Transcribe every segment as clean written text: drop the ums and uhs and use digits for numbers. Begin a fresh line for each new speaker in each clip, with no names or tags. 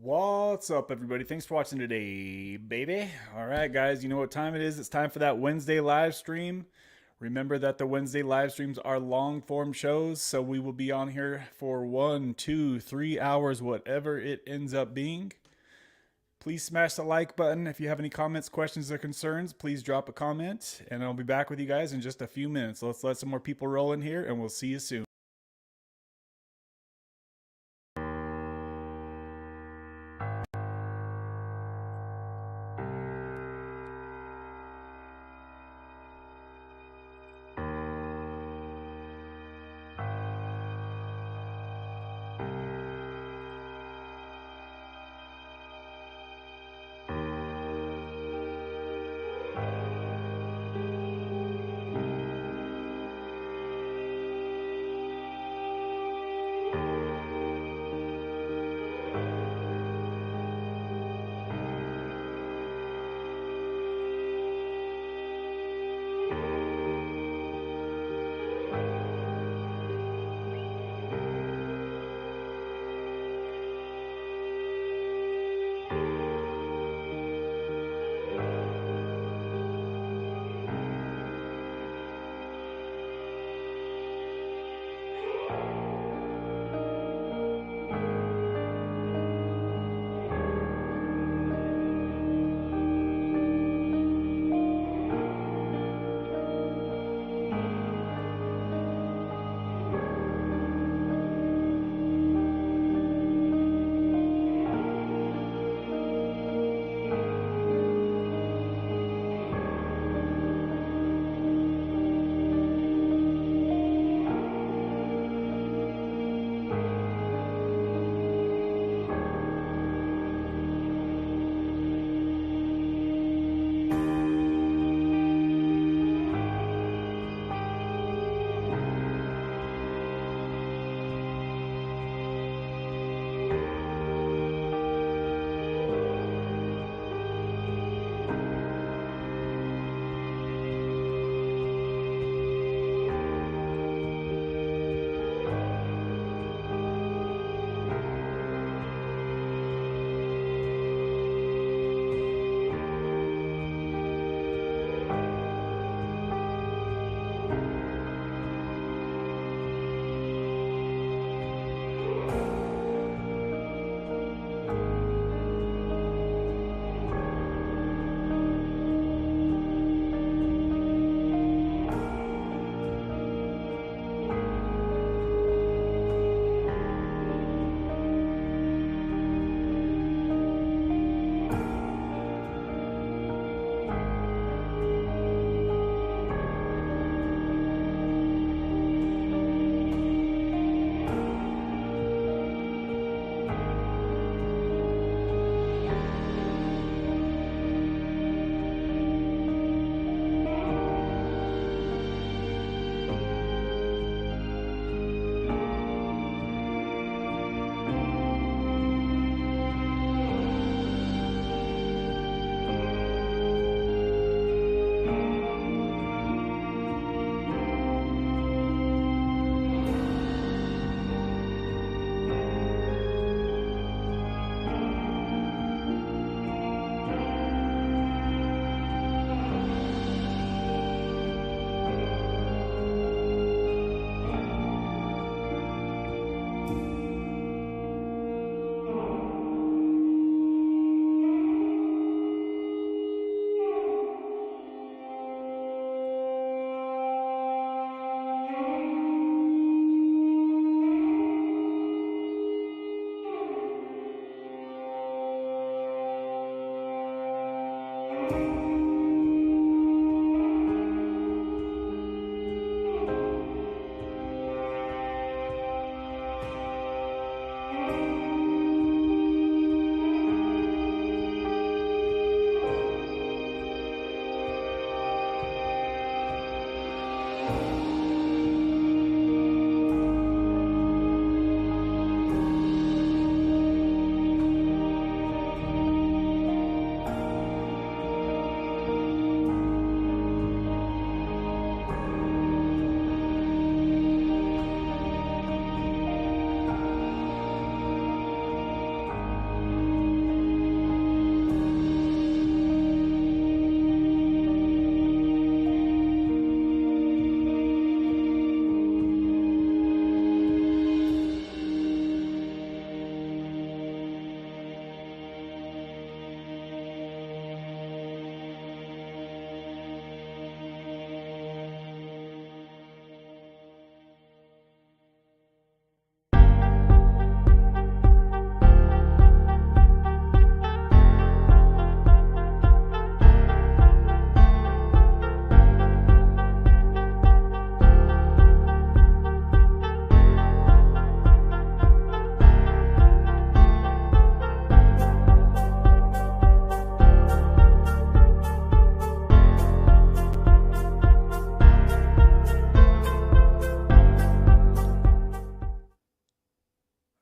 What's up, everybody? Thanks for watching today, baby. All right, guys, you know what time it is. It's time for that Wednesday live stream. Remember that the Wednesday live streams are long form shows, so we will be on here for 1, 2, 3 hours, whatever it ends up being. Please smash the like button. If you have any comments, questions, or concerns, please drop a comment, and I'll be back with you guys in just a few minutes. Let's let some more people roll in here, and we'll see you soon.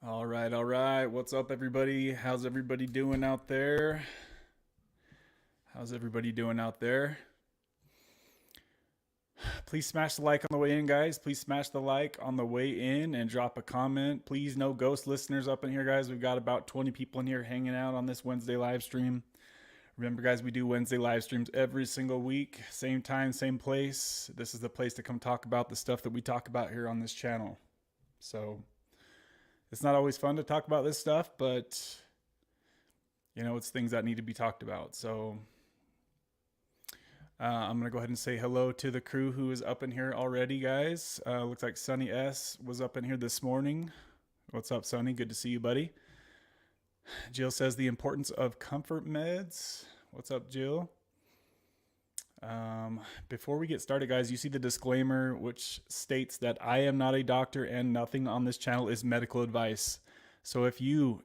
All right, all right. What's up, everybody? How's everybody doing out there? How's everybody doing out there? Please smash the like on the way in, guys. Please smash the like on the way in and drop a comment. Please, no ghost listeners up in here, guys. We've got about 20 people in here hanging out on this Wednesday live stream. Remember, guys, we do Wednesday live streams every single week. Same time, same place. This is the place to come talk about the stuff that we talk about here on this channel. So it's not always fun to talk about this stuff, but, you know, it's things that need to be talked about. So I'm going to go ahead and say hello to the crew who is up in here already, guys. Looks like Sonny S was up in here this morning. What's up, Sonny? Good to see you, buddy. Jill says the importance of comfort meds. What's up, Jill? Before we get started, guys, you see the disclaimer, which states that I am not a doctor and nothing on this channel is medical advice. So if you,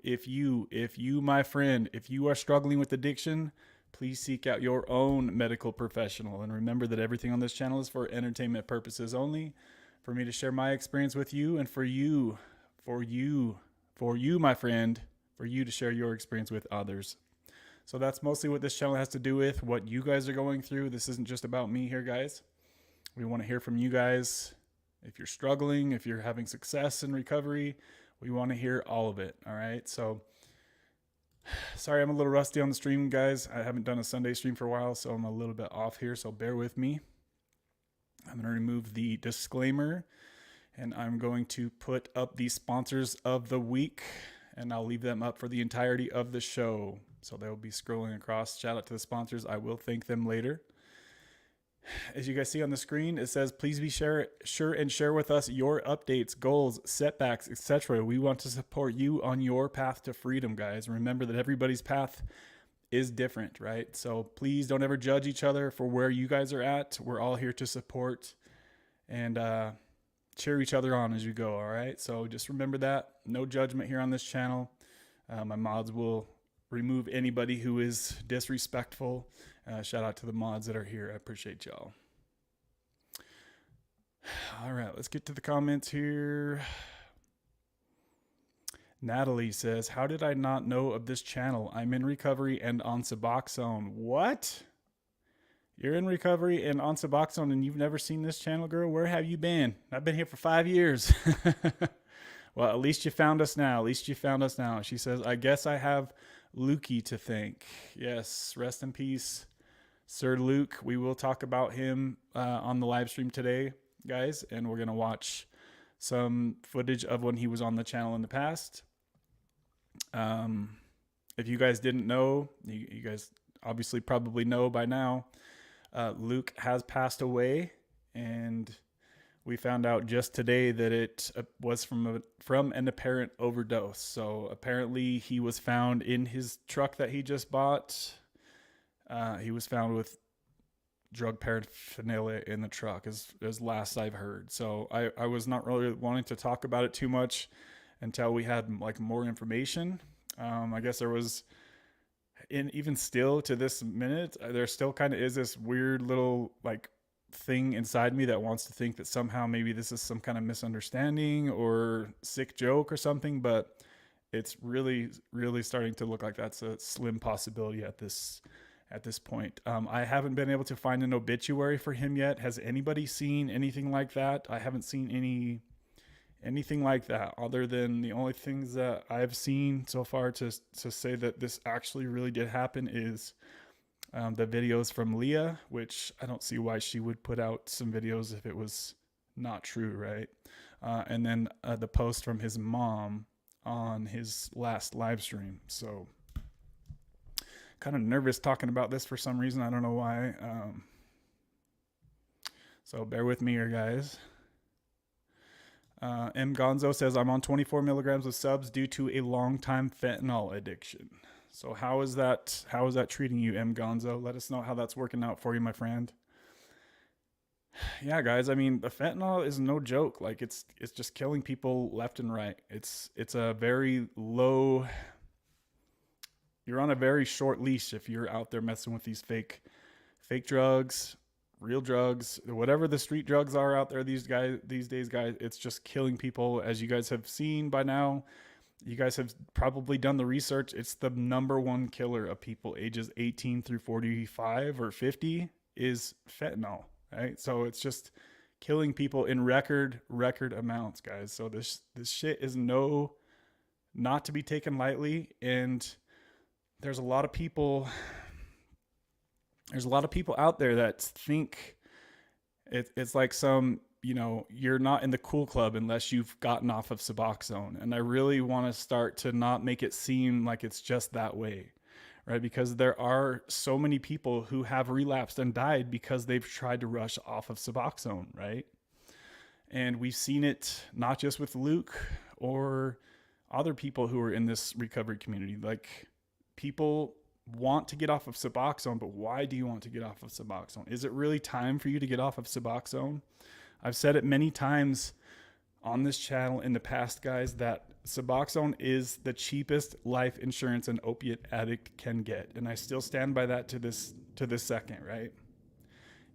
my friend, if you are struggling with addiction, please seek out your own medical professional. And remember that everything on this channel is for entertainment purposes only, for me to share my experience with you, and for you, my friend, for you to share your experience with others. So that's mostly what this channel has to do with, what you guys are going through. This isn't just about me here, guys. We want to hear from you guys. If you're struggling, if you're having success in recovery, we want to hear all of it. All right. So sorry, I'm a little rusty on the stream, guys. I haven't done a Sunday stream for a while, so I'm a little bit off here. So bear with me. I'm going to remove the disclaimer, and I'm going to put up the sponsors of the week, and I'll leave them up for the entirety of the show. So they'll be scrolling across. Shout out to the sponsors. I will thank them later. As you guys see on the screen, it says, please be sure and share with us your updates, goals, setbacks, etc. We want to support you on your path to freedom, guys. Remember that everybody's path is different, right? So please don't ever judge each other for where you guys are at. We're all here to support and cheer each other on as you go, all right? So just remember that. No judgment here on this channel. My mods will remove anybody who is disrespectful. Shout out to the mods that are here. I appreciate y'all. All right, let's get to the comments here. Natalie says, how did I not know of this channel? I'm in recovery and on Suboxone. What? You're in recovery and on Suboxone and you've never seen this channel, girl? Where have you been? I've been here for 5 years. Well, at least you found us now. At least you found us now. She says, I guess I have Lukey to thank. Yes, rest in peace, Sir Luke. We will talk about him on the live stream today, guys, and we're going to watch some footage of when he was on the channel in the past. If you guys didn't know, you guys obviously probably know by now, Luke has passed away, and we found out just today that it was from an apparent overdose. So apparently he was found in his truck that he just bought. He was found with drug paraphernalia in the truck, as last I've heard. So I was not really wanting to talk about it too much until we had like more information. I guess there was, even still to this minute, there still kind of is this weird little like thing inside me that wants to think that somehow maybe this is some kind of misunderstanding or sick joke or something, but it's really starting to look like that's a slim possibility at this point. I haven't been able to find an obituary for him yet. Has anybody seen anything like that? I haven't seen anything like that, other than the only things that I've seen so far to say that this actually really did happen is the videos from Leah, which I don't see why she would put out some videos if it was not true, right? And then the post from his mom on his last live stream. So kind of nervous talking about this for some reason. I don't know why. So bear with me here, guys. M. Gonzo says, I'm on 24 milligrams of subs due to a long-time fentanyl addiction. So how is that treating you, M. Gonzo? Let us know how that's working out for you, my friend. Yeah, guys, I mean, the fentanyl is no joke. Like it's just killing people left and right. It's a very low, you're on a very short leash if you're out there messing with these fake drugs, real drugs, whatever the street drugs are out there these days, guys. It's just killing people, as you guys have seen by now. You guys have probably done the research. It's the number one killer of people ages 18 through 45 or 50 is fentanyl, right? So it's just killing people in record amounts, guys. So this shit is not to be taken lightly. And there's a lot of people out there that think it's like some, you're not in the cool club unless you've gotten off of Suboxone. And I really want to start to not make it seem like it's just that way, right? Because there are so many people who have relapsed and died because they've tried to rush off of Suboxone, right? And we've seen it not just with Luke or other people who are in this recovery community. Like, people want to get off of Suboxone, but why do you want to get off of Suboxone? Is it really time for you to get off of Suboxone? I've said it many times on this channel in the past, guys, that Suboxone is the cheapest life insurance an opiate addict can get. And I still stand by that to this second, right?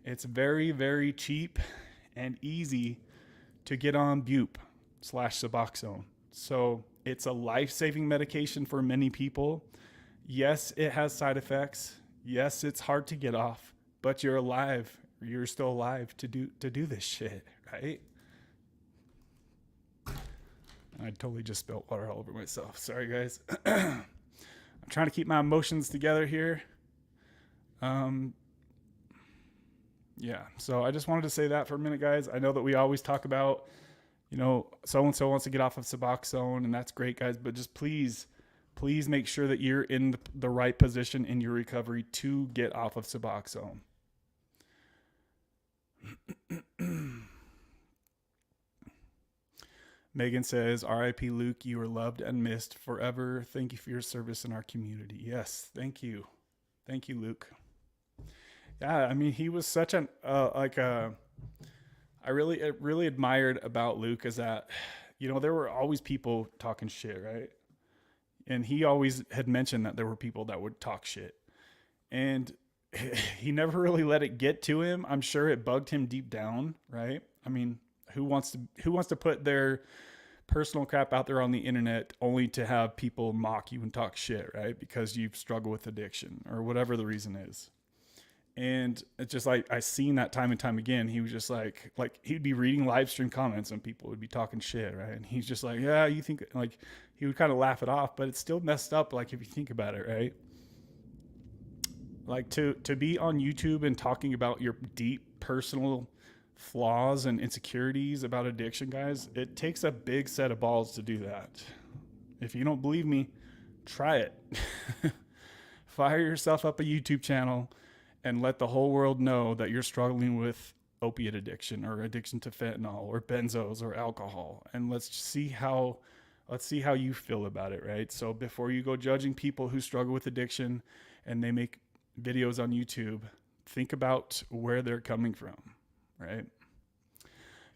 It's very, very cheap and easy to get on Bupe/Suboxone. So it's a life-saving medication for many people. Yes, it has side effects. Yes, it's hard to get off, but you're alive. You're still alive to do this shit, right? I totally just spilled water all over myself. Sorry, guys. I'm trying to keep my emotions together here. Yeah, so I just wanted to say that for a minute, guys. I know that we always talk about, so-and-so wants to get off of Suboxone, and that's great, guys, but just please make sure that you're in the right position in your recovery to get off of Suboxone. Megan says, R.I.P. Luke, you are loved and missed forever. Thank you for your service in our community. Yes, thank you. Thank you, Luke. Yeah, I mean, he was such I really admired about Luke is that, there were always people talking shit, right? And he always had mentioned that there were people that would talk shit. And he never really let it get to him. I'm sure it bugged him deep down, right? I mean, who wants to put their personal crap out there on the internet only to have people mock you and talk shit, right? Because you've struggled with addiction or whatever the reason is. And it's just like, I seen that time and time again. He was just like he'd be reading live stream comments and people would be talking shit, right? And he's just like, yeah, you think, like, he would kind of laugh it off, but it's still messed up. Like, if you think about it, right? Like, to be on YouTube and talking about your deep personal flaws and insecurities about addiction, guys, it takes a big set of balls to do that. If you don't believe me, try it. Fire yourself up a YouTube channel and let the whole world know that you're struggling with opiate addiction or addiction to fentanyl or benzos or alcohol. And let's see how you feel about it, right? So before you go judging people who struggle with addiction and they make videos on YouTube, think about where they're coming from, right?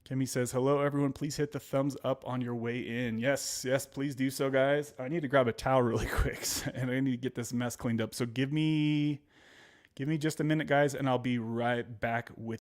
Kimmy says, hello, everyone. Please hit the thumbs up on your way in. Yes, please do so, guys. I need to grab a towel really quick, and I need to get this mess cleaned up. So give me just a minute, guys, and I'll be right back with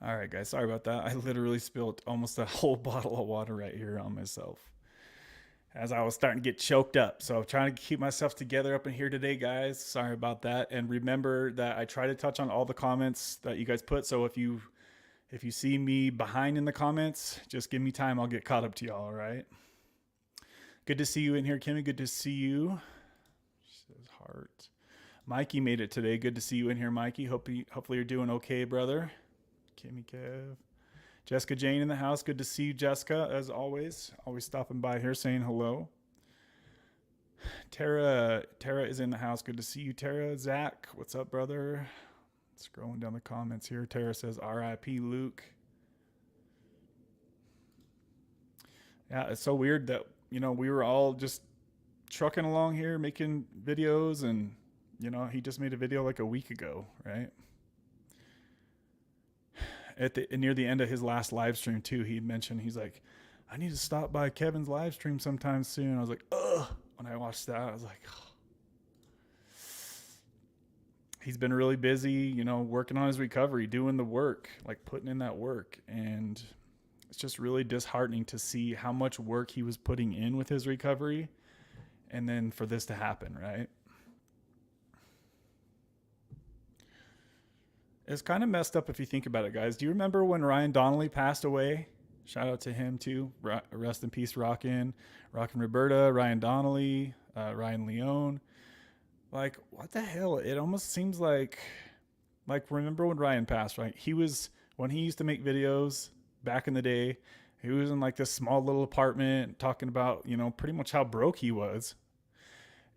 All right, guys. Sorry about that. I literally spilled almost a whole bottle of water right here on myself as I was starting to get choked up. So I'm trying to keep myself together up in here today, guys. Sorry about that. And remember that I try to touch on all the comments that you guys put. So if you see me behind in the comments, just give me time. I'll get caught up to y'all. All right. Good to see you in here, Kimmy. Good to see you. She says heart. Mikey made it today. Good to see you in here, Mikey. Hopefully you're doing okay, brother. Kimmy Kev. Jessica Jane in the house. Good to see you, Jessica, as always. Always stopping by here saying hello. Tara is in the house. Good to see you, Tara. Zach, what's up, brother? Scrolling down the comments here. Tara says R.I.P. Luke. Yeah, it's so weird that, we were all just trucking along here making videos, and, he just made a video like a week ago, right? Near the end of his last live stream too, he mentioned, he's like, I need to stop by Kevin's live stream sometime soon. I was like, ugh. When I watched that, I was like, oh. He's been really busy, working on his recovery, doing the work, like putting in that work. And it's just really disheartening to see how much work he was putting in with his recovery, and then for this to happen, right? It's kind of messed up if you think about it, guys. Do you remember when Ryan Donnelly passed away? Shout out to him too. Rest in peace, Rockin' Roberta, Ryan Donnelly, Ryan Leone. Like, what the hell? It almost seems like remember when Ryan passed, right? When he used to make videos back in the day, he was in like this small little apartment talking about, pretty much how broke he was.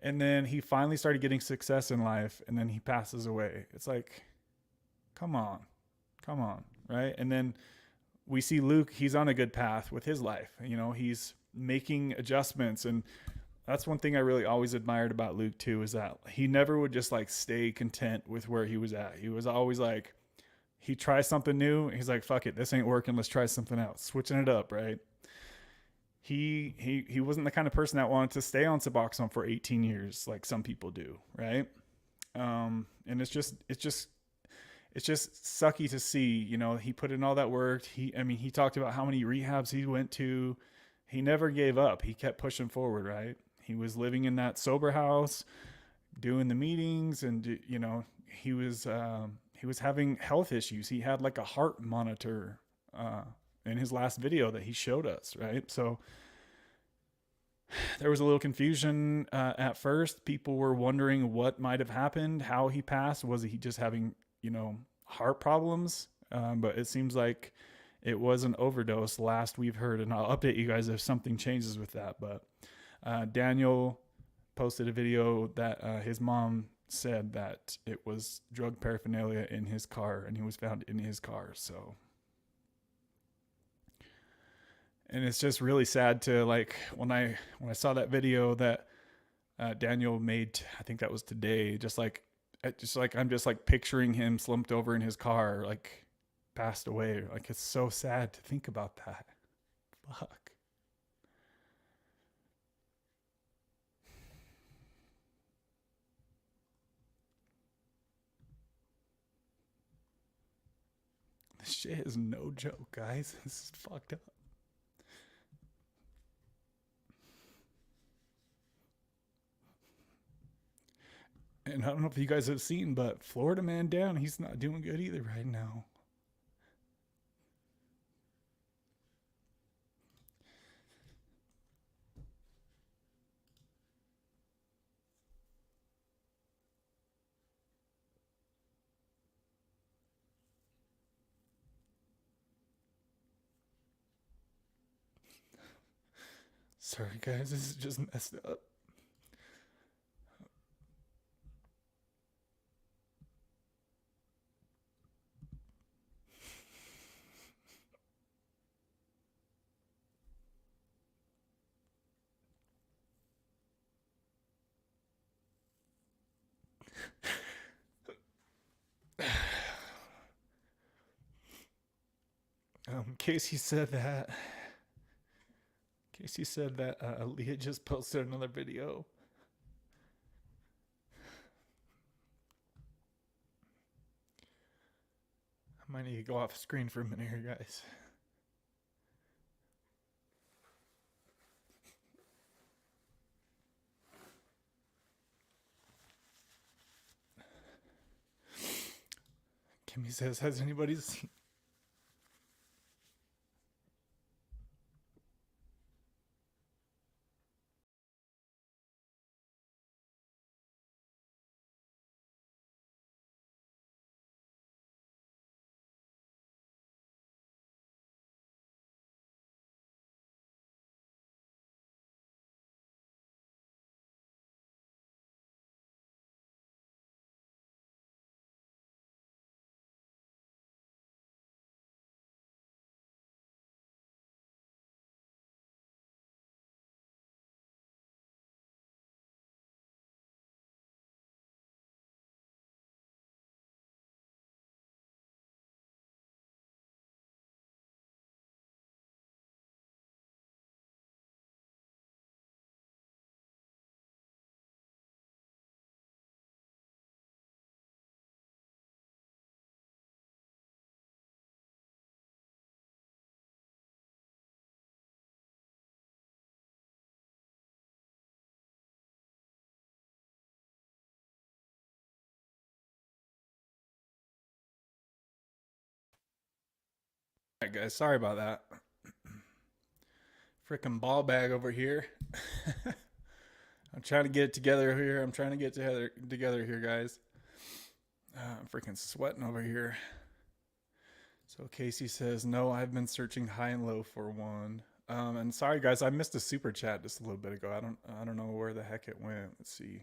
And then he finally started getting success in life, and then he passes away. It's like, come on, right? And then we see Luke, he's on a good path with his life. He's making adjustments. And that's one thing I really always admired about Luke too, is that he never would just like stay content with where he was at. He was always like, he tries something new. He's like, fuck it, this ain't working. Let's try something else, switching it up, right? He wasn't the kind of person that wanted to stay on Suboxone for 18 years like some people do, right? And it's just sucky to see, he put in all that work. He talked about how many rehabs he went to. He never gave up. He kept pushing forward, right? He was living in that sober house, doing the meetings, and, he was having health issues. He had like a heart monitor, in his last video that he showed us, right? So there was a little confusion, at first. People were wondering what might have happened, how he passed. Was he just having, heart problems? But it seems like it was an overdose last we've heard, and I'll update you guys if something changes with that. But Daniel posted a video that his mom said that it was drug paraphernalia in his car, and he was found in his car. So, and it's just really sad to, like, when I saw that video that Daniel made, I think that was today, I'm just like picturing him slumped over in his car, like passed away. Like, it's so sad to think about that. Fuck. This shit is no joke, guys. This is fucked up. And I don't know if you guys have seen, but Florida man down, he's not doing good either right now. Sorry, guys, this is just messed up. Casey said that. Leah just posted another video. I might need to go off screen for a minute here, guys. Kimmy says, has anybody seen... All right, guys, sorry about that. Freaking ball bag over here. I'm trying to get it together here. I'm trying to get together here, guys. I'm freaking sweating over here. So Casey says, no, I've been searching high and low for one. And sorry, guys, I missed a super chat just a little bit ago. I don't know where the heck it went. Let's see.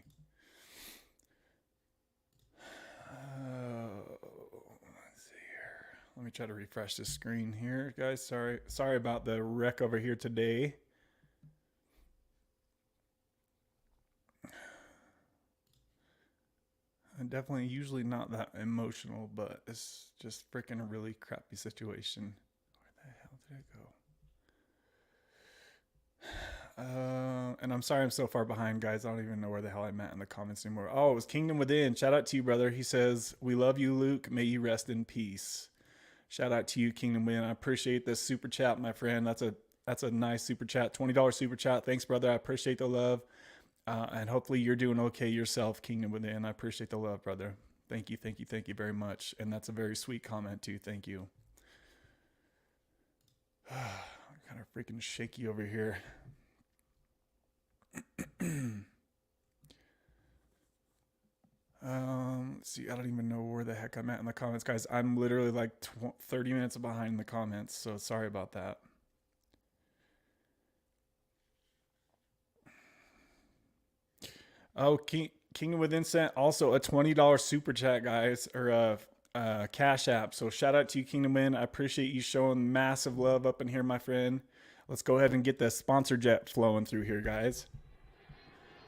Let's see here. Let me try to refresh the screen here, guys. Sorry about the wreck over here today. I'm definitely usually not that emotional, but it's just freaking a really crappy situation. Where the hell did it go? And I'm sorry I'm so far behind, guys. I don't even know where the hell I'm at in the comments anymore. Oh, it was Kingdom Within. Shout out to you, brother. He says, we love you, Luke. May you rest in peace. Shout out to you, Kingdom Within. I appreciate this super chat, my friend. That's a nice super chat. $20 super chat. Thanks, brother. I appreciate the love. And hopefully you're doing okay yourself, Kingdom Within. I appreciate the love, brother. Thank you very much. And that's a very sweet comment, too. Thank you. I'm kind of freaking shaky over here. Let's see. I don't even know where the heck I'm at in the comments, guys. I'm literally like 30 minutes behind the comments, so sorry about that. Oh, Kingdom Within sent also a $20 super chat, guys, or a Cash App. So shout out to you, Kingdom Within. I appreciate you showing massive love up in here, my friend. Let's go ahead and get the sponsor jet flowing through here, guys.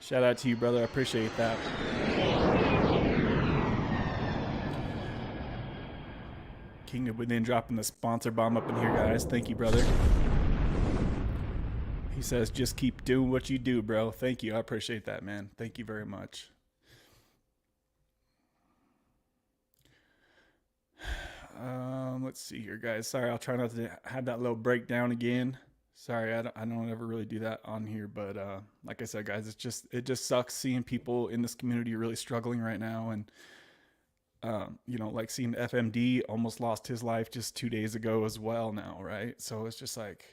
Shout out to you, brother. I appreciate that. Kingdom Within dropping the sponsor bomb up in here, guys. Thank you, brother. He says, just keep doing what you do, bro. Thank you. I appreciate that, man. Thank you very much. Let's see here, guys. Sorry, I'll try not to have that little breakdown again. Sorry, I don't ever really do that on here, but like I said, guys, it just sucks seeing people in this community really struggling right now, and you know, like seeing FMD almost lost his life just 2 days ago as well now, right? So it's just like,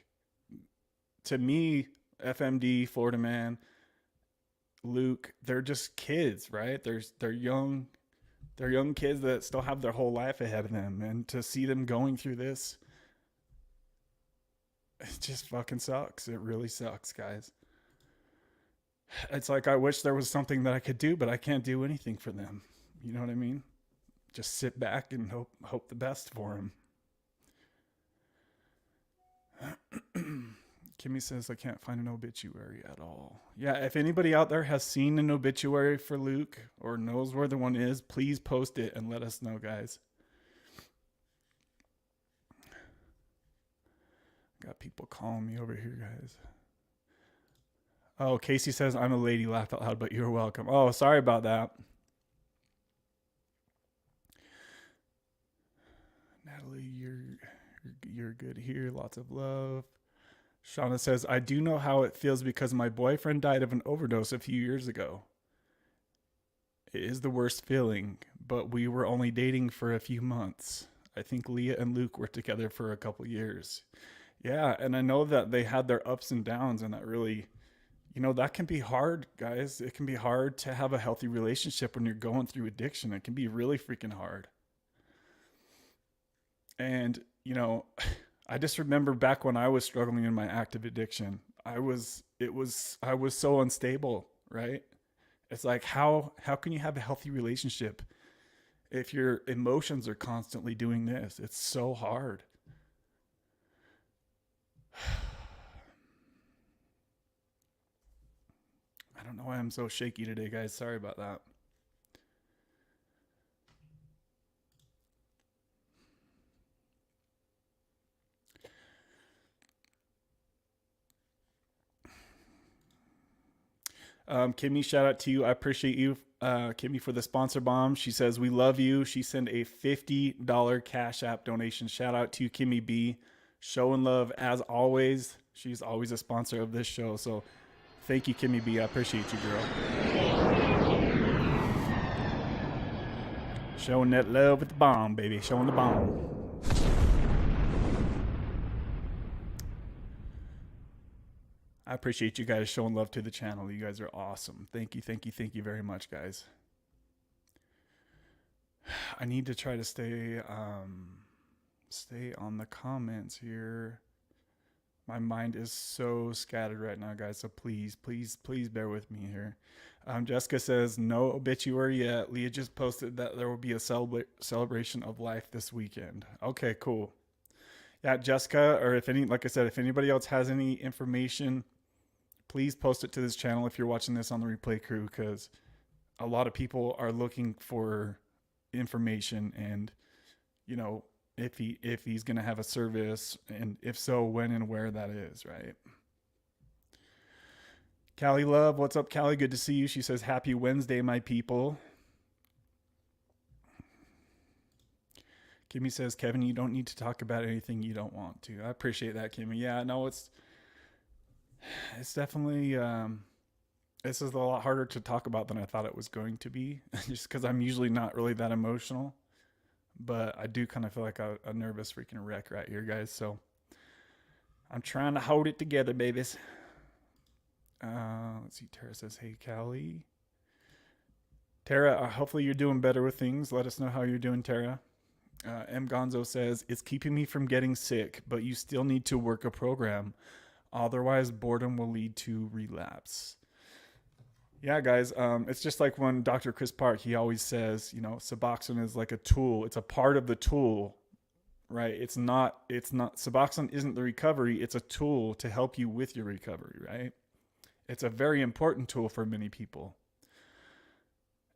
to me, FMD, Florida Man, Luke, they're just kids, right? They're young kids that still have their whole life ahead of them, and to see them going through this, it just fucking sucks. It really sucks, guys. It's like, I wish there was something that I could do, but I can't do anything for them. You know what I mean? Just sit back and hope the best for them. Kimmy says, I can't find an obituary at all. Yeah, if anybody out there has seen an obituary for Luke or knows where the one is, please post it and let us know, guys. Got people calling me over here, guys. Oh, Casey says, I'm a lady, laughed out loud, but you're welcome. Oh, sorry about that. Natalie, you're good here. Lots of love. Shauna says, I do know how it feels because my boyfriend died of an overdose a few years ago. It is the worst feeling, but we were only dating for a few months. I think Leah and Luke were together for a couple years. Yeah, and I know that they had their ups and downs, and that really, that can be hard, guys. It can be hard to have a healthy relationship when you're going through addiction. It can be really freaking hard. And, I just remember back when I was struggling in my active addiction, I was so unstable, right? It's like, how can you have a healthy relationship if your emotions are constantly doing this? It's so hard. I don't know why I'm so shaky today, guys. Sorry about that. Kimmy, shout out to you. I appreciate you, Kimmy, for the sponsor bomb. She says, we love you. She sent a $50 Cash App donation. Shout out to you, Kimmy B. Showing love as always. She's always a sponsor of this show. So thank you, Kimmy B. I appreciate you, girl. Showing that love with the bomb, baby. Showing the bomb. I appreciate you guys showing love to the channel. You guys are awesome. Thank you very much, guys. I need to try to stay on the comments here. My mind is so scattered right now, guys. So please bear with me here. Jessica says, no obituary yet. Leah just posted that there will be a celebration of life this weekend. Okay, cool. Yeah, Jessica, or if anybody else has any information, please post it to this channel if you're watching this on the replay crew, because a lot of people are looking for information and, if he's going to have a service, and if so, when and where that is, right? Callie Love, what's up, Callie? Good to see you. She says, happy Wednesday, my people. Kimmy says, Kevin, you don't need to talk about anything you don't want to. I appreciate that, Kimmy. Yeah, no, it's definitely, this is a lot harder to talk about than I thought it was going to be, just because I'm usually not really that emotional. But I do kind of feel like a nervous freaking wreck right here, guys. So I'm trying to hold it together, babies. Let's see. Tara says, hey, Callie. Tara, hopefully you're doing better with things. Let us know how you're doing, Tara. M. Gonzo says, it's keeping me from getting sick, but you still need to work a program. Otherwise, boredom will lead to relapse. Yeah, guys, it's just like when Dr. Chris Park, he always says, Suboxone is like a tool. It's a part of the tool, right? It's not, Suboxone isn't the recovery. It's a tool to help you with your recovery, right? It's a very important tool for many people.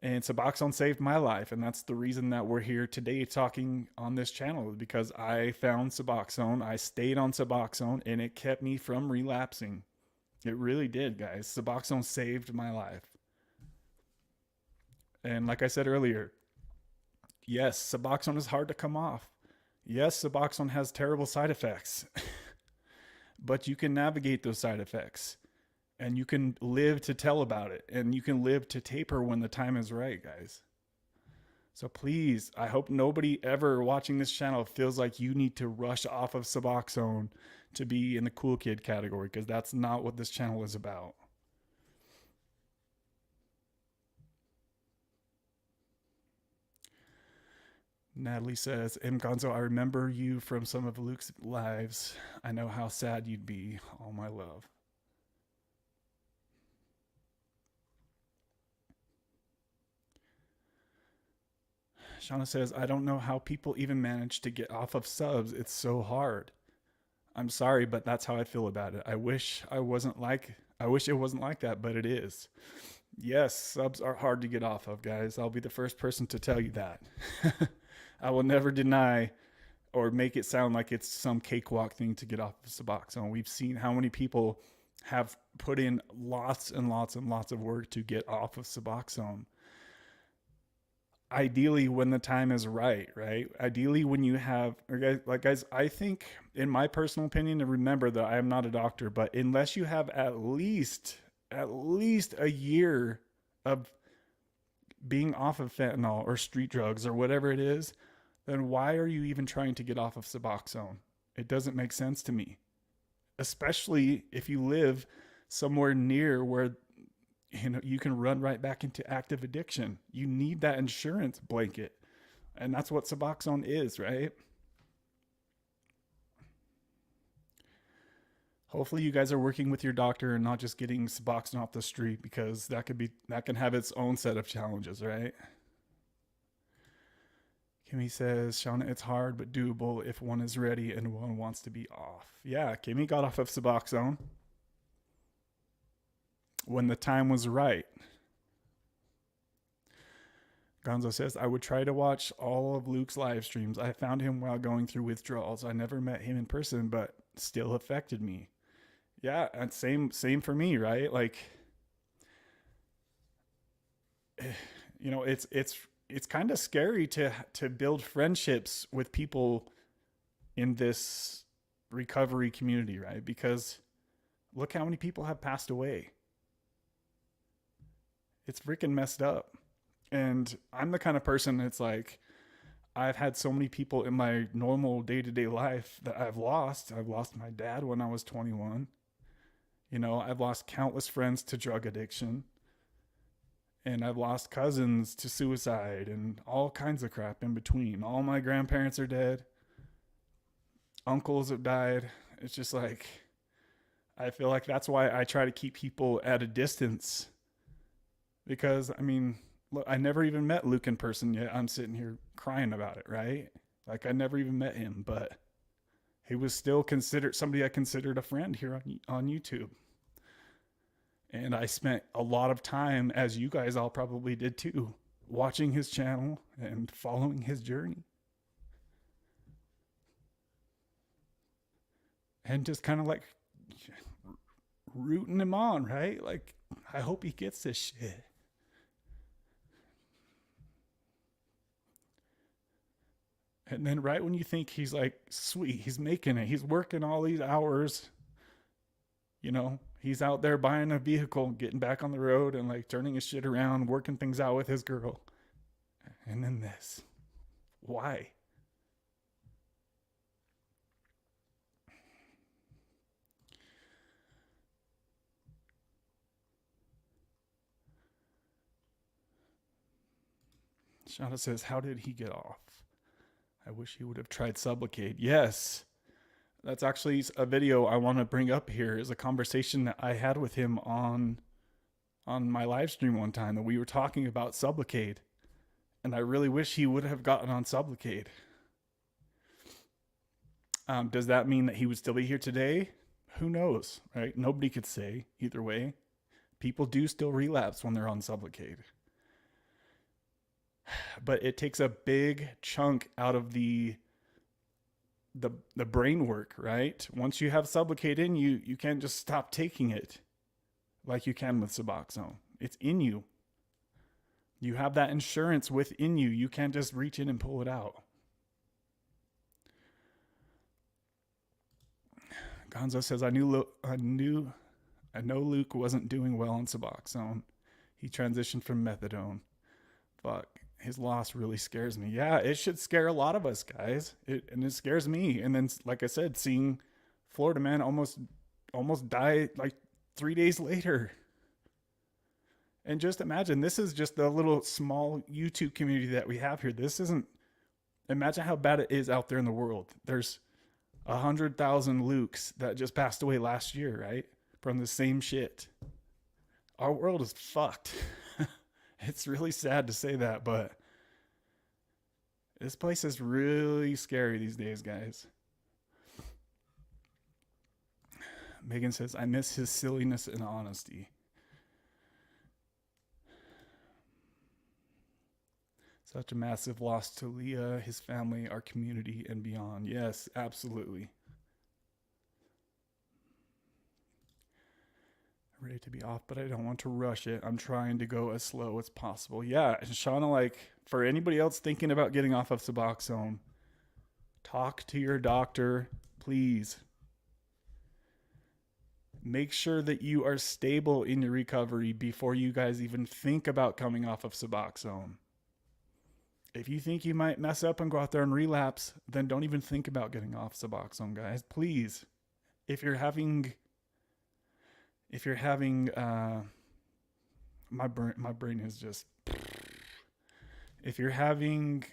And Suboxone saved my life. And that's the reason that we're here today talking on this channel, because I found Suboxone. I stayed on Suboxone and it kept me from relapsing. It really did, guys. Suboxone saved my life. And like I said earlier, yes, Suboxone is hard to come off. Yes, Suboxone has terrible side effects. But you can navigate those side effects. And you can live to tell about it. And you can live to taper when the time is right, guys. So please, I hope nobody ever watching this channel feels like you need to rush off of Suboxone to be in the cool kid category, because that's not what this channel is about. Natalie says, M. Gonzo, I remember you from some of Luke's lives. I know how sad you'd be. All my love. Shauna says, I don't know how people even manage to get off of subs. It's so hard. I'm sorry, but that's how I feel about it. I wish it wasn't like that, but it is. Yes, subs are hard to get off of, guys. I'll be the first person to tell you that. I will never deny or make it sound like it's some cakewalk thing to get off of Suboxone. We've seen how many people have put in lots and lots and lots of work to get off of Suboxone. ideally when the time is right, right? Ideally when you have, or guys, like guys, I think in my personal opinion, and remember that I am not a doctor, but unless you have at least a year of being off of fentanyl or street drugs or whatever it is, then why are you even trying to get off of Suboxone? It doesn't make sense to me, especially if you live somewhere near where you can run right back into active addiction. You need that insurance blanket, and that's what Suboxone is, right? Hopefully you guys are working with your doctor and not just getting Suboxone off the street, because that can have its own set of challenges, right? Kimmy says, Shauna, it's hard but doable if one is ready and one wants to be off. Yeah, Kimmy got off of Suboxone when the time was right. Gonzo says, I would try to watch all of Luke's live streams. I found him while going through withdrawals. I never met him in person, but still affected me. Yeah, and same for me, right? Like, it's kind of scary to build friendships with people in this recovery community, right? Because look how many people have passed away. It's freaking messed up. And I'm the kind of person that's like, I've had so many people in my normal day-to-day life that I've lost. I've lost my dad when I was 21. I've lost countless friends to drug addiction. And I've lost cousins to suicide and all kinds of crap in between. All my grandparents are dead. Uncles have died. It's just like, I feel like that's why I try to keep people at a distance. Because, I mean, look, I never even met Luke in person yet. I'm sitting here crying about it, right? Like, I never even met him, but he was still considered somebody I considered a friend here on YouTube. And I spent a lot of time, as you guys all probably did too, watching his channel and following his journey. And just kind of like rooting him on, right? Like, I hope he gets this shit. And then right when you think he's like, sweet, he's making it, he's working all these hours, he's out there buying a vehicle, getting back on the road and like turning his shit around, working things out with his girl. And then this. Why? Shauna says, how did he get off? I wish he would have tried Sublocade. Yes. That's actually a video I want to bring up here, is a conversation that I had with him on my live stream one time, that we were talking about Sublocade. And I really wish he would have gotten on Sublocade. Does that mean that he would still be here today? Who knows, right? Nobody could say either way. People do still relapse when they're on Sublocade. But it takes a big chunk out of the brain work, right? Once you have Sublocade in you, you can't just stop taking it like you can with Suboxone. It's in you. You have that insurance within you. You can't just reach in and pull it out. Gonzo says, I know Luke wasn't doing well on Suboxone. He transitioned from methadone. Fuck. His loss really scares me. Yeah, it should scare a lot of us, guys. And it scares me. And then, like I said, seeing Florida man almost die like 3 days later. And just imagine, this is just the little small YouTube community that we have here. This isn't, imagine how bad it is out there in the world. There's 100,000 Lukes that just passed away last year, right? From the same shit. Our world is fucked. It's really sad to say that, but this place is really scary these days, guys. Megan says, I miss his silliness and honesty. Such a massive loss to Leah, his family, our community, and beyond. Yes, absolutely. ready to be off, but I don't want to rush it. I'm trying to go as slow as possible. Yeah, and Shauna, like, for anybody else thinking about getting off of Suboxone, talk to your doctor, please. Make sure that you are stable in your recovery before you guys even think about coming off of Suboxone. If you think you might mess up and go out there and relapse, then don't even think about getting off Suboxone, guys. Please. If you're having my brain is just, if you're having,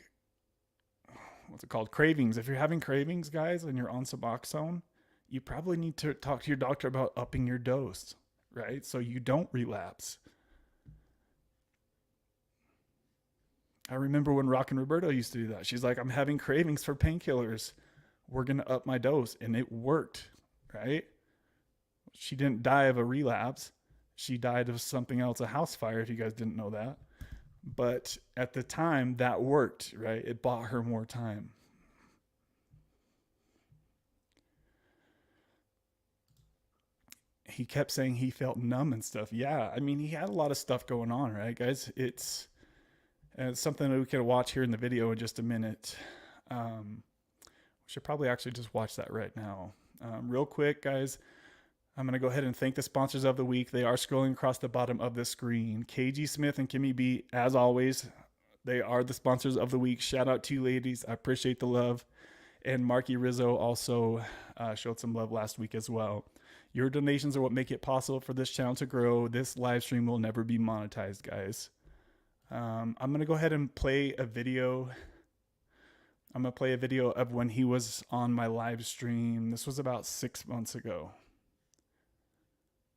what's it called? Cravings. If you're having cravings, guys, and you're on Suboxone, you probably need to talk to your doctor about upping your dose, right? So you don't relapse. I remember when Rock and Roberto used to do that. She's like, I'm having cravings for painkillers. We're going to up my dose. And it worked, right? She didn't die of a relapse. She died of something else, a house fire, if you guys didn't know that. But at the time, that worked, right? It bought her more time. He kept saying he felt numb and stuff. Yeah, I mean, he had a lot of stuff going on, right, guys? It's something that we can watch here in the video in just a minute. We should probably actually just watch that right now. Real quick, guys, I'm going to go ahead and thank the sponsors of the week. They are scrolling across the bottom of the screen. KG Smith and Kimmy B, as always, they are the sponsors of the week. Shout out to you, ladies. I appreciate the love. And Marky Rizzo also showed some love last week as well. Your donations are what make it possible for this channel to grow. This live stream will never be monetized, guys. I'm going to go ahead and play a video. I'm going to play a video of when he was on my live stream. This was about 6 months ago.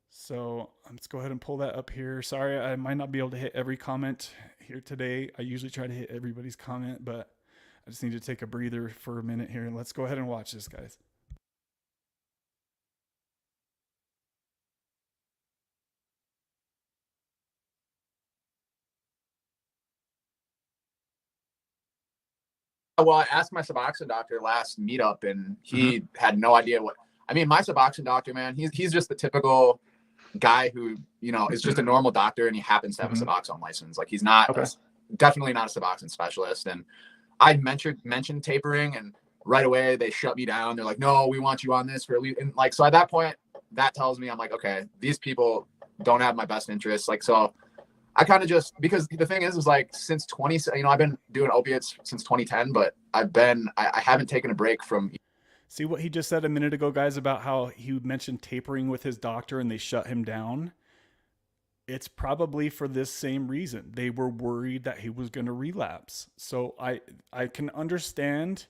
So let's go ahead and pull that up here. Sorry, I might not be able to hit every comment here today. I usually try to hit everybody's comment, but I just need to take a breather for a minute here. Let's go ahead and watch this, guys.
Well, I asked my Suboxone doctor last meetup, and he had no idea what. I mean, my Suboxone doctor, man, he's just the typical guy who, you know, is just a normal doctor, and he happens to have a Suboxone license. Like, he's not definitely not a Suboxone specialist. And I mentioned tapering, and right away they shut me down. They're like, "No, we want you on this for at least." And like, so at that point, that tells me, I'm like, okay, these people don't have my best interests. Like, so I kind of just, because the thing is like, since I've been doing opiates since 2010, but I haven't taken a break from.
See what he just said a minute ago, guys, about how he mentioned tapering with his doctor and they shut him down. It's probably for this same reason. They were worried that he was going to relapse. So I can understand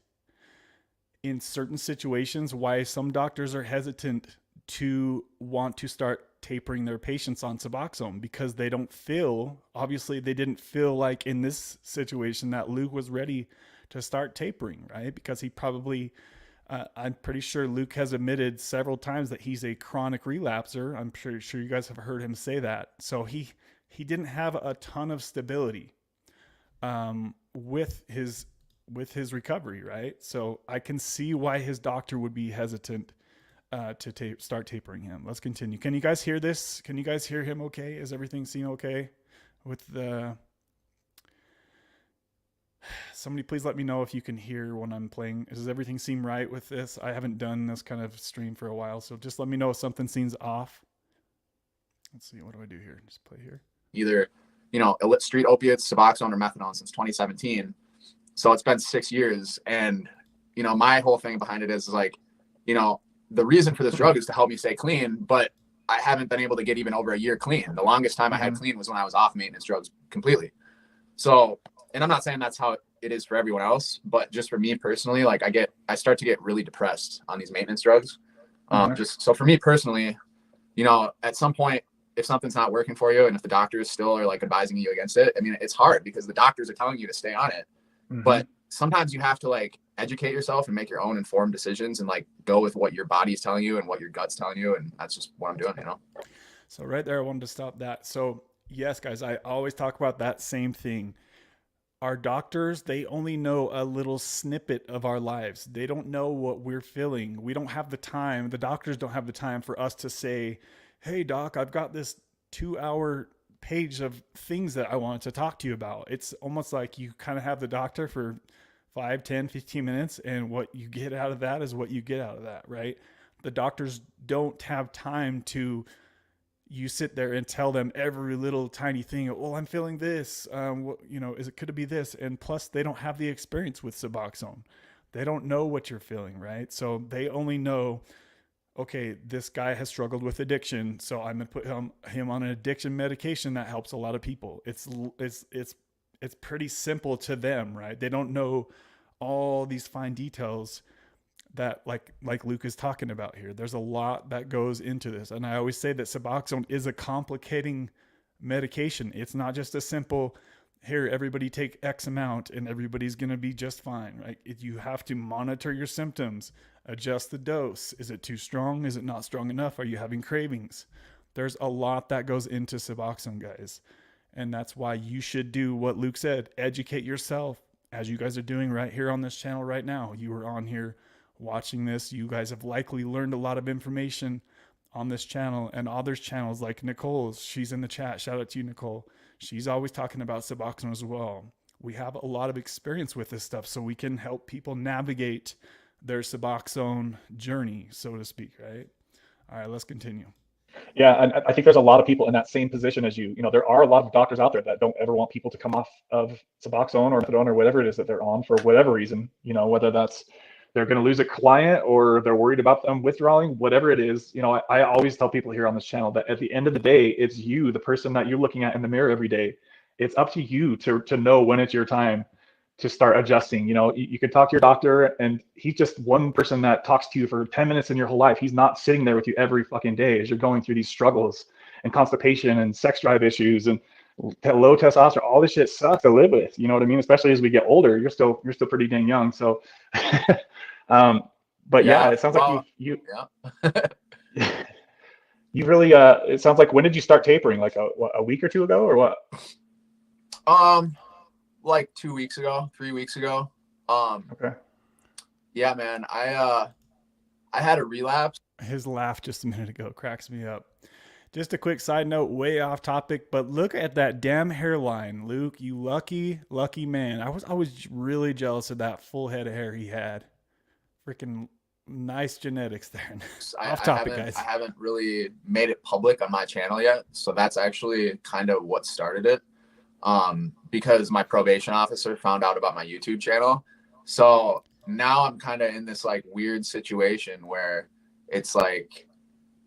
in certain situations why some doctors are hesitant to want to start tapering their patients on Suboxone, because they don't feel, obviously they didn't feel like in this situation that Luke was ready to start tapering, right? Because he probably, I'm pretty sure Luke has admitted several times that he's a chronic relapser. I'm sure you guys have heard him say that. So he didn't have a ton of stability with his recovery, right? So I can see why his doctor would be hesitant to start tapering him. Let's continue. Can you guys hear this? Can you guys hear him okay? Is everything seem okay with the... Somebody please let me know if you can hear when I'm playing. Does everything seem right with this? I haven't done this kind of stream for a while, so just let me know if something seems off. Let's see, what do I do here? Just play here.
Either, you know, street opiates, Suboxone, or methadone since 2017. So it's been 6 years. And, you know, my whole thing behind it is like, you know, the reason for this drug is to help me stay clean, but I haven't been able to get even over a year clean. The longest time I had clean was when I was off maintenance drugs completely. So, and I'm not saying that's how it is for everyone else, but just for me personally, like I start to get really depressed on these maintenance drugs. Just so for me personally, you know, at some point, if something's not working for you and if the doctors still are like advising you against it, I mean, it's hard because the doctors are telling you to stay on it, but sometimes you have to like educate yourself and make your own informed decisions and like go with what your body's telling you and what your gut's telling you. And that's just what I'm doing, you know?
So right there, I wanted to stop that. So yes, guys, I always talk about that same thing. Our doctors, they only know a little snippet of our lives. They don't know what we're feeling. We don't have the time. The doctors don't have the time for us to say, hey doc, I've got this 2 hour page of things that I wanted to talk to you about. It's almost like you kind of have the doctor for 5, 10, 15 minutes, and what you get out of that is what you get out of that, right? The doctors don't have time to you sit there and tell them every little tiny thing. Well, I'm feeling this. Could it be this? And plus, they don't have the experience with Suboxone. They don't know what you're feeling, right? So they only know, okay, this guy has struggled with addiction, so I'm gonna put him on an addiction medication that helps a lot of people. It's pretty simple to them, right? They don't know all these fine details that like Luke is talking about here. There's a lot that goes into this, and I always say that Suboxone is a complicating medication. It's not just a simple, here, everybody take X amount and everybody's going to be just fine, right? You have to monitor your symptoms, adjust the dose. Is it too strong? Is it not strong enough? Are you having cravings? There's a lot that goes into Suboxone, guys. And that's why you should do what Luke said, educate yourself, as you guys are doing right here on this channel right now. You are on here watching this. You guys have likely learned a lot of information on this channel and others' channels like Nicole's. She's in the chat. Shout out to you, Nicole. She's always talking about Suboxone as well. We have a lot of experience with this stuff, so we can help people navigate their Suboxone journey, so to speak, right? All right, let's continue.
Yeah, and I think there's a lot of people in that same position as you. You know, there are a lot of doctors out there that don't ever want people to come off of Suboxone or methadone or whatever it is that they're on for whatever reason. You know, whether that's they're going to lose a client or they're worried about them withdrawing, whatever it is. You know, I always tell people here on this channel that at the end of the day, it's you, the person that you're looking at in the mirror every day. It's up to you to know when it's your time to start adjusting. You know, you can talk to your doctor and he's just one person that talks to you for 10 minutes in your whole life. He's not sitting there with you every fucking day as you're going through these struggles and constipation and sex drive issues and low testosterone. All this shit sucks to live with. You know what I mean? Especially as we get older, you're still pretty dang young. So, but yeah, it sounds like you you really, it sounds like, when did you start tapering? Like a week or two ago or what?
Like 2 weeks ago, 3 weeks ago.
Okay.
Yeah, man. I had a relapse.
His laugh just a minute ago cracks me up. Just a quick side note, way off topic, but look at that damn hairline, Luke. You lucky man. I was really jealous of that full head of hair he had. Freaking nice genetics there. Off topic, guys.
I haven't really made it public on my channel yet, so that's actually kind of what started it. Because my probation officer found out about my YouTube channel. So now I'm kind of in this like weird situation where it's like,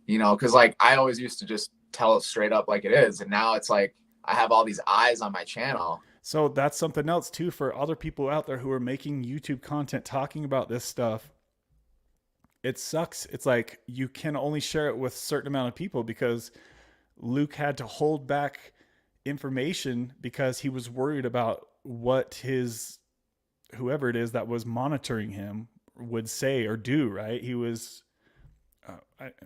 you know, cause like I always used to just tell it straight up like it is. And now it's like, I have all these eyes on my channel.
So that's something else too, for other people out there who are making YouTube content talking about this stuff. It sucks. It's like, you can only share it with a certain amount of people because Luke had to hold back information because he was worried about what his whoever it is that was monitoring him would say or do, right? He was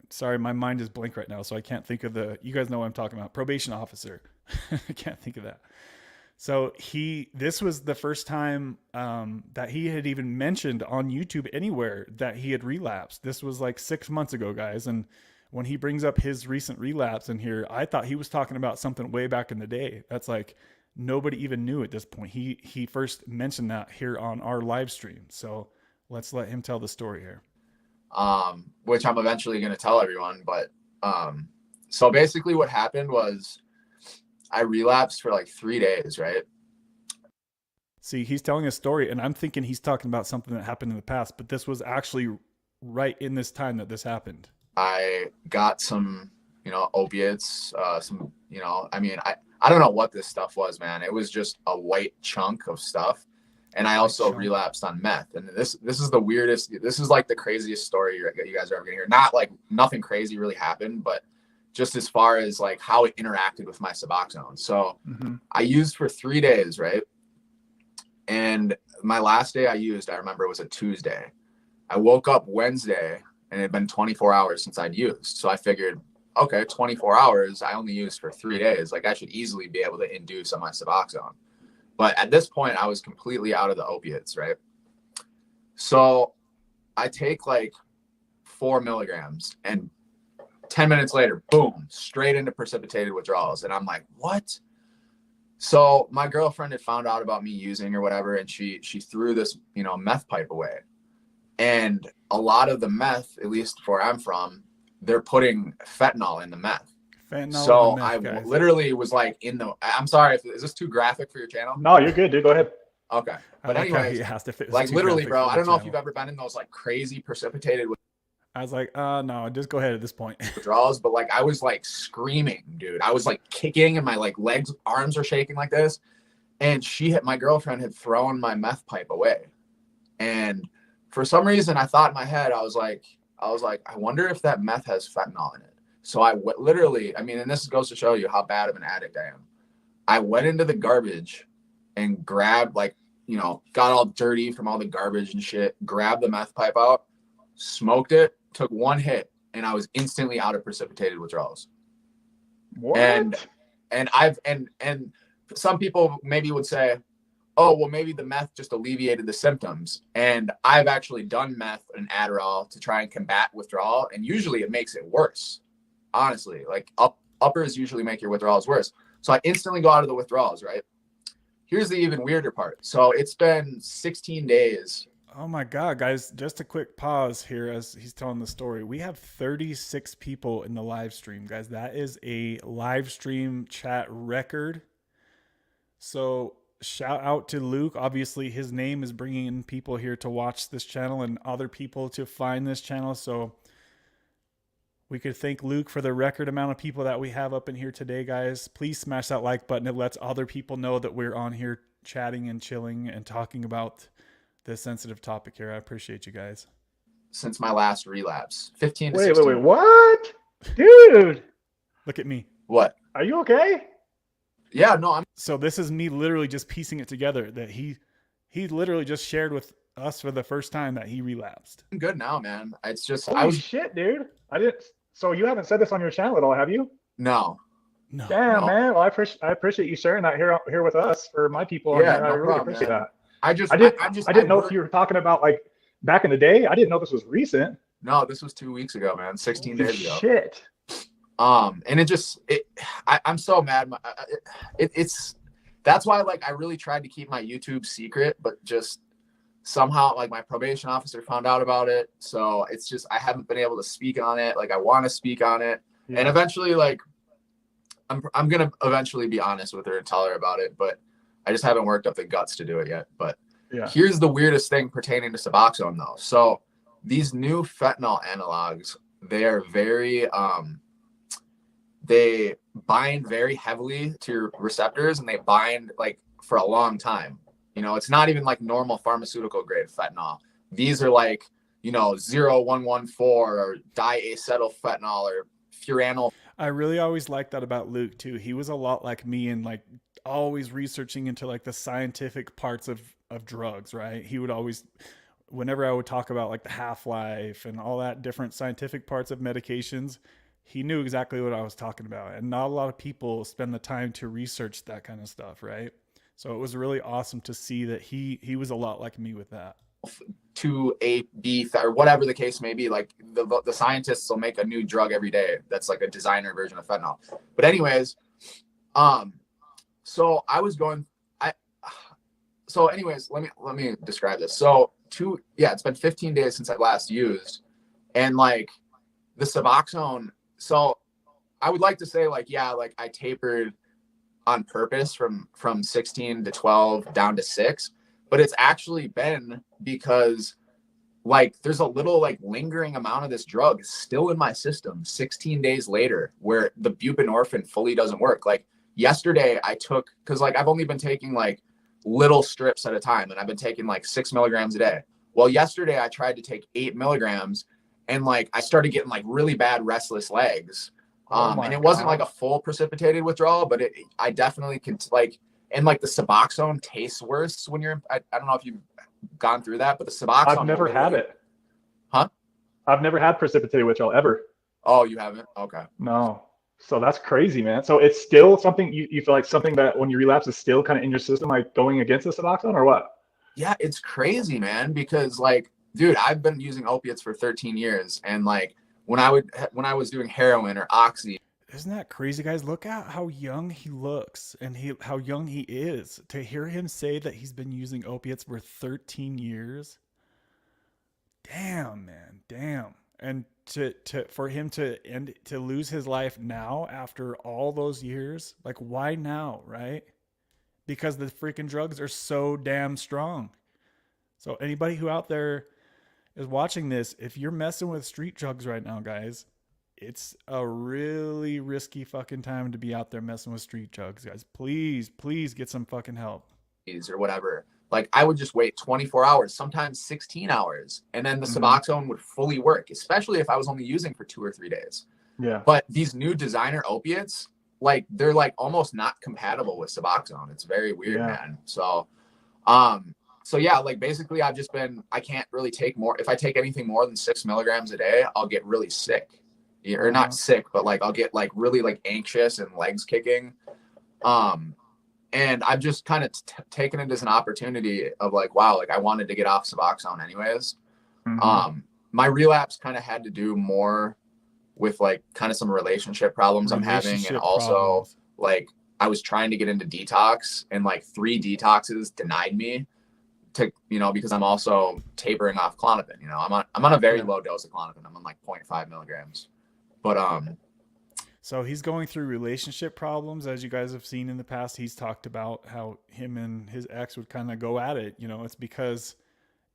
sorry, my mind is blank right now, so I can't think of you guys know what I'm talking about. Probation officer. I can't think of that. So this was the first time that he had even mentioned on YouTube anywhere that he had relapsed. This was like 6 months ago, guys, and when he brings up his recent relapse in here, I thought he was talking about something way back in the day. That's like nobody even knew at this point. He first mentioned that here on our live stream. So let's let him tell the story here.
Which I'm eventually going to tell everyone. But so basically what happened was I relapsed for like 3 days, right?
See, he's telling a story, and I'm thinking he's talking about something that happened in the past, but this was actually right in this time that this happened.
I got some, you know, opiates, some, you know, I mean, I don't know what this stuff was, man. It was just a white chunk of stuff. And I also relapsed on meth. And this is the weirdest, this is like the craziest story you guys are ever gonna hear. Not like nothing crazy really happened, but just as far as like how it interacted with my Suboxone. So I used for 3 days, right? And my last day I used, I remember it was a Tuesday. I woke up Wednesday and it had been 24 hours since I'd used. So I figured, okay, 24 hours, I only used for 3 days. Like I should easily be able to induce on my Suboxone. But at this point, I was completely out of the opiates, right? So I take like 4 milligrams, and 10 minutes later, boom, straight into precipitated withdrawals. And I'm like, what? So my girlfriend had found out about me using or whatever, and she threw this, meth pipe away. And a lot of the meth, at least where I'm from, they're putting fentanyl in the meth. So I literally was like I'm sorry, is this too graphic for your channel?
No, you're good, dude. Go ahead.
Okay. But anyways, like literally, bro, I don't know if you've ever been in those like crazy precipitated
I was like, no, just go ahead at this point.
withdrawals, but like I was like screaming, dude. I was like kicking and my like arms are shaking like this. And my girlfriend had thrown my meth pipe away. And for some reason I thought in my head, I was like, I wonder if that meth has fentanyl in it. So I literally, and this goes to show you how bad of an addict I am. I went into the garbage and grabbed got all dirty from all the garbage and shit, grabbed the meth pipe out, smoked it, took one hit, and I was instantly out of precipitated withdrawals.
What?
And some people maybe would say, oh, well, maybe the meth just alleviated the symptoms. And I've actually done meth and Adderall to try and combat withdrawal, and usually it makes it worse. Honestly, like uppers usually make your withdrawals worse. So I instantly go out of the withdrawals, right? Here's the even weirder part. So it's been 16 days.
Oh my God, guys, just a quick pause here as he's telling the story. We have 36 people in the live stream, guys. That is a live stream chat record. So shout out to Luke. Obviously, his name is bringing in people here to watch this channel and other people to find this channel. So we could thank Luke for the record amount of people that we have up in here today, guys. Please smash that like button. It lets other people know that we're on here chatting and chilling and talking about this sensitive topic here. I appreciate you guys.
Since my last relapse, 15 to
wait,
16.
Wait, what? Dude.
Look at me.
What?
Are you okay?
Yeah, no,
So this is me literally just piecing it together that he literally just shared with us for the first time that he relapsed.
I'm good now, man. It's just,
Holy shit, dude. So you haven't said this on your channel at all, have you?
No.
Damn,
no.
man. Well, I appreciate you sharing that here with us for my people.
Yeah,
I really appreciate that.
I
didn't know if you were talking about like back in the day. I didn't know this was recent.
No, this was 2 weeks ago, man. 16 days ago.
Shit.
And I'm so mad. That's why like I really tried to keep my YouTube secret, but just somehow like my probation officer found out about it. So it's just, I haven't been able to speak on it. Like I want to speak on it. Yeah. And eventually, like I'm going to eventually be honest with her and tell her about it, but I just haven't worked up the guts to do it yet. But yeah. Here's the weirdest thing pertaining to Suboxone though. So these new fentanyl analogs, they are very, they bind very heavily to your receptors, and they bind like for a long time. It's not even like normal pharmaceutical grade fentanyl. These are like, 0114 or diacetylfentanyl or furanol.
I really always liked that about Luke too. He was a lot like me and like always researching into like the scientific parts of drugs, right? He would always, whenever I would talk about like the half-life and all that different scientific parts of medications, he knew exactly what I was talking about. And not a lot of people spend the time to research that kind of stuff, right? So it was really awesome to see that he was a lot like me with that.
To A, B, or whatever the case may be, like the scientists will make a new drug every day that's like a designer version of fentanyl. But anyways, so I was going, so anyways, let me describe this. So it's been 15 days since I last used, and like the Suboxone. So I would like to say like, yeah, like I tapered on purpose from 16 to 12 down to 6, but it's actually been because like there's a little like lingering amount of this drug still in my system 16 days later, where the buprenorphine fully doesn't work. Like yesterday I took, because like I've only been taking like little strips at a time, and I've been taking like 6 milligrams a day. Well, yesterday I tried to take 8 milligrams, and like I started getting like really bad restless legs. And it wasn't like a full precipitated withdrawal, but I definitely can like, and like the Suboxone tastes worse when you're, I don't know if you've gone through that, but the Suboxone.
I've never had it.
Huh?
I've never had precipitated withdrawal ever.
Oh, you haven't? Okay.
No. So that's crazy, man. So it's still something you feel like something that when you relapse is still kind of in your system, like going against the Suboxone or what?
Yeah, it's crazy, man, because like, dude, I've been using opiates for 13 years, and like when I was doing heroin or oxy.
Isn't that crazy, guys? Look at how young he looks and how young he is. To hear him say that he's been using opiates for 13 years. Damn, man. Damn. And for him to lose his life now after all those years, like why now, right? Because the freaking drugs are so damn strong. So anybody who out there is watching this, if you're messing with street drugs right now, guys, it's a really risky fucking time to be out there messing with street drugs, guys. Please get some fucking help.
Or whatever. Like I would just wait 24 hours, sometimes 16 hours, and then the Suboxone would fully work, especially if I was only using for 2 or 3 days.
Yeah.
But these new designer opiates, like they're like almost not compatible with Suboxone. It's very weird, man. So, so yeah, like basically I can't really take more. If I take anything more than 6 milligrams a day, I'll get really sick. Or not sick, but like I'll get like really like anxious and legs kicking. And I've just kind of taken it as an opportunity of like, wow, like I wanted to get off Suboxone anyways. My relapse kind of had to do more with like kind of some relationship problems I'm having. And also like I was trying to get into detox and like 3 detoxes denied me to, because I'm also tapering off Klonopin. I'm on a very low dose of Klonopin. I'm on like 0.5 milligrams. But
so he's going through relationship problems, as you guys have seen in the past. He's talked about how him and his ex would kind of go at it. It's because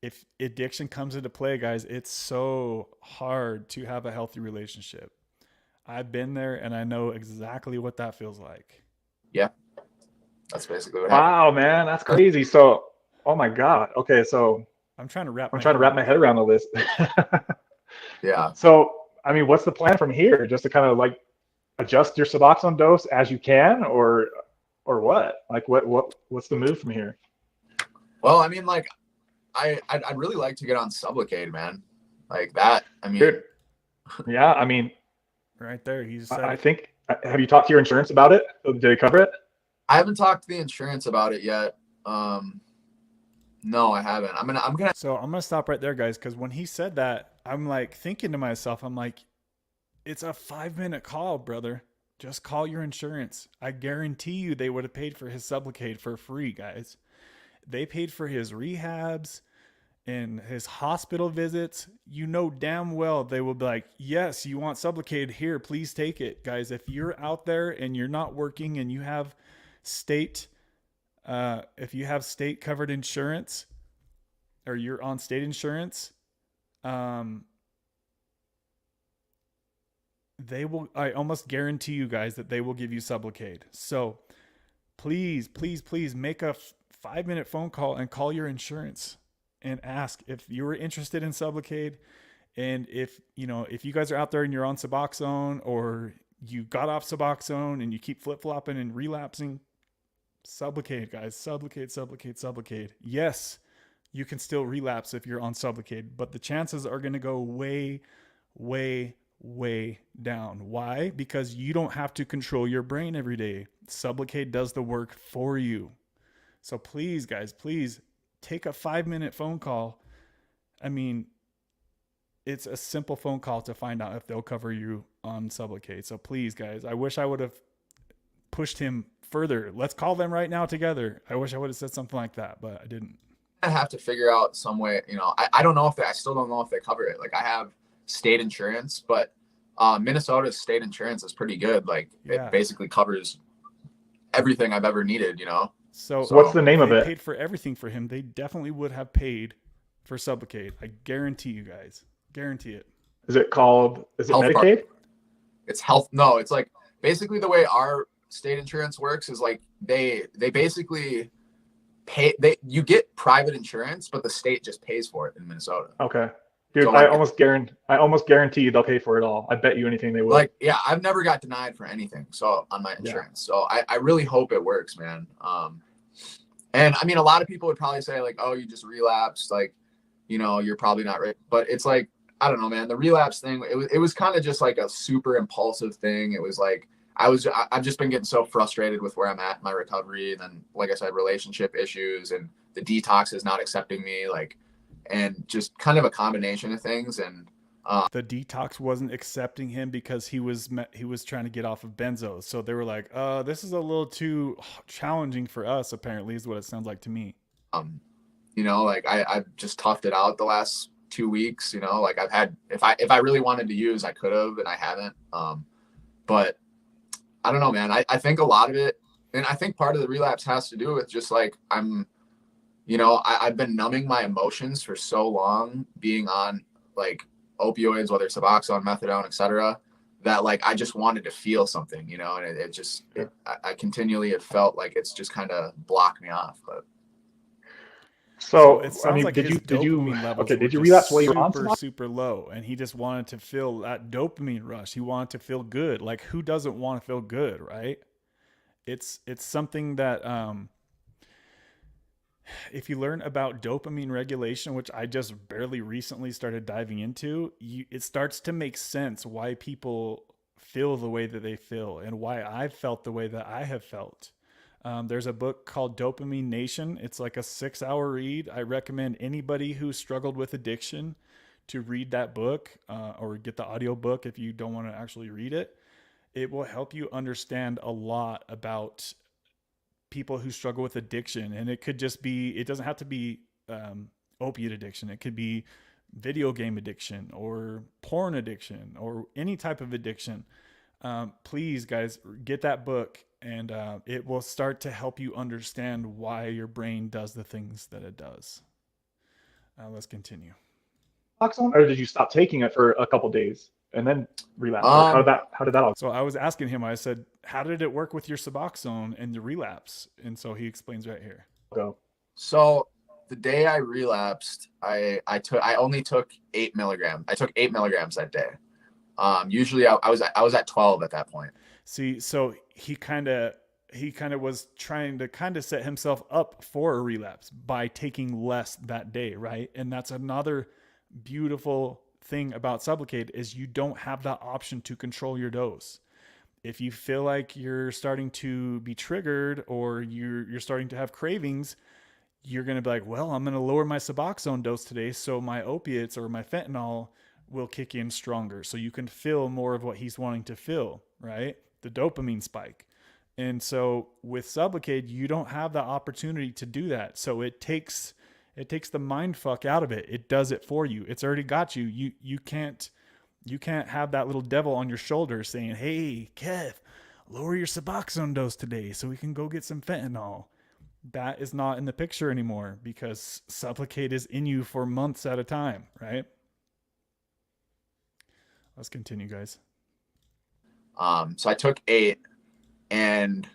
if addiction comes into play, guys, it's so hard to have a healthy relationship. I've been there and I know exactly what that feels like.
Yeah, that's basically what happened.
Wow, man, that's crazy. So, oh my God. Okay, so
I'm trying to wrap
my head around all this.
Yeah.
So, I mean, what's the plan from here? Just to kind of like adjust your Suboxone dose as you can, or what? Like what's the move from here?
Well, I mean, like I'd really like to get on Sublocade, man. Like that. I mean,
dude, yeah, I mean,
right there.
I think. Have you talked to your insurance about it? Did they cover it?
I haven't talked to the insurance about it yet. No, I haven't.
So I'm gonna stop right there, guys, because when he said that, I'm like thinking to myself, I'm like, it's a 5-minute call, brother. Just call your insurance. I guarantee you they would have paid for his Sublocade for free, guys. They paid for his rehabs and his hospital visits. You know damn well they will be like, yes, you want Sublocade? Here, please take it. Guys, if you're out there and you're not working and you have state covered insurance, or you're on state insurance, I almost guarantee you guys that they will give you Sublocade. So please make a 5-minute phone call and call your insurance and ask if you're interested in Sublocade. And if you guys are out there and you're on Suboxone, or you got off Suboxone and you keep flip-flopping and relapsing, Sublocade, guys. Sublocade. Yes, you can still relapse if you're on Sublocade, but the chances are going to go way, way, way down. Why? Because you don't have to control your brain every day. Sublocade does the work for you. So please, guys, please take a 5-minute phone call. I mean, it's a simple phone call to find out if they'll cover you on Sublocade. So please, guys, I wish I would have pushed him further. Let's call them right now together. I wish I would have said something like that, but I didn't.
I have to figure out some way, I don't know if I still don't know if they cover it. Like I have state insurance, but Minnesota's state insurance is pretty good. Like it basically covers everything I've ever needed,
So
what's the name of it?
Paid for everything for him. They definitely would have paid for Sublocade. I guarantee you guys. Guarantee it.
Is it Medicaid?
It's health. No, it's like basically the way our state insurance works is like they basically pay. You get private insurance, but the state just pays for it in Minnesota.
Okay. Dude, so I almost guarantee they'll pay for it all. I bet you anything they will.
Like, yeah, I've never got denied for anything. So on my insurance. So I really hope it works, man. And I mean, a lot of people would probably say like, oh, you just relapsed. Like, you're probably not right. But it's like, I don't know, man, the relapse thing, it was kind of just like a super impulsive thing. It was like, I've just been getting so frustrated with where I'm at in my recovery. And then, like I said, relationship issues and the detox is not accepting me. Like, and just kind of a combination of things. And
The detox wasn't accepting him because he was trying to get off of benzos. So they were like, this is a little too challenging for us, apparently, is what it sounds like to me.
You know, like I've just toughed it out the last 2 weeks, you know, like I've had, if I really wanted to use, I could have, and I haven't. But I don't know, man. I think a lot of it, and I think part of the relapse has to do with just like, you know, I've been numbing my emotions for so long being on like opioids, whether it's Suboxone, methadone, etc., that like I just wanted to feel something, you know, and it just, I continually have felt like it's just kind of blocked me off. But
so it
I
sounds
mean,
like
did
his
you
dopamine levels were
did you
just
relapse while you were on
super,
Suboxone?
super low, and he just wanted to feel that dopamine rush. He wanted to feel good. Like, who doesn't want to feel good, right? It's something that if you learn about dopamine regulation, which I just barely recently started diving into, it starts to make sense why people feel the way that they feel and why I've felt the way that I have felt. There's a book called Dopamine Nation. It's like a 6-hour read. I recommend anybody who struggled with addiction to read that book or get the audio book if you don't want to actually read it. It will help you understand a lot about people who struggle with addiction. And it could just be, it doesn't have to be opiate addiction. It could be video game addiction or porn addiction or any type of addiction. Please, guys, get that book, and it will start to help you understand why your brain does the things that it does. Let's continue.
Or did you stop taking it for a couple days and then relapse? How did that all
So I was asking him, I said, how did it work with your Suboxone and the relapse? And so he explains right here.
go?
so the day I relapsed, I only took 8 milligrams. I took 8 milligrams that day. Usually I was at 12 at that point.
See, so he kind of was trying to kind of set himself up for a relapse by taking less that day, right? And that's another beautiful thing about Sublocade is you don't have that option to control your dose. If you feel like you're starting to be triggered or you're starting to have cravings, you're going to be like, well, I'm going to lower my Suboxone dose today so my opiates or my fentanyl will kick in stronger. So you can feel more of what he's wanting to feel, right? The dopamine spike. And so with Sublocade, you don't have the opportunity to do that. So it takes the mind fuck out of it. It does it for you. It's already got you. You can't have that little devil on your shoulder saying, hey, Kev, lower your Suboxone dose today so we can go get some fentanyl. That is not in the picture anymore because Sublocade is in you for months at a time, right? Let's continue, guys.
So I took 8, and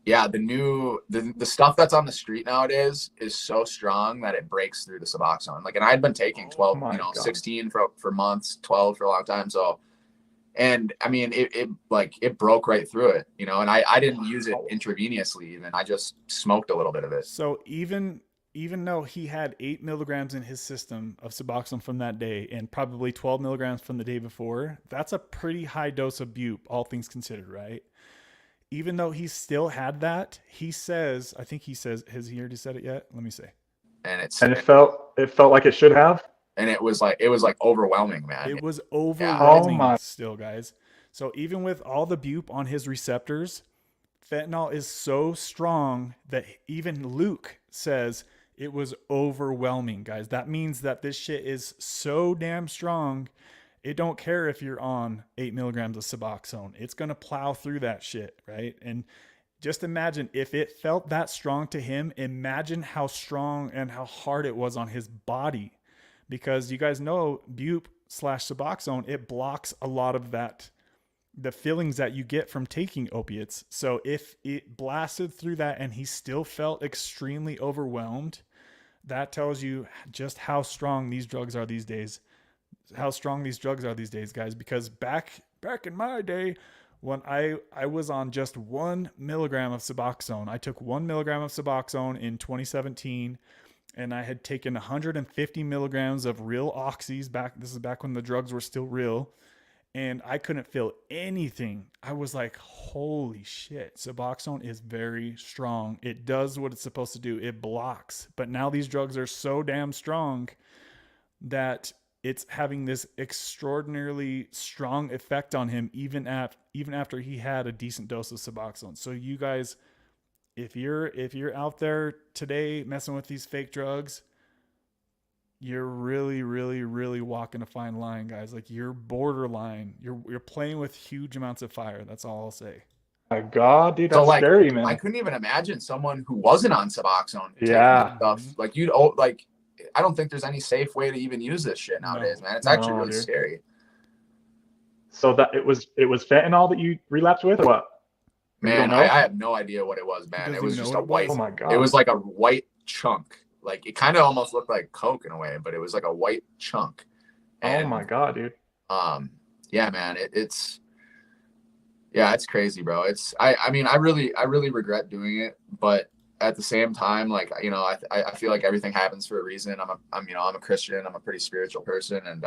yeah, the stuff that's on the street nowadays is so strong that it breaks through the Suboxone. Like, and I had been taking 12,
my God.
16 for months, 12 for a long time. So, and I mean, it broke right through it, you know, and I didn't use it intravenously even. I just smoked a little bit of it.
So even though he had 8 milligrams in his system of Suboxone from that day and probably 12 milligrams from the day before, that's a pretty high dose of bupe, all things considered, right? Even though he still had that, he says, has he already said it yet? Let me see.
And
it felt like it should have.
And it was like overwhelming, man.
It was overwhelming
Yeah.
still, guys. So even with all the bupe on his receptors, fentanyl is so strong that even Luke says it was overwhelming, guys. That means that this shit is so damn strong. It don't care if you're on 8 milligrams of Suboxone. It's going to plow through that shit, right? And just imagine if it felt that strong to him, imagine how strong and how hard it was on his body. Because you guys know bupe/Suboxone, it blocks a lot of that, the feelings that you get from taking opiates. So if it blasted through that and he still felt extremely overwhelmed, that tells you just how strong these drugs are these days. Guys, because back in my day when I was on just 1 milligram of Suboxone, I took 1 milligram of Suboxone in 2017, and I had taken 150 milligrams of real oxys this is back when the drugs were still real, and I couldn't feel anything. I was like, holy shit, Suboxone is very strong. It does what it's supposed to do. It blocks. But now these drugs are so damn strong that it's having this extraordinarily strong effect on him, even after he had a decent dose of Suboxone. So you guys, if you're out there today messing with these fake drugs, you're really, really, really walking a fine line, guys. Like, you're borderline. You're playing with huge amounts of fire. That's all I'll say.
My God, dude,
So
that's
like,
scary, man.
I couldn't even imagine someone who wasn't on Suboxone taking
Yeah.
this stuff. Like like, I don't think there's any safe way to even use this shit nowadays, man. It's actually really
dude.
scary.
So that it was fentanyl that you relapsed with, or what?
Man, I have no idea what it was, man. It was just a white.
Oh my God.
It was like a white chunk. Like, it kind of almost looked like Coke in a way, but it was like a white chunk. And,
oh my God, dude.
Yeah, man, it's crazy, bro. I mean, I really regret doing it, but at the same time, like, you know, I feel like everything happens for a reason. I'm a Christian. I'm a pretty spiritual person. And,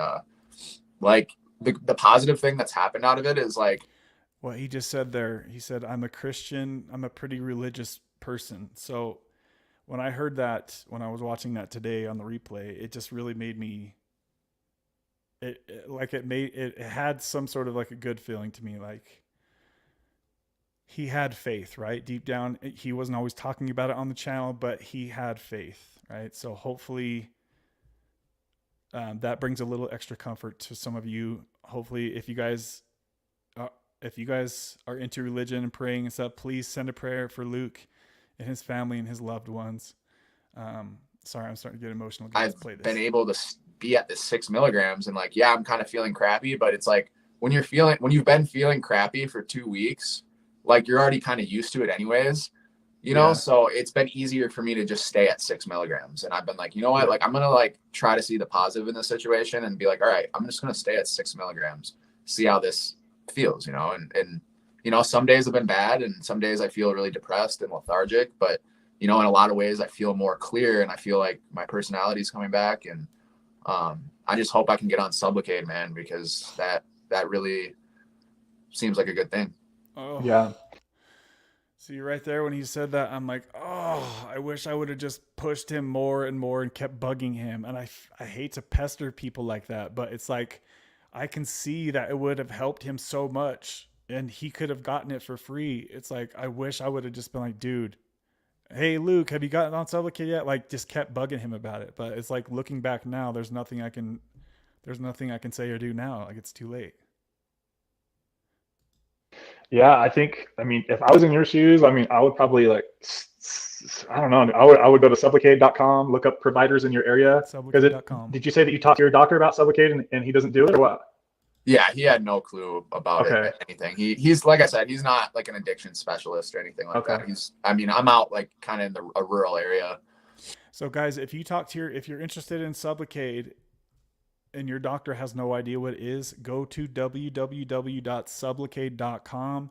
like, the positive thing that's happened out of it is, like,
What he just said there, he said, I'm a Christian. I'm a pretty religious person. So when I heard that, when I was watching that today on the replay, it just really made me, it had some sort of like a good feeling to me. Like, he had faith, right? Deep down, he wasn't always talking about it on the channel, but he had faith, right? So hopefully that brings a little extra comfort to some of you. Hopefully, if you guys are into religion and praying and stuff, please send a prayer for Luke and his family and his loved ones. Sorry, I'm starting to get emotional.
I've been able to be at the 6 milligrams, and like, yeah, I'm kind of feeling crappy, but it's like, when you've been feeling crappy for 2 weeks, like, you're already kind of used to it anyways, you know?
Yeah.
So it's been easier for me to just stay at 6 milligrams. And I've been like, you know what? Like, I'm going to like try to see the positive in this situation and be like, all right, I'm just going to stay at 6 milligrams, see how this feels, you know? And, you know, some days have been bad, and some days I feel really depressed and lethargic, but, you know, in a lot of ways I feel more clear, and I feel like my personality is coming back. And I just hope I can get on Sublocade, man, because that really seems like a good thing.
Oh
yeah.
See, right there when he said that, I'm like, oh, I wish I would have just pushed him more and more and kept bugging him. And I hate to pester people like that, but it's like, I can see that it would have helped him so much, and he could have gotten it for free. It's like, I wish I would have just been like, dude, hey, Luke, have you gotten on Sublocade yet? Like, just kept bugging him about it. But it's like, looking back now, there's nothing I can say or do now. Like, it's too late.
Yeah, I mean, if I was in your shoes, I mean, I would probably like, I don't know. I would go to Sublocade.com, look up providers in your area.
Sublocade.com.
Did you say that you talked to your doctor about Sublocade and he doesn't do it, or what?
Yeah, he had no clue about it, anything. He's like I said, he's not like an addiction specialist or anything like that. I'm out like kind of in a rural area.
So guys, if you're interested in Sublocade and your doctor has no idea what it is, go to www.sublocade.com.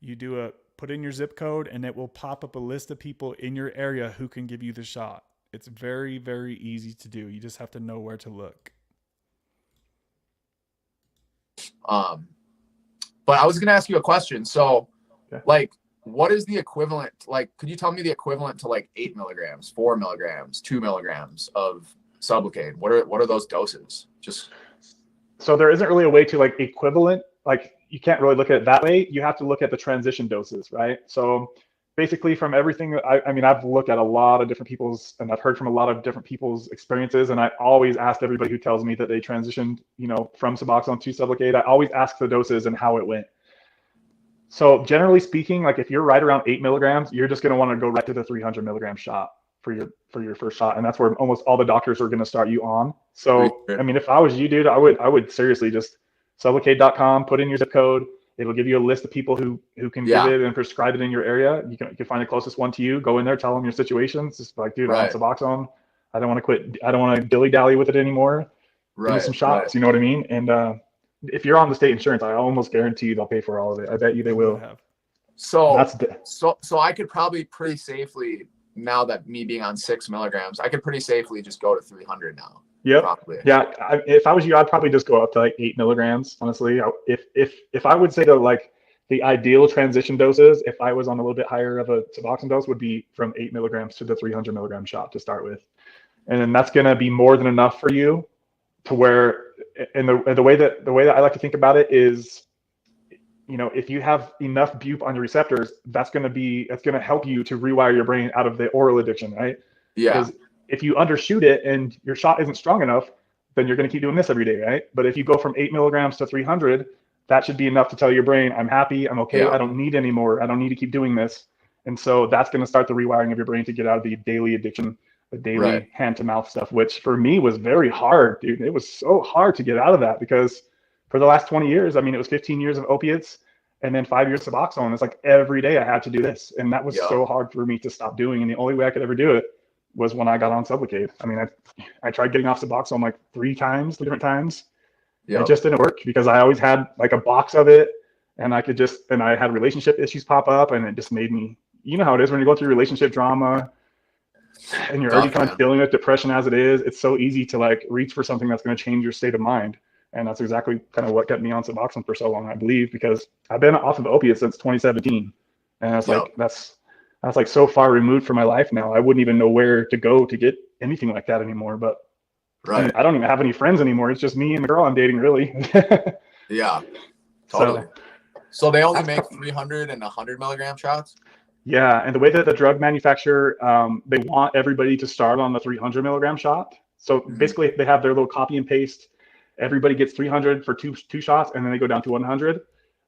You put in your zip code, and it will pop up a list of people in your area who can give you the shot. It's very, very easy to do. You just have to know where to look.
But I was going to ask you a question. So, like, what is the equivalent? Like, could you tell me the equivalent to like 8 milligrams, 4 milligrams, 2 milligrams of Sublocade? What are those doses? Just
so there isn't really a way to like equivalent. Like, you can't really look at it that way. You have to look at the transition doses, right? So basically, from everything, I mean, I've looked at a lot of different people's, and I've heard from a lot of different people's experiences, and I always asked everybody who tells me that they transitioned, you know, from Suboxone to Sublocade, I always ask the doses and how it went. So generally speaking, like, if you're right around 8 milligrams, you're just going to want to go right to the 300 milligram shot for your first shot, and that's where almost all the doctors are going to start you on. So I mean, if I was you, dude, I would seriously just Sublocade.com, put in your zip code. It'll give you a list of people who can give it and prescribe it in your area. You can find the closest one to you. Go in there, tell them your situation. It's just like, dude, I'm on Suboxone. I don't want to quit. I don't want to dilly dally with it anymore. Give me some shots. You know what I mean? And if you're on the state insurance, I almost guarantee you they'll pay for all of it. I bet you they will.
So I could probably pretty safely, now that me being on 6 milligrams, I could pretty safely just go to 300 now.
Yep.
Probably.
Yeah. If I was you, I'd probably just go up to like 8 milligrams. Honestly, if I would say that, like, the ideal transition doses, if I was on a little bit higher of a Suboxone dose, would be from 8 milligrams to the 300 milligram shot to start with, and then that's going to be more than enough for you to where and the way that I like to think about it is, you know, if you have enough bupe on your receptors, that's going to help you to rewire your brain out of the oral addiction, right?
Yeah.
Because if you undershoot it and your shot isn't strong enough, then you're going to keep doing this every day, right? But if you go from 8 milligrams to 300, that should be enough to tell your brain, I'm happy, I'm okay, I don't need any more, I don't need to keep doing this. And so that's going to start the rewiring of your brain to get out of the daily addiction, the daily hand to mouth stuff, which for me was very hard, dude. It was so hard to get out of that because for the last 20 years, I mean, it was 15 years of opiates and then 5 years of Suboxone. It's like every day I had to do this. And that was so hard for me to stop doing. And the only way I could ever do it was when I got on Sublocade. I mean, I tried getting off Suboxone like 3 different times. It just didn't work because I always had like a box of it and I had relationship issues pop up and it just made me, you know how it is when you go through relationship drama and you're already kind of dealing with depression as it is. It's so easy to like reach for something that's going to change your state of mind. And that's exactly kind of what kept me on Suboxone for so long, I believe, because I've been off of opiates since 2017. And that's like, that's like so far removed from my life now. I wouldn't even know where to go to get anything like that anymore. But I don't even have any friends anymore. It's just me and the girl I'm dating, really.
Yeah, totally. So they only make 300 and 100 milligram shots?
Yeah, and the way that the drug manufacturer, they want everybody to start on the 300 milligram shot. So basically they have their little copy and paste. Everybody gets 300 for two shots, and then they go down to 100.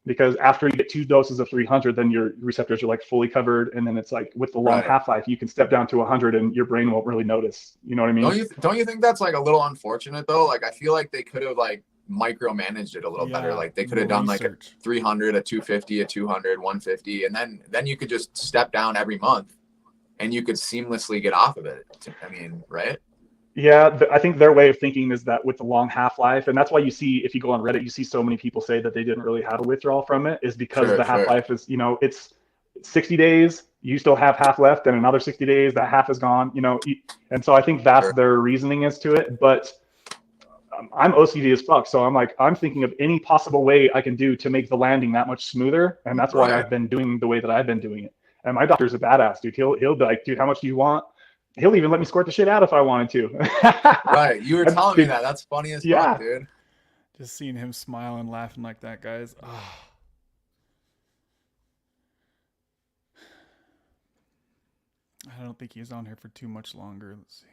Because after you get 2 doses of 300, then your receptors are like fully covered, and then it's like with the long half-life, you can step down to 100, and your brain won't really notice. You know what I mean?
Don't you think that's like a little unfortunate though? Like I feel like they could have like micromanaged it a little better. Like they could have done like a 300, a 250, a 200, 150, and then you could just step down every month, and you could seamlessly get off of it. I mean, right?
Yeah, I think their way of thinking is that with the long half-life, and that's why you see, if you go on Reddit, you see so many people say that they didn't really have a withdrawal from it, is because the half-life is, you know, it's 60 days, you still have half left, and another 60 days, that half is gone, you know, and so I think that's their reasoning as to it. But I'm OCD as fuck, so I'm thinking of any possible way I can do to make the landing that much smoother, and that's why I've been doing the way that I've been doing it. And my doctor's a badass, dude. He'll be like, dude, how much do you want? He'll even let me squirt the shit out if I wanted to.
Right. You were telling me that. That's funny as fuck, dude.
Just seeing him smile and laughing like that, guys. Oh. I don't think he's on here for too much longer. Let's see.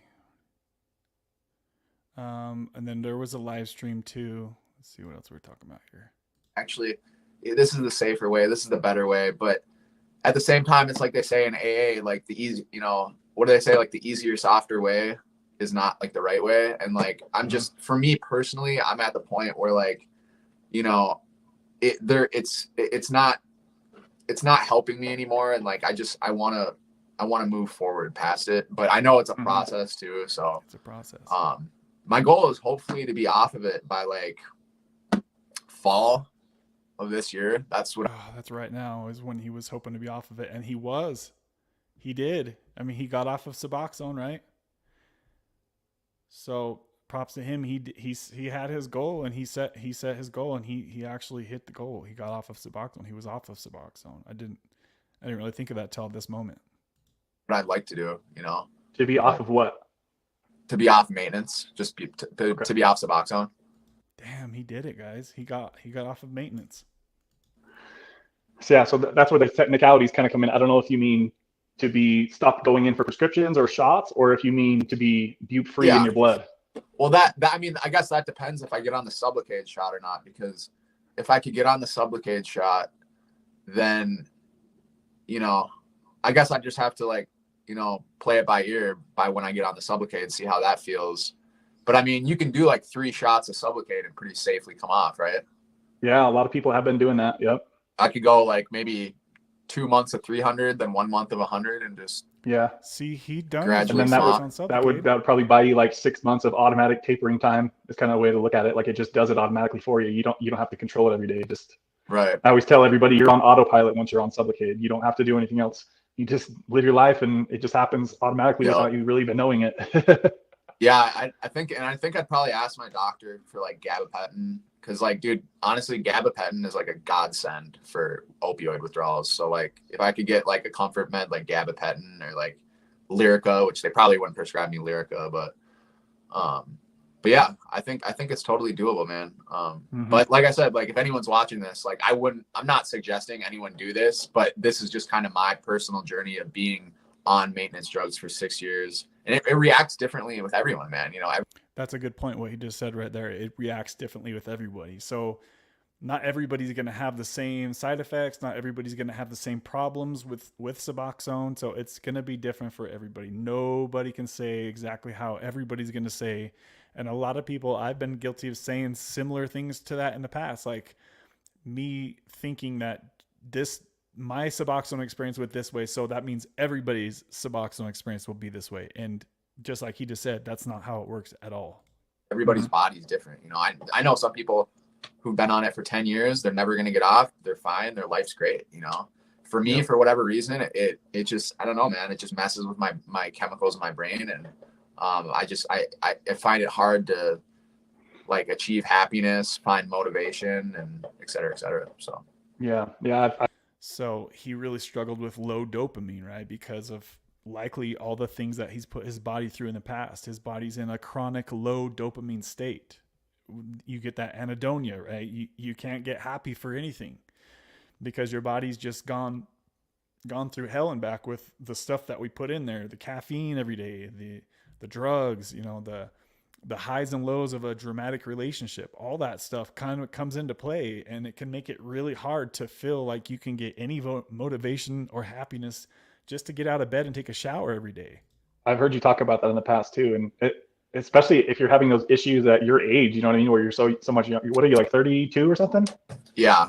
And then there was a live stream too. Let's see what else we're talking about here.
Actually, this is the safer way. This is the better way. But at the same time, it's like they say in AA, like the easy, you know, what do they say? Like the easier, softer way is not like the right way. And like, I'm just, for me personally, I'm at the point where like, you know, it's not helping me anymore. And like, I want to move forward past it, but I know it's a process too. So
it's a process.
My goal is hopefully to be off of it by like fall of this year. That's what.
That's right now is when he was hoping to be off of it, and he did. I mean, he got off of Suboxone, right? So props to him. He had his goal, and he set his goal, and he actually hit the goal. He got off of Suboxone. He was off of Suboxone. I didn't really think of that till this moment.
What I'd like to do, you know,
to be off of what?
To be off maintenance, just to be off Suboxone.
Damn, he did it, guys. He got off of maintenance.
So yeah, so that's where the technicalities kind of come in. I don't know if you mean to be stopped going in for prescriptions or shots, or if you mean to be bupe free in your blood.
Well, that I mean, I guess that depends if I get on the Sublocade shot or not. Because if I could get on the Sublocade shot, then, you know, I guess I just have to like, you know, play it by ear by when I get on the Sublocade, see how that feels. But I mean, you can do like 3 shots of Sublocade and pretty safely come off, right?
Yeah, a lot of people have been doing that. Yep.
I could go like maybe 2 months of 300, then 1 month of 100, and just
see, he done
gradually.
And then that would probably buy you like 6 months of automatic tapering time. It's kind of a way to look at it. Like it just does it automatically for you. You don't have to control it every day. Just
right.
I always tell everybody you're on autopilot once you're on Sublocade. You don't have to do anything else. You just live your life, and it just happens automatically without you really even knowing it.
Yeah, I think I'd probably ask my doctor for like gabapentin, because like, dude, honestly, gabapentin is like a godsend for opioid withdrawals. So like, if I could get like a comfort med like gabapentin or like Lyrica, which they probably wouldn't prescribe me Lyrica, but but yeah, I think it's totally doable, man. But like I said, like if anyone's watching this, like I'm not suggesting anyone do this, but this is just kind of my personal journey of being on maintenance drugs for 6 years. And it reacts differently with everyone, man. You know,
That's a good point. What he just said right there. It reacts differently with everybody. So not everybody's going to have the same side effects. Not everybody's going to have the same problems with Suboxone. So it's going to be different for everybody. Nobody can say exactly how everybody's going to say. And a lot of people, I've been guilty of saying similar things to that in the past. Like me thinking that my Suboxone experience with this way, so that means everybody's Suboxone experience will be this way. And just like he just said, that's not how it works at all.
Everybody's body's different. You know, I know some people who've been on it for 10 years, they're never going to get off. They're fine. Their life's great. You know, for me, for whatever reason, it just, I don't know, man, it just messes with my chemicals in my brain. And I find it hard to like achieve happiness, find motivation, and et cetera, et cetera. So,
So he really struggled with low dopamine, right? Because of likely all the things that he's put his body through in the past. His body's in a chronic low dopamine state. You get that anhedonia, right? You can't get happy for anything because your body's just gone through hell and back with the stuff that we put in there, the caffeine every day, the drugs, you know, the highs and lows of a dramatic relationship. All that stuff kind of comes into play, and it can make it really hard to feel like you can get any motivation or happiness just to get out of bed and take a shower every day.
I've heard you talk about that in the past too. And especially if you're having those issues at your age, you know what I mean? Where you're so much young. What are you, like 32 or something?
Yeah.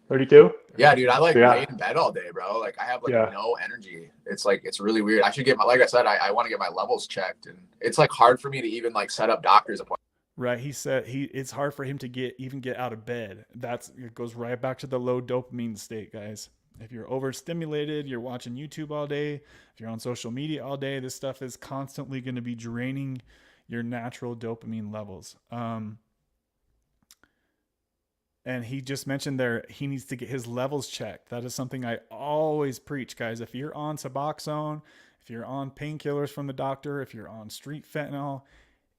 32?
Yeah, dude. I lay in bed all day, bro. Like I have no energy. It's like, it's really weird. I should get like I said, I want to get my levels checked, and it's like hard for me to even like set up doctor's appointments.
Right. He said it's hard for him to get out of bed. It goes right back to the low dopamine state, guys. If you're overstimulated, you're watching YouTube all day, if you're on social media all day, this stuff is constantly going to be draining your natural dopamine levels. And he just mentioned there, he needs to get his levels checked. That is something I always preach, guys. If you're on Suboxone, if you're on painkillers from the doctor, if you're on street fentanyl,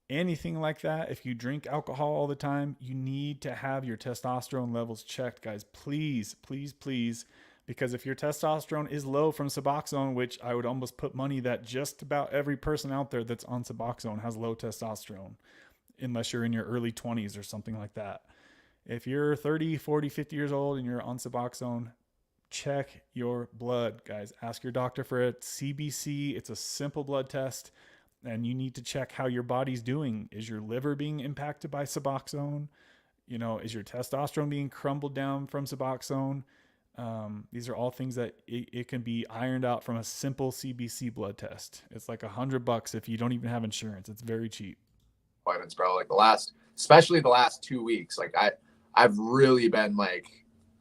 anything like that, if you drink alcohol all the time, you need to have your testosterone levels checked, guys. Please, please, please. Because if your testosterone is low from Suboxone, which I would almost put money that just about every person out there that's on Suboxone has low testosterone, unless you're in your early 20s or something like that. If you're 30, 40, 50 years old and you're on Suboxone, check your blood, guys. Ask your doctor for a CBC. It's a simple blood test, and you need to check how your body's doing. Is your liver being impacted by Suboxone? You know, is your testosterone being crumbled down from Suboxone? These are all things that it can be ironed out from a simple CBC blood test. It's like $100 if you don't even have insurance. It's very cheap.
Appointments, bro. Like especially the last 2 weeks, like I've really been like,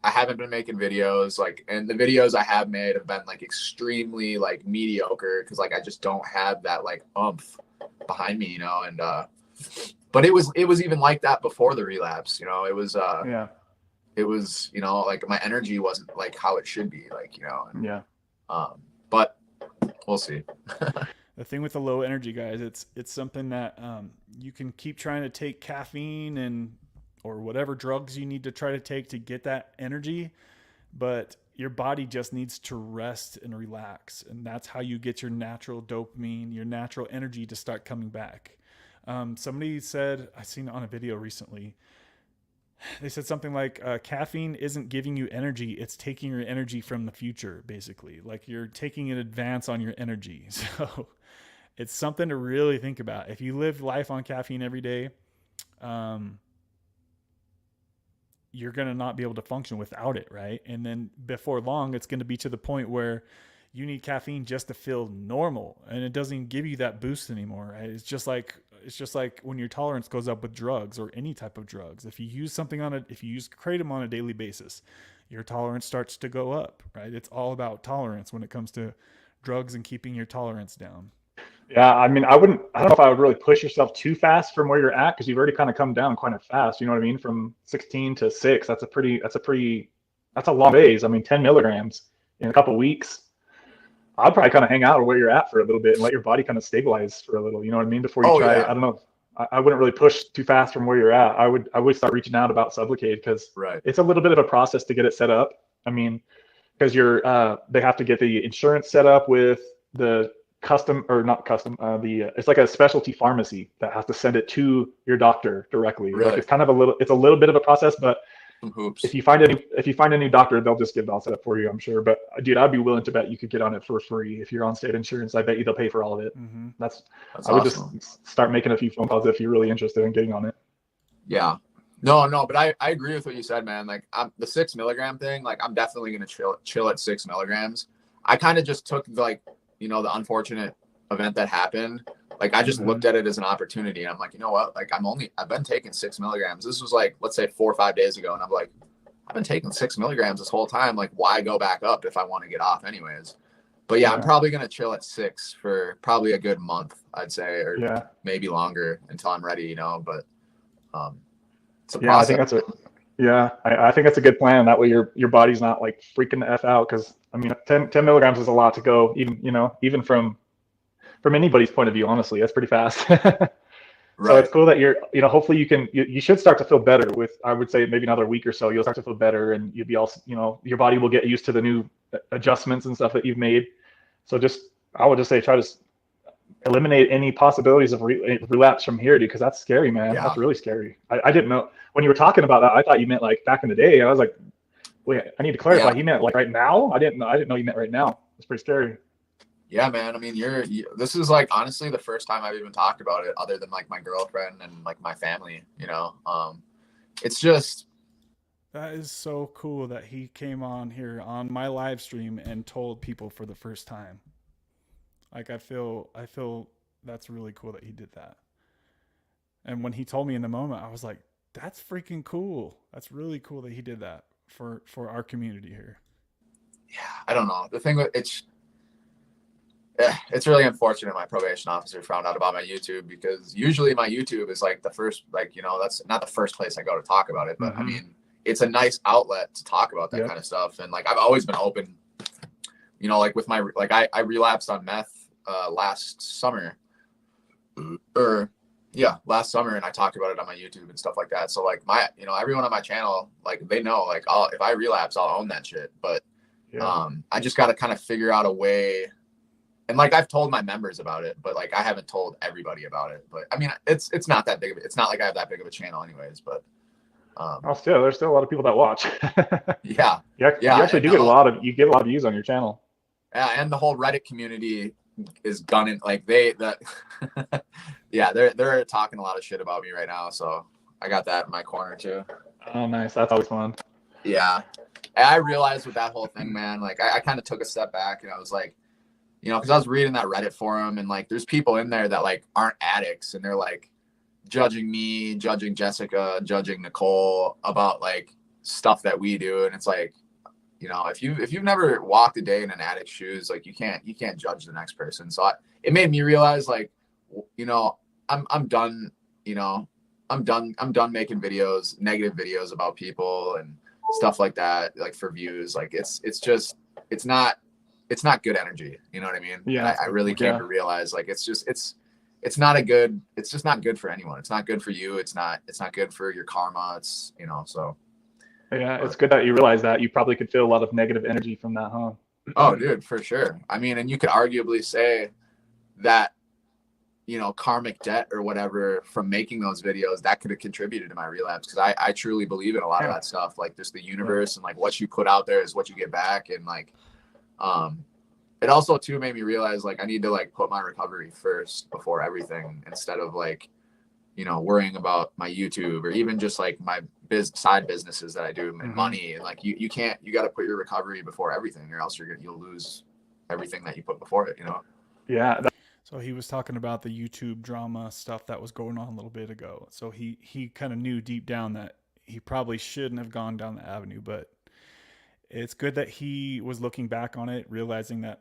I haven't been making videos, like, and the videos I have made have been like extremely like mediocre because like I just don't have that like oomph behind me, you know. And but it was even like that before the relapse, you know. It was it was, you know, like my energy wasn't like how it should be, like, you know. And, but we'll see.
The thing with the low energy, guys, it's something that you can keep trying to take caffeine or whatever drugs you need to try to take to get that energy, but your body just needs to rest and relax, and that's how you get your natural dopamine, your natural energy to start coming back. Somebody said, I seen it on a video recently, they said something like caffeine isn't giving you energy, it's taking your energy from the future, basically. Like you're taking an advance on your energy. So it's something to really think about. If you live life on caffeine every day, you're going to not be able to function without it, right? And then before long, it's going to be to the point where you need caffeine just to feel normal, and it doesn't even give you that boost anymore, right? It's just like when your tolerance goes up with drugs or any type of drugs. If you use if you use kratom on a daily basis, your tolerance starts to go up, right? It's all about tolerance when it comes to drugs and keeping your tolerance down.
Yeah, I mean, I don't know if I would really push yourself too fast from where you're at, because you've already kind of come down quite fast. You know what I mean? From 16 to 6, that's a long days. I mean, 10 milligrams in a couple of weeks. I'd probably kind of hang out where you're at for a little bit and let your body kind of stabilize for a little. You know what I mean? Before you try.
Yeah.
I don't know. I wouldn't really push too fast from where you're at. I would start reaching out about Sublocade because
Right.
it's a little bit of a process to get it set up. I mean, because they have to get the insurance set up with the custom, or not custom, it's like a specialty pharmacy that has to send it to your doctor directly.
Really?
Like it's a little bit of a process, but
Some hoops.
if you find a new doctor, they'll just get it all set up for you, I'm sure. But dude, I'd be willing to bet you could get on it for free if you're on state insurance. I bet you they'll pay for all of it.
Mm-hmm.
That's
I would
awesome.
just start making a few phone calls if you're really interested in getting on it.
Yeah. No, but I agree with what you said, man. Like the 6 milligram thing, like I'm definitely gonna chill at 6 milligrams. I kind of just took the unfortunate event that happened. Like I just looked at it as an opportunity, and I'm like, you know what? Like I've been taking 6 milligrams. This was like, let's say 4 or 5 days ago, and I'm like, I've been taking 6 milligrams this whole time. Like, why go back up if I want to get off anyways? But yeah, I'm probably gonna chill at 6 for probably a good month, I'd say, or maybe longer until I'm ready. But it's a process.
I think that's a good plan. That way your body's not like freaking the F out. Cause I mean, 10 milligrams is a lot to go, even from anybody's point of view, honestly, that's pretty fast. So it's cool that hopefully you should start to feel better with, I would say maybe another week or so, you'll start to feel better, and you'll be also, your body will get used to the new adjustments and stuff that you've made. So I would just say, try to eliminate any possibilities of relapse from here, dude, because that's scary, man. That's really scary. I didn't know when you were talking about that. I thought you meant like back in the day. I was like, wait, I need to clarify. He meant like right now. I didn't know you meant right now. It's pretty scary.
Yeah, man. I mean, this is like honestly the first time I've even talked about it, other than like my girlfriend and like my family. It's just,
that is so cool that he came on here on my live stream and told people for the first time. Like I feel that's really cool that he did that. And when he told me in the moment, I was like, that's freaking cool. That's really cool that he did that for our community here.
Yeah, I don't know. The thing with it's really unfortunate my probation officer found out about my YouTube, because usually my YouTube is like the first, that's not the first place I go to talk about it, but I mean, it's a nice outlet to talk about that kind of stuff. And like, I've always been open, like with I relapsed on meth last summer, last summer, and I talked about it on my YouTube and stuff like that. So like everyone on my channel, like they know, like if I relapse, I'll own that shit. But I just got to kind of figure out a way. And like I've told my members about it, but like I haven't told everybody about it. But I mean, it's not that big of it. It's not like I have that big of a channel anyways, but
there's still a lot of people that watch.
You
actually do get a lot of views on your channel.
Yeah, and the whole Reddit community is gunning, like they're talking a lot of shit about me right now, so I got that in my corner too.
Oh, nice. That's always fun.
Yeah. And I realized with that whole thing, man, like I kind of took a step back, and I was like, because I was reading that Reddit forum, and like there's people in there that like aren't addicts, and they're like judging me, judging Jessica, judging Nicole about like stuff that we do. And it's like, if you've never walked a day in an addict's shoes, like you can't judge the next person. So it made me realize, like, I'm done, I'm done making negative videos about people and stuff like that, like for views. Like it's not good energy. You know what I mean?
Yeah.
I really came to realize, like, it's just not good for anyone. It's not good for you. It's not good for your karma. It's, so.
Yeah, it's good that you realize that. You probably could feel a lot of negative energy from that, huh?
Oh, dude, for sure. I mean, and you could arguably say that, karmic debt or whatever from making those videos, that could have contributed to my relapse, because I truly believe in a lot of that stuff, like just the universe and like what you put out there is what you get back. And like, it also too made me realize, like, I need to like put my recovery first before everything, instead of like, worrying about my YouTube or even just like my side businesses that I do and money. And like, you got to put your recovery before everything, or else you'll lose everything that you put before it,
Yeah.
So he was talking about the YouTube drama stuff that was going on a little bit ago. So he kind of knew deep down that he probably shouldn't have gone down the avenue, but it's good that he was looking back on it, realizing that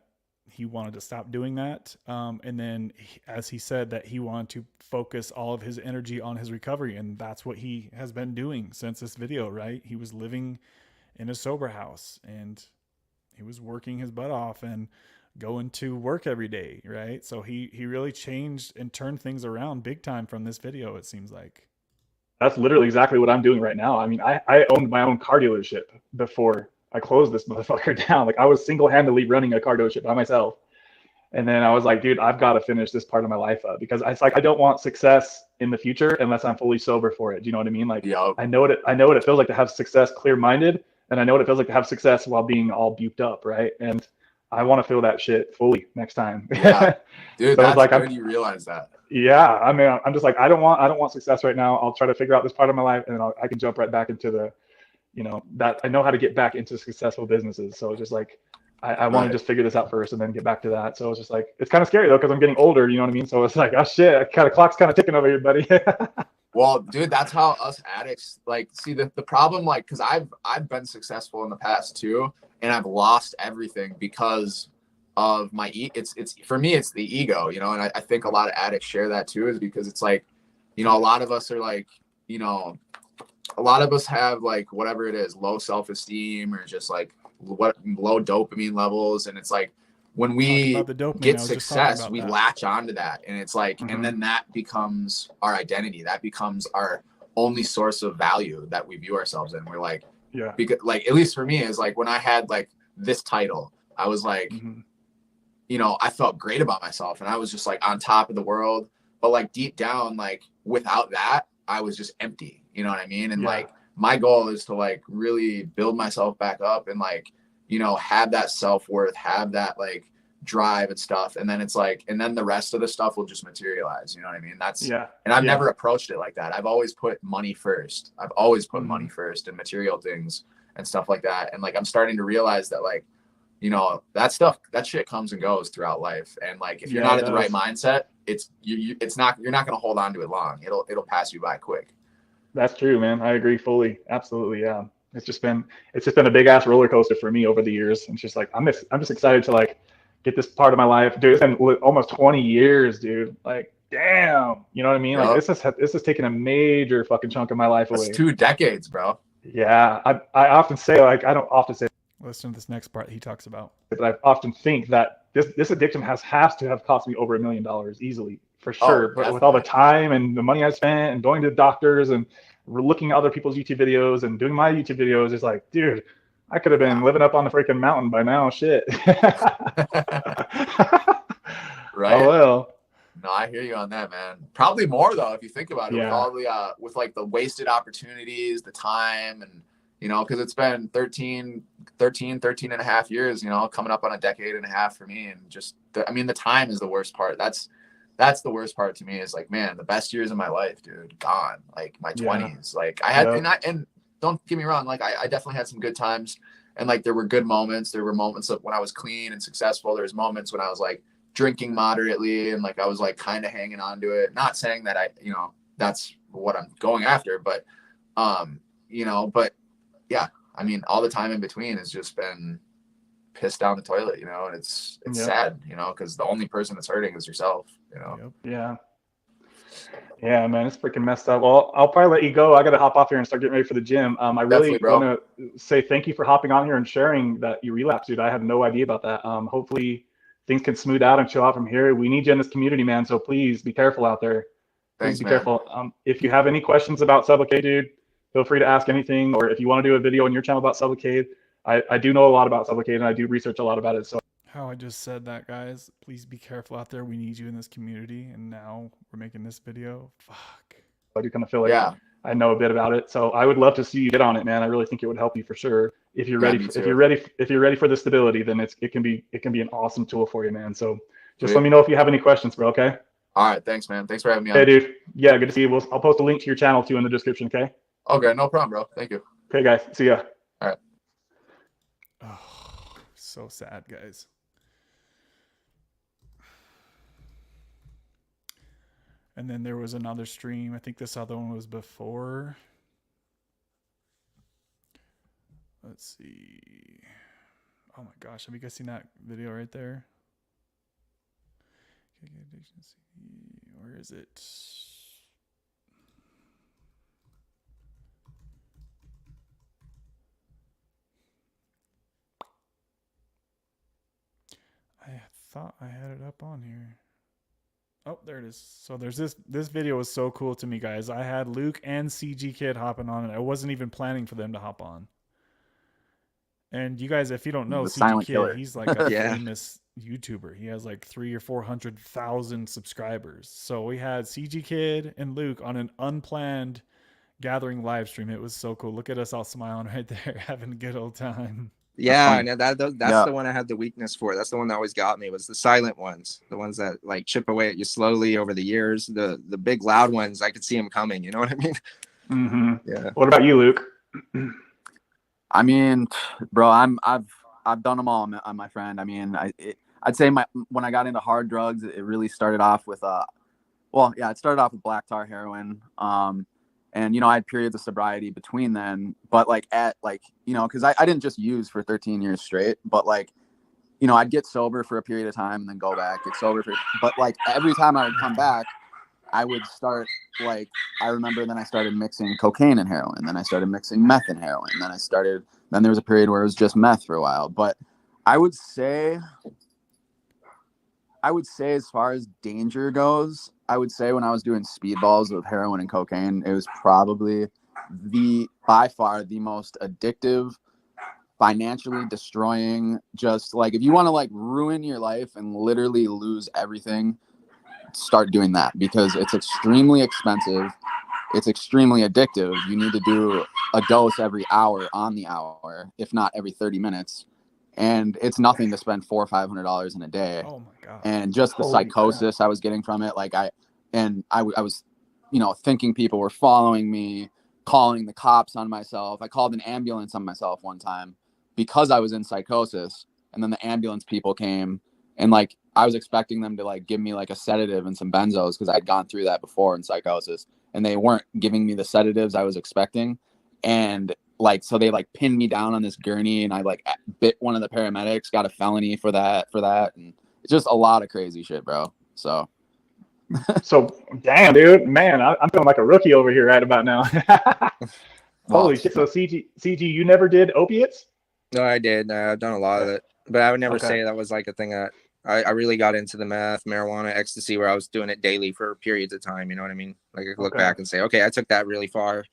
he wanted to stop doing that. And then, as he said, that he wanted to focus all of his energy on his recovery. And that's what he has been doing since this video, right? He was living in a sober house, and he was working his butt off and going to work every day, right? So he really changed and turned things around big time from this video, it seems like.
That's literally exactly what I'm doing right now. I mean, I owned my own car dealership before I closed this motherfucker down. Like I was single-handedly running a car dealership by myself. And then I was like, dude, I've got to finish this part of my life up because it's like I don't want success in the future unless I'm fully sober for it. Do you know what I mean? Like
Yep.
I know what it feels like to have success clear-minded, and I know what it feels like to have success while being all buked up, right? And I want to feel that shit fully next time.
Yeah, dude,
So it's
that's
like
good you realize that.
yeah, I mean, I'm just like I don't want success right now. I'll try to figure out this part of my life, and then I can jump right back into the, that I know how to get back into successful businesses. So just like I want to just figure this out first and then get back to that. So it's just like it's kind of scary though because I'm getting older. You know what I mean? So it's like, oh shit, clock's kind of ticking over here, buddy.
Well, dude, that's how us addicts like see the problem. Like, because I've been successful in the past too, and I've lost everything because of my it's for me it's the ego, and I think a lot of addicts share that too, is because it's like, a lot of us are like, a lot of us have like whatever it is, low self-esteem or just like low dopamine levels, and it's like when we get success we latch onto that, and it's like and then that becomes our identity, that becomes our only source of value that we view ourselves in. We're like,
yeah,
because like at least for me is like when I had like this title, I was like, I felt great about myself and I was just like on top of the world, but like deep down, like without that I was just empty, you know what I mean? And like my goal is to like really build myself back up and like, have that self-worth, have that like drive and stuff. And then it's like, and then the rest of the stuff will just materialize. You know what I mean? And I've never approached it like that. I've always put money first. I've always put money first and material things and stuff like that. And like, I'm starting to realize that like, that shit comes and goes throughout life. And like, if you're not in the right mindset, you're not going to hold on to it long. It'll pass you by quick.
That's true, man. I agree fully. Absolutely. Yeah. It's just been a big ass roller coaster for me over the years. And it's just like, I'm just excited to like get this part of my life. Dude, it's been almost 20 years, dude. Like, damn. You know what I mean? Like this has taken a major fucking chunk of my life away.
That's 2 decades, bro.
Yeah. I often say, like, I don't often say,
listen to this next part he talks about,
but I often think that this addiction has to have cost me over $1 million easily, for sure. But with all the time and the money I spent and going to the doctors and looking at other people's YouTube videos and doing my YouTube videos, it's like, dude, I could have been living up on the freaking mountain by now. Shit.
Right.
Oh well.
No, I hear you on that, man. Probably more though, if you think about it, with all the with like the wasted opportunities, the time, and because it's been 13 and a half years, coming up on a decade and a half for me. And just the time is the worst part. That's the worst part to me, is like, man, the best years of my life, dude, gone. Like my 20s, like I had, and don't get me wrong, like I definitely had some good times, and like there were good moments. There were moments of when I was clean and successful. There's moments when I was like drinking moderately and like I was like kind of hanging on to it. Not saying that that's what I'm going after, but but yeah, all the time in between has just been pissed down the toilet, and it's sad, because the only person that's hurting is yourself,
Yeah, man, it's freaking messed up. Well, I'll probably let you go. I got to hop off here and start getting ready for the gym. I really want to say thank you for hopping on here and sharing that you relapsed, dude. I had no idea about that. Hopefully things can smooth out and chill out from here. We need you in this community, man. So please be careful out there. Please be careful. If you have any questions about Sublocade, dude, feel free to ask anything. Or if you want to do a video on your channel about Sublocade, I do know a lot about Sublocade and I do research a lot about it. So
how I just said that, guys, please be careful out there. We need you in this community. And now we're making this video. Fuck.
I do kind of feel like I know a bit about it. So I would love to see you get on it, man. I really think it would help you for sure. If you're ready, if you're ready for the stability, then it can be an awesome tool for you, man. So just let me know if you have any questions, bro. Okay.
All right. Thanks, man. Thanks for having me on.
Hey, dude. Yeah, good to see you. I'll post a link to your channel too in the description. Okay.
Okay. No problem, bro. Thank you.
Okay, guys. See ya.
All right.
Oh, so sad, guys. And then there was another stream. I think this other one was before. Let's see. Oh my gosh. Have you guys seen that video right there? Where is it? I hop on here? Oh, there it is. So there's this video was so cool to me, guys. I had Luke and CG Kid hopping on it. I wasn't even planning for them to hop on. And you guys, if you don't know,
The
CG
silent
Kid,
killer.
he's like a
Yeah.
famous YouTuber. He has like 300,000 or 400,000 subscribers. So we had CG Kid and Luke on an unplanned gathering live stream. It was so cool. Look at us all smiling right there, having a good old time.
Yeah,
funny.
and that's
Yeah.
the one I had the weakness for. That's the one that always got me, was the silent ones, the ones that like chip away at you slowly over the years. The big loud ones, I could see them coming. You know what I mean?
Mm-hmm.
Yeah.
What about you, Luke?
I mean, bro, I've done them all, my friend. I mean, I'd say when I got into hard drugs, it really started off with it started off with black tar heroin. And I had periods of sobriety between then, but because I didn't just use for 13 years straight, but I'd get sober for a period of time and then go back, get sober but every time I would come back, I would start, I remember then I started mixing cocaine and heroin, then I started mixing meth and heroin, then there was a period where it was just meth for a while. But I would say as far as danger goes, I would say when I was doing speedballs with heroin and cocaine, it was probably by far the most addictive, financially destroying, just if you want to ruin your life and literally lose everything, start doing that, because it's extremely expensive. It's extremely addictive. You need to do a dose every hour on the hour, if not every 30 minutes. And it's nothing to spend $400 or $500 in a day.
Oh my god!
And just the psychosis I was getting from it, I was, thinking people were following me, calling the cops on myself. I called an ambulance on myself one time because I was in psychosis, and then the ambulance people came, and I was expecting them to give me a sedative and some benzos because I'd gone through that before in psychosis, and they weren't giving me the sedatives I was expecting, and so they pinned me down on this gurney, and I bit one of the paramedics, got a felony for that, and it's just a lot of crazy shit, bro. So
Damn, dude, man, I'm feeling like a rookie over here right about now. Holy shit! So CG, you never did opiates?
No, I did. I've done a lot of it, but I would never
Okay.
say that was a thing that I really got into the meth, marijuana, ecstasy, where I was doing it daily for periods of time. You know what I mean? I could look back and say, okay, I took that really far.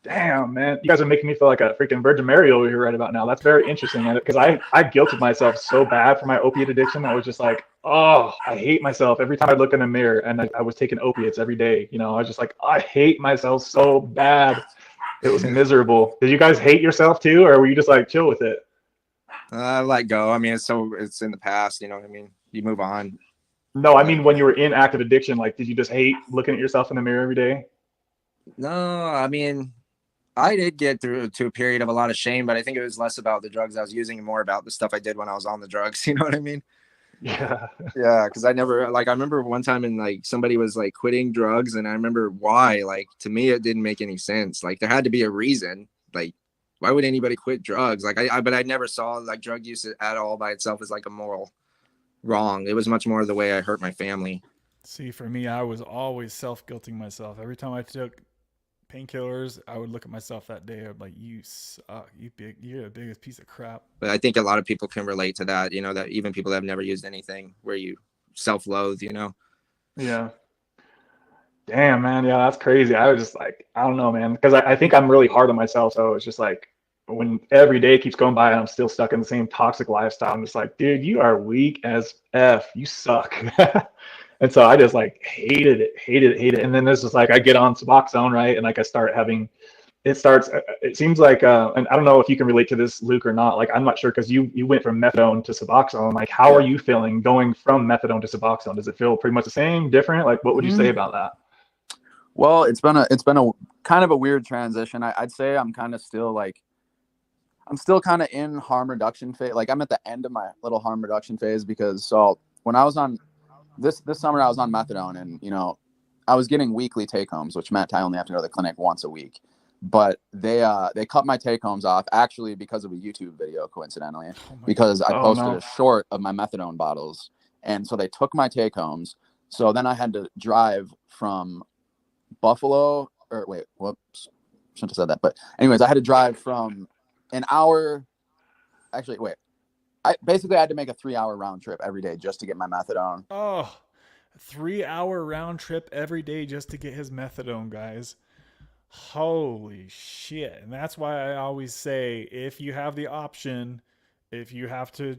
Damn, man, you guys are making me feel like a freaking Virgin Mary over here right about now. That's very interesting, man, because I guilted myself so bad for my opiate addiction. I was just like, oh, I hate myself every time I look in the mirror, and I was taking opiates every day. I was just like, I hate myself so bad. It was miserable. Did you guys hate yourself too, or were you just chill with it?
I let go. I mean, it's in the past. You know what I mean? You move on.
No, I mean when you were in active addiction, did you just hate looking at yourself in the mirror every day?
No, I mean, I did get through to a period of a lot of shame, but I think it was less about the drugs I was using and more about the stuff I did when I was on the drugs. You know what I mean?
Yeah.
Yeah, because I never I remember one time and somebody was quitting drugs, and I remember why. To me, it didn't make any sense. There had to be a reason. Why would anybody quit drugs? But I never saw drug use at all by itself as a moral wrong. It was much more the way I hurt my family.
See, for me, I was always self-guilting myself. Every time I took painkillers, I would look at myself that day. I'd be like, you suck. You're the biggest piece of crap.
But I think a lot of people can relate to that, that even people that have never used anything, where you self-loathe,
Yeah. Damn, man. Yeah, that's crazy. I was just I don't know, man, because I think I'm really hard on myself. So it's just when every day keeps going by and I'm still stuck in the same toxic lifestyle, I'm just dude, you are weak as F. You suck. And so I just hated it. And then this is I get on Suboxone, right? And I start having, it seems and I don't know if you can relate to this, Luke, or not. I'm not sure, because you went from methadone to Suboxone. How are you feeling going from methadone to Suboxone? Does it feel pretty much the same, different? What would you say about that?
Well, it's been a kind of a weird transition. I'd say I'm kind of still I'm still kind of in harm reduction phase. I'm at the end of my little harm reduction phase, because when I was on this summer, I was on methadone, and I was getting weekly take homes, which meant I only have to go to the clinic once a week. But they cut my take homes off, actually, because of a YouTube video, coincidentally, because I posted a short of my methadone bottles, and so they took my take homes. So then I had to drive from Buffalo, or wait, whoops, shouldn't have said that. But anyways, I had to drive from an hour. Actually, wait, I basically had to make a 3-hour round trip every day just to get my methadone.
Oh, 3-hour round trip every day just to get his methadone, guys. Holy shit. And that's why I always say, if you have the option, if you have to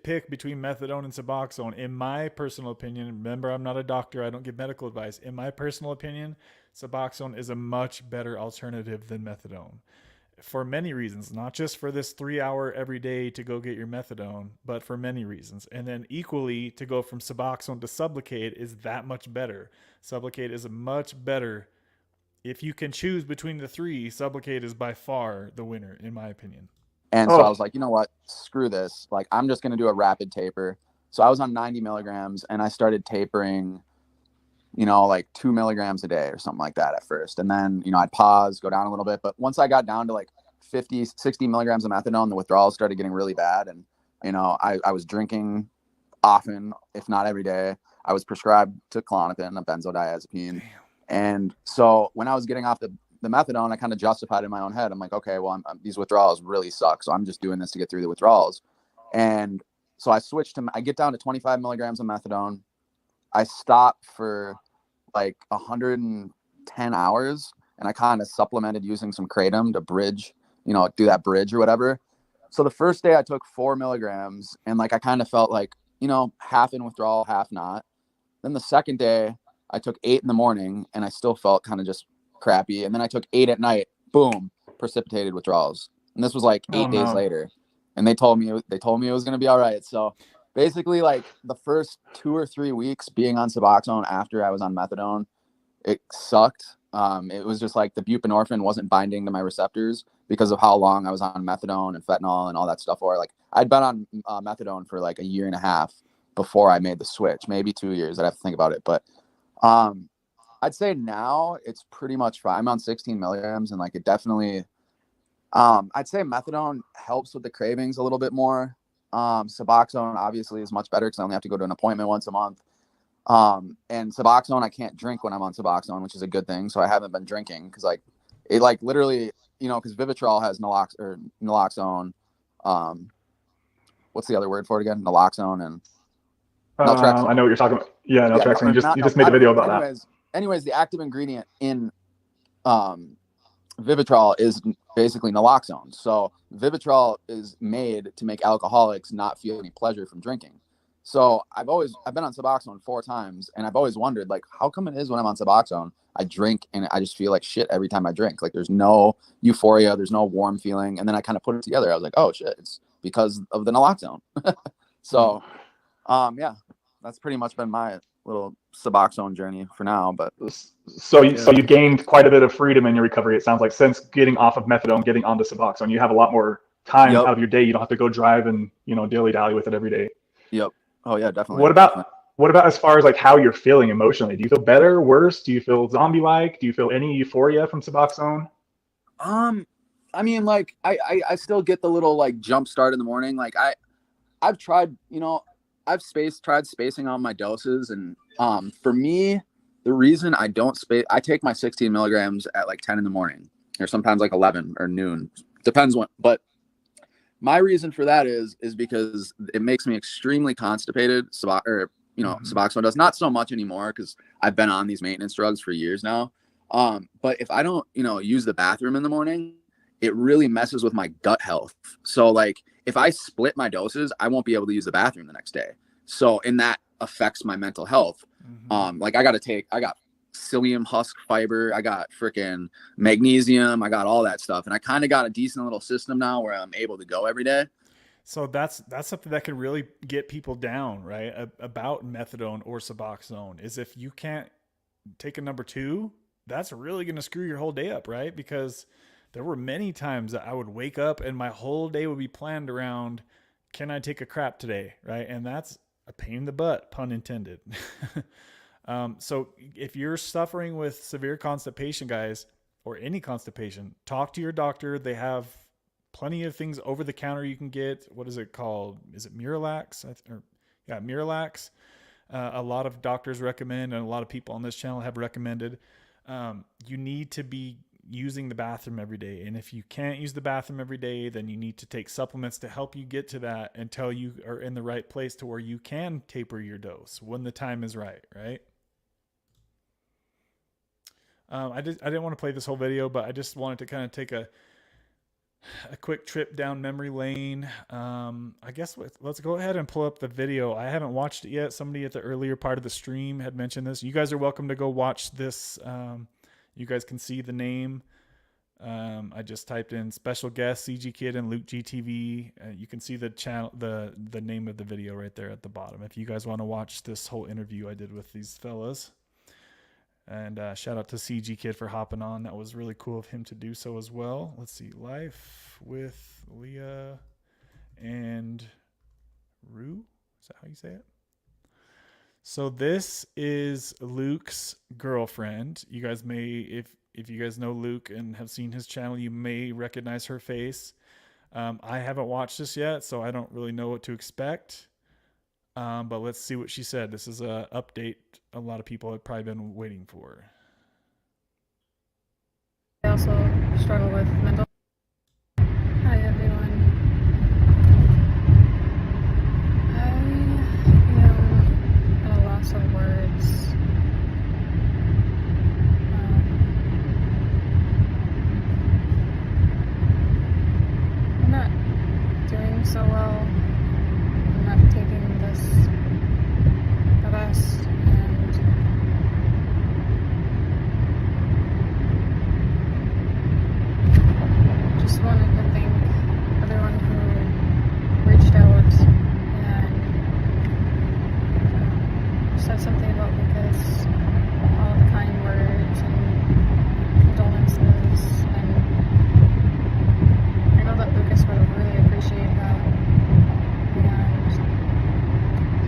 pick between methadone and Suboxone, in my personal opinion, remember, I'm not a doctor, I don't give medical advice. In my personal opinion, Suboxone is a much better alternative than methadone for many reasons, not just for this 3-hour every day to go get your methadone, but for many reasons. And then equally, to go from Suboxone to Sublocade is that much better. Sublocade is a much better. If you can choose between the three, Sublocade is by far the winner, in my opinion.
And so I was like, you know what? Screw this. Like, I'm just going to do a rapid taper. So I was on 90 milligrams and I started tapering, you know, like 2 milligrams a day or something like that at first. And then, you know, I'd pause, go down a little bit. But once I got down to like 50, 60 milligrams of methadone, the withdrawals started getting really bad. And, you know, I was drinking often, if not every day. I was prescribed to Klonopin, a benzodiazepine. And so when I was getting off the methadone, I kind of justified in my own head. I'm like, okay, well, these withdrawals really suck. So I'm just doing this to get through the withdrawals. And so I switched I get down to 25 milligrams of methadone. I stop for like 110 hours and I kind of supplemented using some kratom to bridge, you know, do that bridge or whatever. So the first day I took 4 milligrams and like, I kind of felt like, you know, half in withdrawal, half not. Then the second day I took 8 in the morning and I still felt kind of just crappy. And then I took 8 at night, boom, precipitated withdrawals. And this was like 8 days later. And they told me it was going to be all right. So basically like the first 2 or 3 weeks being on Suboxone after I was on methadone, it sucked. It was just like the buprenorphine wasn't binding to my receptors because of how long I was on methadone and fentanyl and all that stuff. Or like I'd been on methadone for like a year and a half before I made the switch, maybe 2 years. I'd have to think about it. But I'd say now it's pretty much fine. I'm on 16 milligrams and like it definitely, I'd say methadone helps with the cravings a little bit more. Suboxone obviously is much better because I only have to go to an appointment once a month. And Suboxone, I can't drink when I'm on Suboxone, which is a good thing. So I haven't been drinking because like it like literally, you know, because Vivitrol has naloxone. What's the other word for it again? Naloxone and naltrexone.
I know what you're talking about. Yeah, naltrexone. You just made a video about that.
Anyways, the active ingredient in Vivitrol is basically naloxone. So Vivitrol is made to make alcoholics not feel any pleasure from drinking. So I've been on Suboxone 4 times, and I've always wondered, like, how come it is when I'm on Suboxone, I drink and I just feel like shit every time I drink. Like, there's no euphoria, there's no warm feeling. And then I kind of put it together. I was like, oh shit, it's because of the naloxone. So, yeah, that's pretty much been my little Suboxone journey for now. But
so you gained quite a bit of freedom in your recovery. It sounds like since getting off of methadone, getting onto Suboxone, you have a lot more time out of your day. You don't have to go drive and, you know, dilly dally with it every day.
Yep. Oh yeah, definitely.
What about as far as like how you're feeling emotionally? Do you feel better, worse? Do you feel zombie-like? Do you feel any euphoria from Suboxone?
I mean, like I still get the little like jump start in the morning. Like I've tried, you know, tried spacing on my doses, and for me, the reason I don't space, I take my 16 milligrams at like 10 in the morning, or sometimes like 11 or noon, depends when. But my reason for that is because it makes me extremely constipated. Suboxone does, not so much anymore because I've been on these maintenance drugs for years now. But if I don't, you know, use the bathroom in the morning, it really messes with my gut health. So like if I split my doses, I won't be able to use the bathroom the next day. So, and that affects my mental health. Like I got psyllium husk fiber, I got freaking magnesium, I got all that stuff. And I kind of got a decent little system now where I'm able to go every day.
So that's something that could really get people down, right? About methadone or Suboxone is if you can't take a number 2, that's really going to screw your whole day up, right? Because there were many times that I would wake up and my whole day would be planned around, can I take a crap today, right? And that's a pain in the butt, pun intended. So if you're suffering with severe constipation, guys, or any constipation, talk to your doctor. They have plenty of things over the counter you can get. What is it called? Is it Miralax? Miralax. A lot of doctors recommend, and a lot of people on this channel have recommended. You need to be using the bathroom every day. And if you can't use the bathroom every day, then you need to take supplements to help you get to that until you are in the right place to where you can taper your dose when the time is right, right? I didn't want to play this whole video, but I just wanted to kind of take a quick trip down memory lane. I guess let's go ahead and pull up the video. I haven't watched it yet. Somebody at the earlier part of the stream had mentioned this. You guys are welcome to go watch this. You guys can see the name. I just typed in special guest CG Kid and Lukegtv. You can see the channel, the name of the video right there at the bottom. If you guys want to watch this whole interview I did with these fellas. And shout out to CG Kid for hopping on. That was really cool of him to do so as well. Let's see. Life with Leah and Rue. Is that how you say it? So this is Luke's girlfriend. You guys may, if you guys know Luke and have seen his channel, you may recognize her face. I haven't watched this yet, so I don't really know what to expect. But let's see what she said. This is an update a lot of people have probably been waiting for.
I also struggle with mental. Hi everyone. I am at a loss of words. I'm not doing so well. I'm not taking this the best, and just wanted to thank everyone who reached out and said something about Lucas, all the kind words and condolences, and I know that Lucas would really appreciate that, and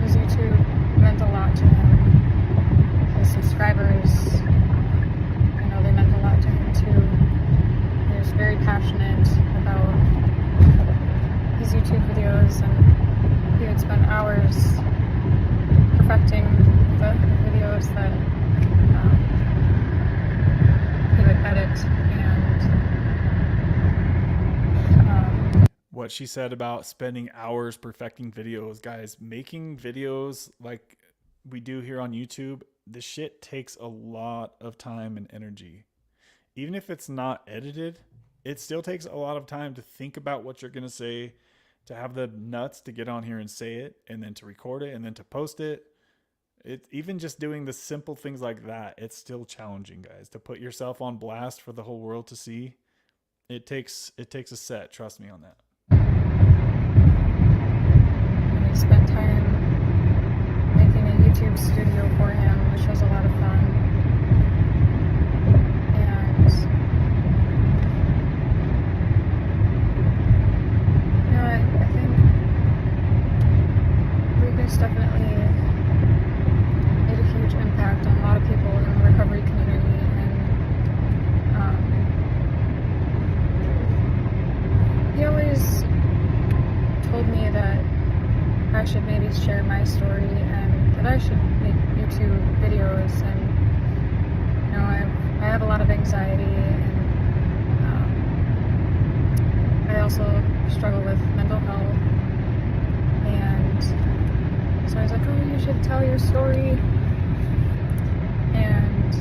his YouTube meant a lot to him. His subscribers, I know they meant a lot to him too. He was very passionate about his YouTube videos, and he would spend hours perfecting the videos that he would edit. And
What she said about spending hours perfecting videos, guys, making videos like we do here on YouTube, this shit takes a lot of time and energy. Even if it's not edited, it still takes a lot of time to think about what you're going to say, to have the nuts to get on here and say it, and then to record it, and then to post it. Even just doing the simple things like that, it's still challenging, guys. To put yourself on blast for the whole world to see, it takes a set. Trust me on that.
we spent time making a YouTube studio for him, which was a lot of fun. And I think Lucas definitely made a huge impact on a lot of people in the recovery community, and he always told me that I should maybe share my story and that I should make YouTube videos. And I have a lot of anxiety, and I also struggle with mental health, and so I was like, oh, you should tell your story. And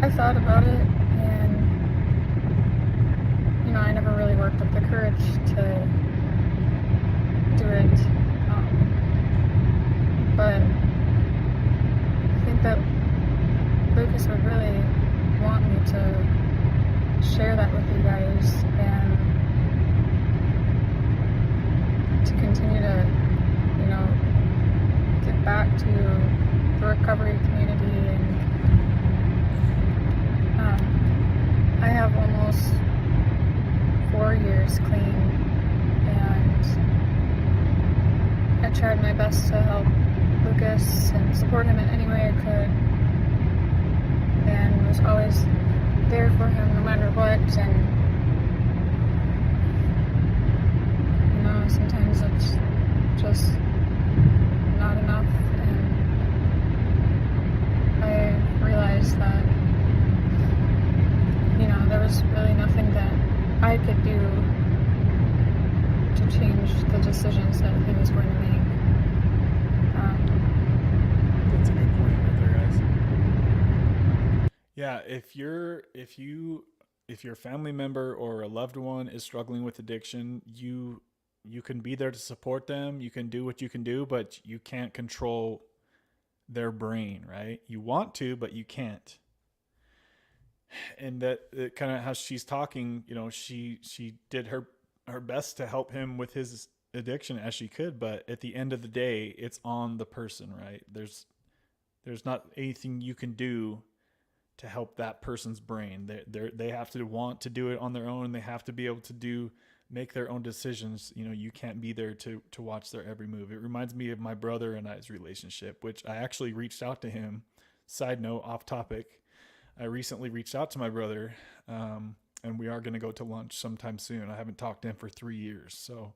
I thought about it, and I never really worked up the courage to do it, but I think that Lucas would really want me to share that with you guys, and to continue to give back to the recovery community. And I have almost 4 years clean, and I tried my best to help Lucas and support him in any way I could, and was always there for him no matter what. And sometimes it's just not enough, and I realized that I could do to change the decisions that he was going to make.
That's a good point right there, guys. Yeah, if your family member or a loved one is struggling with addiction, you can be there to support them. You can do what you can do, but you can't control their brain, right? You want to, but you can't. And that kind of how she's talking, you know, she did her best to help him with his addiction as she could, but at the end of the day, it's on the person, right? There's not anything you can do to help that person's brain. They have to want to do it on their own. They have to be able to make their own decisions. You know, you can't be there to watch their every move. It reminds me of my brother and I's relationship, which I actually reached out to him. Side note, off topic. I recently reached out to my brother, and we are going to go to lunch sometime soon. I haven't talked to him for 3 years. So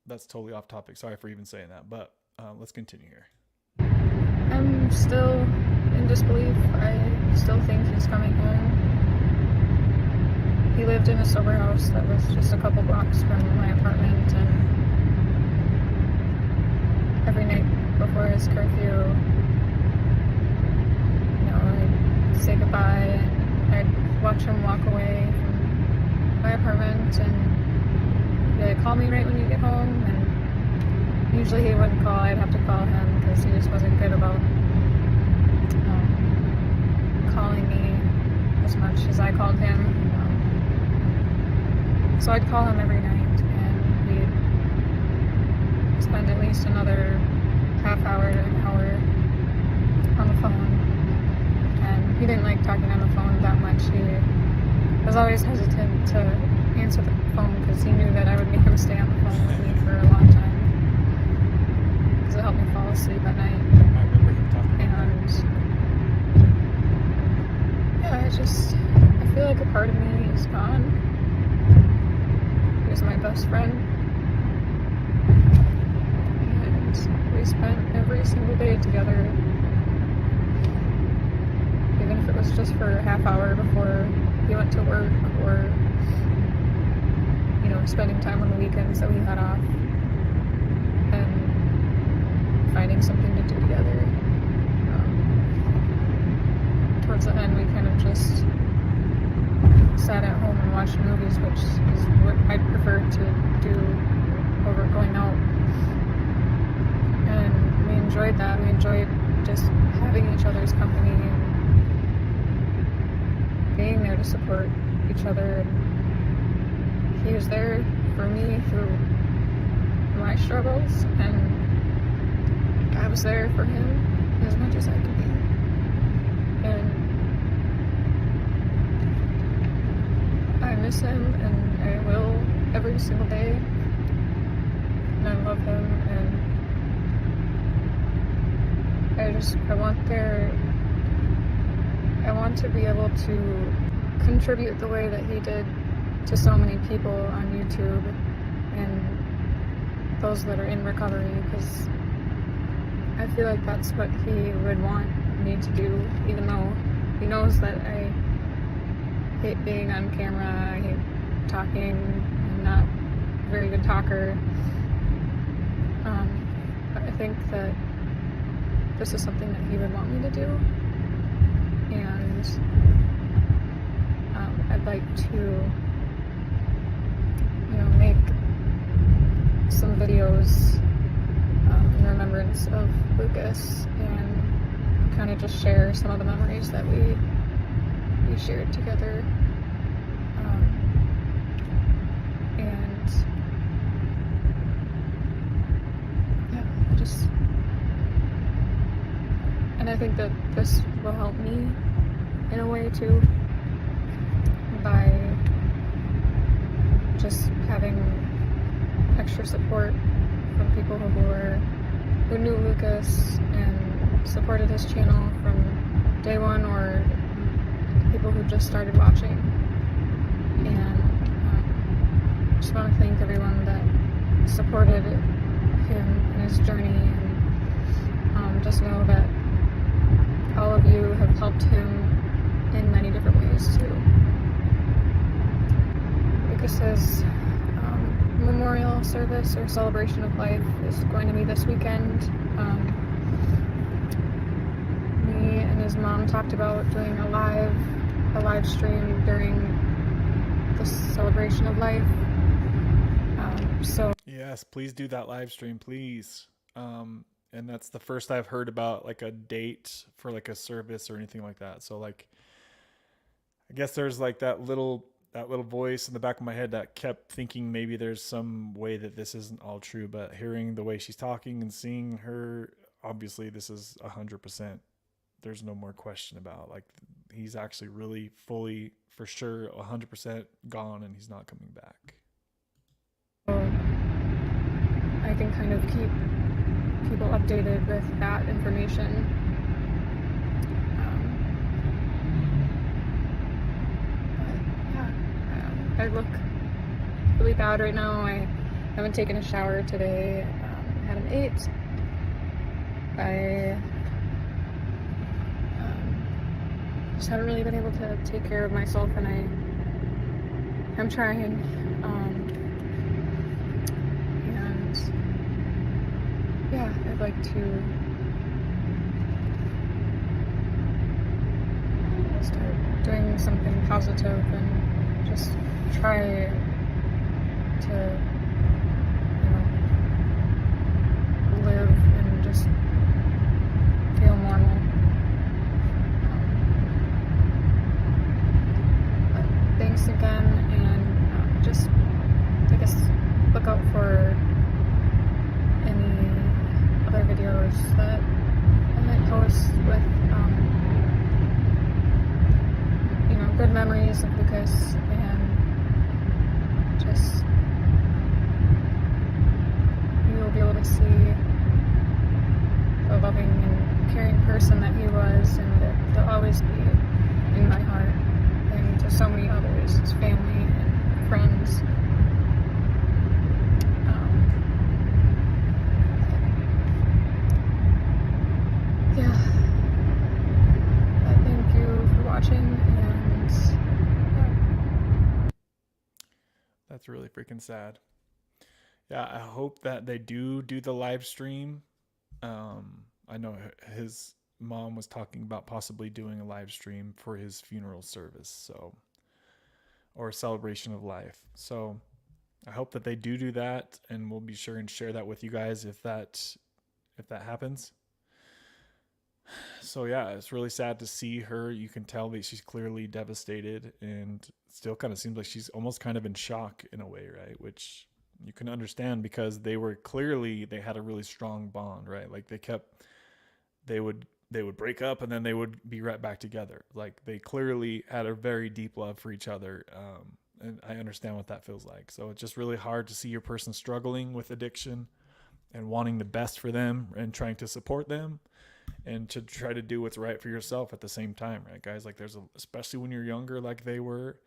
that's totally off topic. Sorry for even saying that, but let's continue here.
I'm still in disbelief. I still think he's coming home. He lived in a sober house that was just a couple blocks from my apartment, and every night before his curfew, I'd say goodbye, and I'd watch him walk away from my apartment, and he'd call me right when you get home, and usually he wouldn't call. I'd have to call him because he just wasn't good about calling me as much as I called him. So I'd call him every night, and we'd spend at least another half hour to an hour on the phone. And he didn't like talking on the phone that much. He was always hesitant to answer the phone because he knew that I would make him stay on the phone with me for a long time, because it helped me fall asleep at night.
I remember him talking.
And yeah, I feel like a part of me is gone. He was my best friend, and we spent every single day together, even if it was just for a half hour before he went to work, or spending time on the weekends that we had off, and finding something to do together. Towards the end, we kind of just sat at home and watched movies, which is what I'd prefer to do over going out. And we enjoyed that. We enjoyed just having each other's company and being there to support each other. And he was there for me through my struggles, and I was there for him as much as I could be. And I miss him, and I will every single day, and I love him, and I want to be able to contribute the way that he did to so many people on YouTube and those that are in recovery, because I feel like that's what he would want me to do, even though he knows that I hate being on camera, I hate talking, I'm not a very good talker. But I think that this is something that he would want me to do, and I'd like to, make some videos in remembrance of Lucas, and kind of just share some of the memories that we shared together. And yeah, I think that this will help me in a way too, by just having extra support from people who knew Lucas and supported his channel from day one, or people who just started watching. And just want to thank everyone that supported him in his journey, and just know that all of you have helped him in many different ways too. Lucas's memorial service or celebration of life is going to be this weekend. Me and his mom talked about doing a live stream during the celebration of life. So
yes, please do that live stream, please. And that's the first I've heard about like a date for like a service or anything like that. So like, I guess there's like that little voice in the back of my head that kept thinking maybe there's some way that this isn't all true, but hearing the way she's talking and seeing her, obviously this is 100%. There's no more question about, like, he's actually really fully, for sure, 100% gone and he's not coming back.
I can kind of keep people updated with that information. I look really bad right now. I haven't taken a shower today. Haven't ate. I just haven't really been able to take care of myself, and I'm trying. And yeah, I'd like to start doing something positive and just try to, live and just feel normal. But thanks again, and just, I guess, look out for any other videos that I might post with, good memories of Lucas, and just you'll be able to see the loving and caring person that he was, and that he'll always be in my heart and to so many others, his family and friends. Thank you for watching.
That's really freaking sad. Yeah, I hope that they do the live stream. I know his mom was talking about possibly doing a live stream for his funeral service, or a celebration of life. So I hope that they do that, and we'll be sure and share that with you guys if that happens. So yeah, it's really sad to see her. You can tell that she's clearly devastated, and still kind of seems like she's almost kind of in shock in a way, right? Which you can understand, because they had a really strong bond, right? Like they would break up and then they would be right back together. Like they clearly had a very deep love for each other. And I understand what that feels like. So it's just really hard to see your person struggling with addiction and wanting the best for them and trying to support them, and to try to do what's right for yourself at the same time, right, guys? Like especially when you're younger, like they were,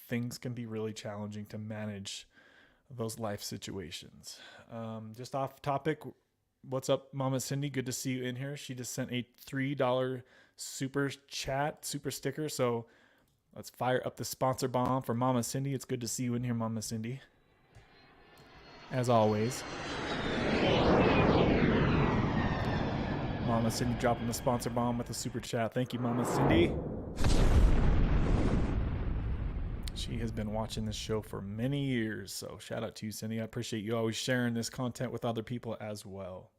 things can be really challenging to manage those life situations. Just off topic, what's up, Mama Cindy? Good to see you in here. She just sent a $3 super sticker. So let's fire up the sponsor bomb for Mama Cindy. It's good to see you in here, Mama Cindy, as always. Mama Cindy dropping the sponsor bomb with a super chat. Thank you, Mama Cindy. She has been watching this show for many years, so shout out to you, Cindy. I appreciate you always sharing this content with other people as well.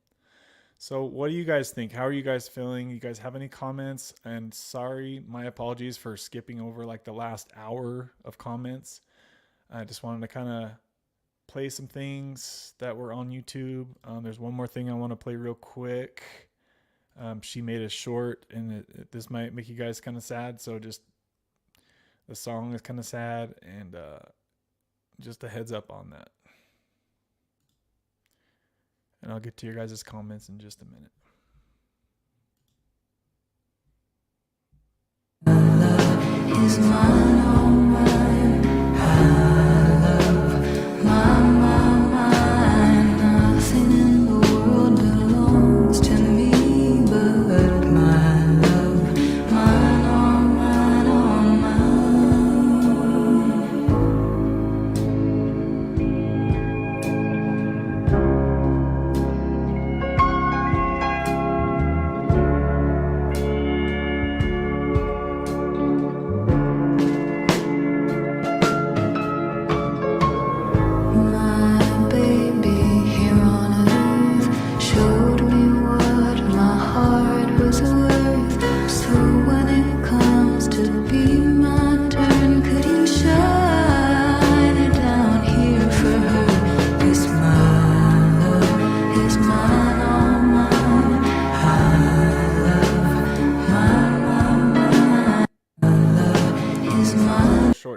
So what do you guys think? How are you guys feeling? You guys have any comments? And sorry, my apologies for skipping over like the last hour of comments. I just wanted to kind of play some things that were on YouTube. There's one more thing I want to play real quick. She made a short, and this might make you guys kind of sad. So just, the song is kind of sad, and just a heads up on that. And I'll get to your guys' comments in just a minute. Love is mine, all mine. Love, mine. Nothing in the world belongs to me but my love, mine, all mine, all mine.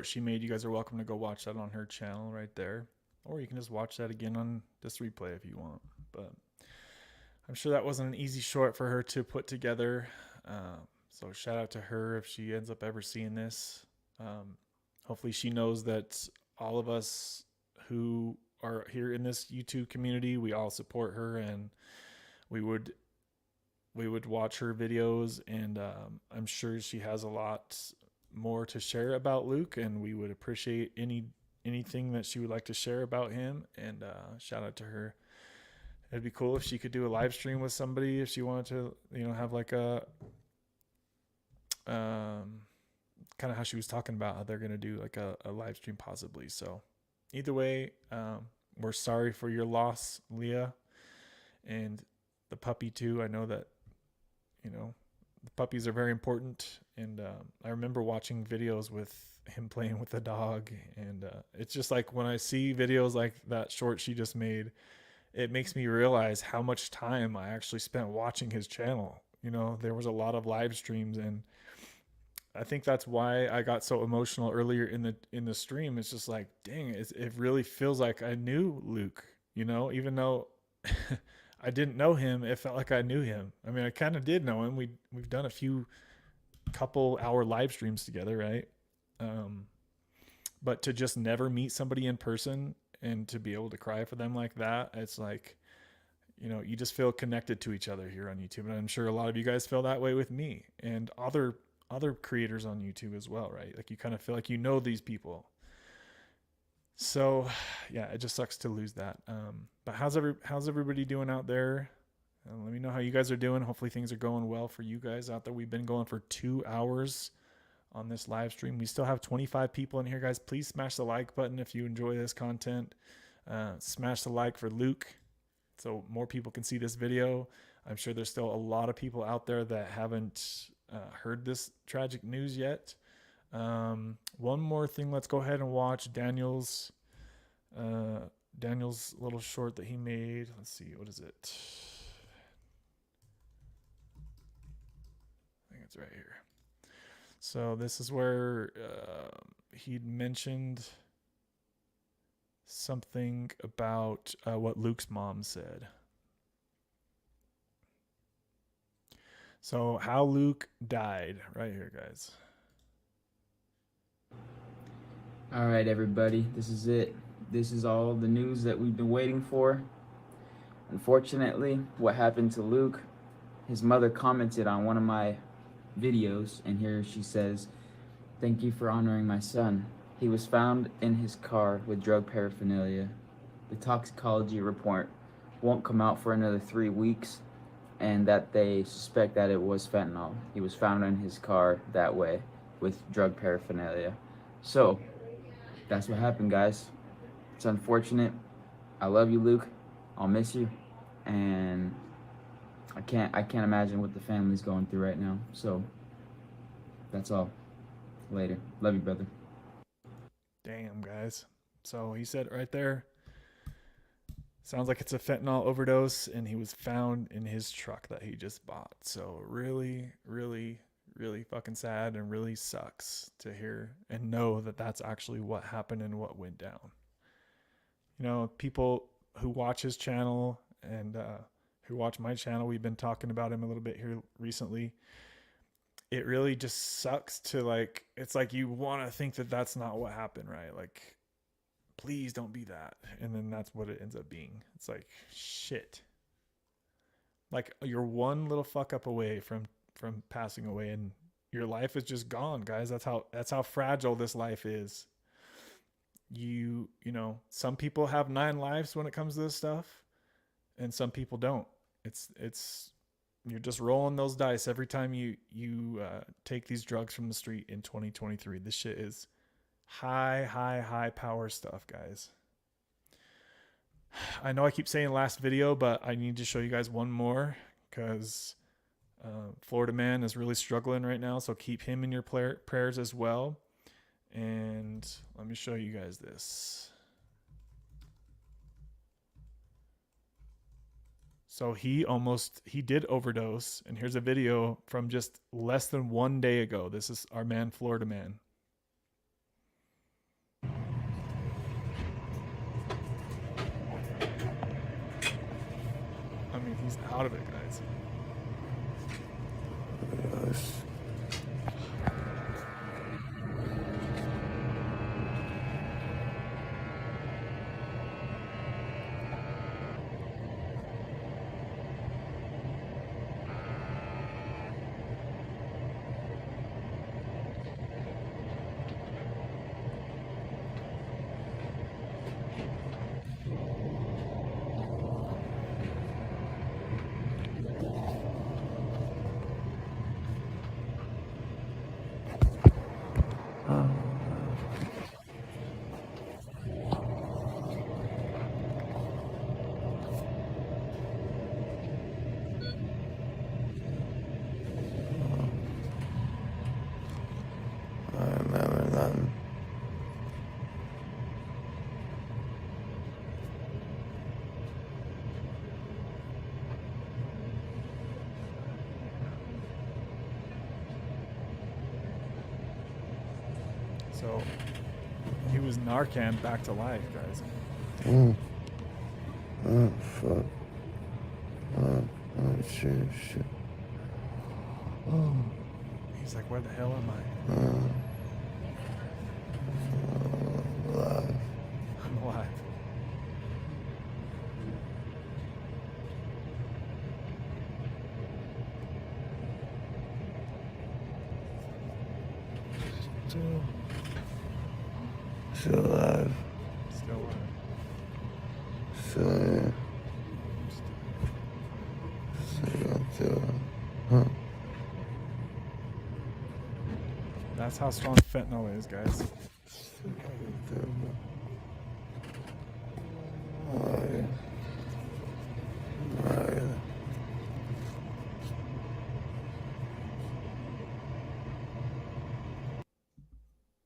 short she made. You guys are welcome to go watch that on her channel right there. Or you can just watch that again on this replay if you want. But I'm sure that wasn't an easy short for her to put together. So shout out to her if she ends up ever seeing this. Hopefully she knows that all of us who are here in this YouTube community, we all support her, and we would watch her videos, and I'm sure she has a lot more to share about Luke, and we would appreciate anything that she would like to share about him. And shout out to her. It'd be cool if she could do a live stream with somebody, if she wanted to, have like a kind of how she was talking about how they're going to do like a live stream possibly. So either way, we're sorry for your loss, Leah, and the puppy too. I know that, the puppies are very important. And I remember watching videos with him playing with the dog. And it's just like when I see videos like that short she just made, it makes me realize how much time I actually spent watching his channel. There was a lot of live streams, and I think that's why I got so emotional earlier in the stream. It's just like, dang, it really feels like I knew Luke, even though I didn't know him, it felt like I knew him. I mean, I kind of did know him. We've done a couple hour live streams together, right? But to just never meet somebody in person and to be able to cry for them like that, it's like, you just feel connected to each other here on YouTube. And I'm sure a lot of you guys feel that way with me and other creators on YouTube as well, right? Like you kind of feel like these people. So yeah, it just sucks to lose that. But how's everybody doing out there? Let me know how you guys are doing. Hopefully things are going well for you guys out there. We've been going for 2 hours on this live stream. We still have 25 people in here, guys. Please smash the like button if you enjoy this content. Smash the like for Luke so more people can see this video. I'm sure there's still a lot of people out there that haven't heard this tragic news yet. One more thing, let's go ahead and watch Daniel's little short that he made. Let's see, what is it? I think it's right here. So this is where he'd mentioned something about what Luke's mom said. So how Luke died, right here, guys.
All right, everybody, this is it. This is all the news that we've been waiting for. Unfortunately, what happened to Luke, his mother commented on one of my videos, and here she says, "Thank you for honoring my son. He was found in his car with drug paraphernalia. The toxicology report won't come out for another 3 weeks, and that they suspect that it was fentanyl. He was found in his car that way with drug paraphernalia." So that's what happened, guys. It's unfortunate. I love you, Luke. I'll miss you, and I can't imagine what the family's going through right now. So that's all. Later. Love you, brother.
Damn, guys. So he said right there, sounds like it's a fentanyl overdose, and he was found in his truck that he just bought. So really, really, really fucking sad, and really sucks to hear and know that that's actually what happened and what went down. People who watch his channel and who watch my channel, we've been talking about him a little bit here recently. It really just sucks to it's like you want to think that that's not what happened, right? Like, please don't be that. And then that's what it ends up being. It's like, shit. Like, you're one little fuck up away from passing away, and your life is just gone, guys. That's how fragile this life is. You some people have 9 lives when it comes to this stuff, and some people don't. It's you're just rolling those dice every time you take these drugs from the street in 2023. This shit is high power stuff, guys. I know I keep saying last video, but I need to show you guys one more, because Florida man is really struggling right now, so keep him in your prayers as well. And let me show you guys this. So he did overdose, and here's a video from just less than 1 day ago. This is our man, Florida man. out of it, guys.
Yes. I remember them.
So he was Narcan back to life, guys.
Oh, fuck. Oh, shit. Oh,
He's like, where the hell am I?
alive.
I'm alive.
Still alive.
Still alive.
Still here. Still through. Huh.
That's how strong fentanyl is, guys.
Still through. Why?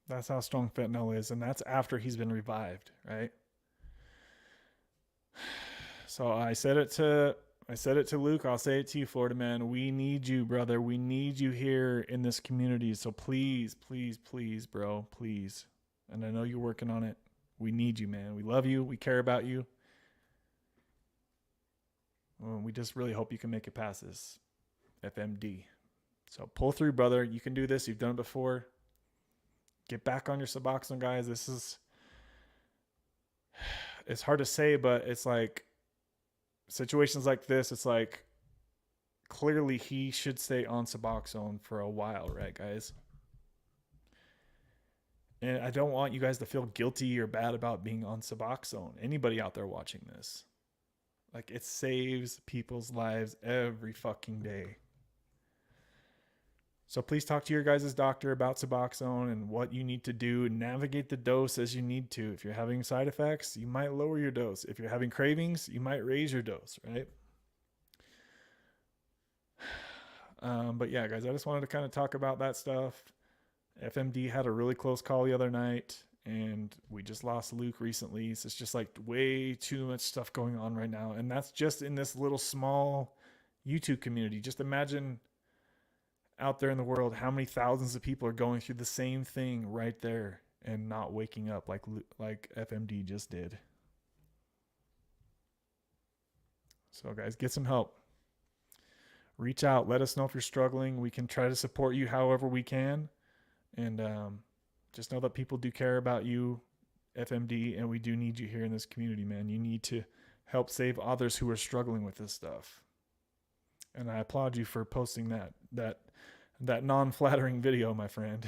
That's how strong fentanyl is, and that's after he's been revived, right? So I said it to Luke. I'll say it to you, Florida man. We need you, brother. We need you here in this community. So please, bro, please. And I know you're working on it. We need you, man. We love you. We care about you. We just really hope you can make it past this FMD. So pull through, brother. You can do this. You've done it before. Get back on your Suboxone, guys. It's hard to say, but it's like situations like this, it's like clearly he should stay on Suboxone for a while, right, guys? And I don't want you guys to feel guilty or bad about being on Suboxone. Anybody out there watching this, like, it saves people's lives every fucking day. So please talk to your guys' doctor about Suboxone and what you need to do and navigate the dose as you need to. If you're having side effects, you might lower your dose. If you're having cravings, you might raise your dose, right? But yeah, guys, I just wanted to kind of talk about that stuff. FMD had a really close call the other night, and we just lost Luke recently. So it's just like way too much stuff going on right now. And that's just in this little small YouTube community. Just imagine out there in the world how many thousands of people are going through the same thing right there and not waking up like FMD just did. So guys, get some help. Reach out. Let us know if you're struggling. We can try to support you however we can. And just know that people do care about you, FMD, and we do need you here in this community, man. You need to help save others who are struggling with this stuff. And I applaud you for posting that non-flattering video, my friend.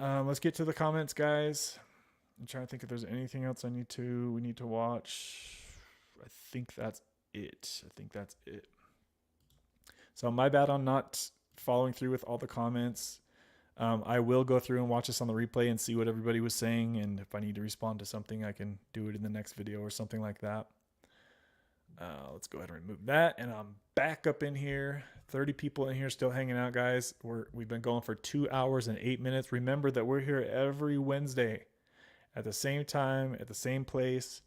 Let's get to the comments, guys. I'm trying to think if there's anything else we need to watch. I think that's it. So my bad on not following through with all the comments. I will go through and watch this on the replay and see what everybody was saying. And if I need to respond to something, I can do it in the next video or something like that. Let's go ahead and remove that. And I'm back up in here. 30 people in here still hanging out, guys. We've been going for 2 hours and 8 minutes. Remember that we're here every Wednesday at the same time, at the same place.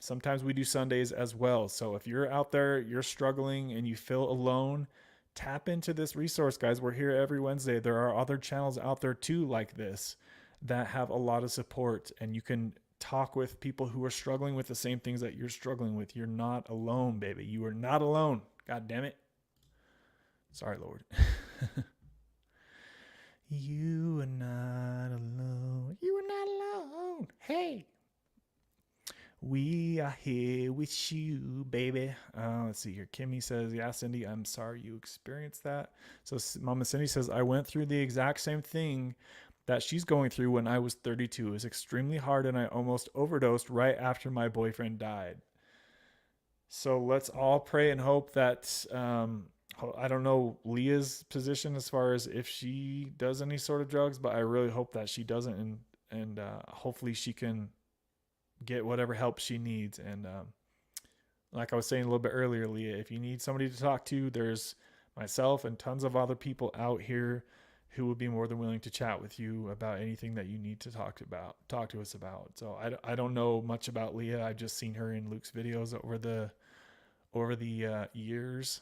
Sometimes we do Sundays as well. So if you're out there, you're struggling and you feel alone, tap into this resource, guys. We're here every Wednesday. There are other channels out there too like this that have a lot of support, and you can talk with people who are struggling with the same things that you're struggling with. You're not alone, baby. You are not alone. God damn it. Sorry, Lord. You are not alone. You are not alone. Hey. We are here with you, baby. Let's see here. Kimmy says, yeah, Cindy, I'm sorry you experienced that. So Mama Cindy says, I went through the exact same thing that she's going through when I was 32. It was extremely hard and I almost overdosed right after my boyfriend died. So let's all pray and hope that, I don't know Leah's position as far as if she does any sort of drugs, but I really hope that she doesn't, and hopefully she can get whatever help she needs. And like I was saying a little bit earlier, Leah, if you need somebody to talk to, there's myself and tons of other people out here who would be more than willing to chat with you about anything that you need to talk to us about. So I don't know much about Leah. I've just seen her in Luke's videos over the years.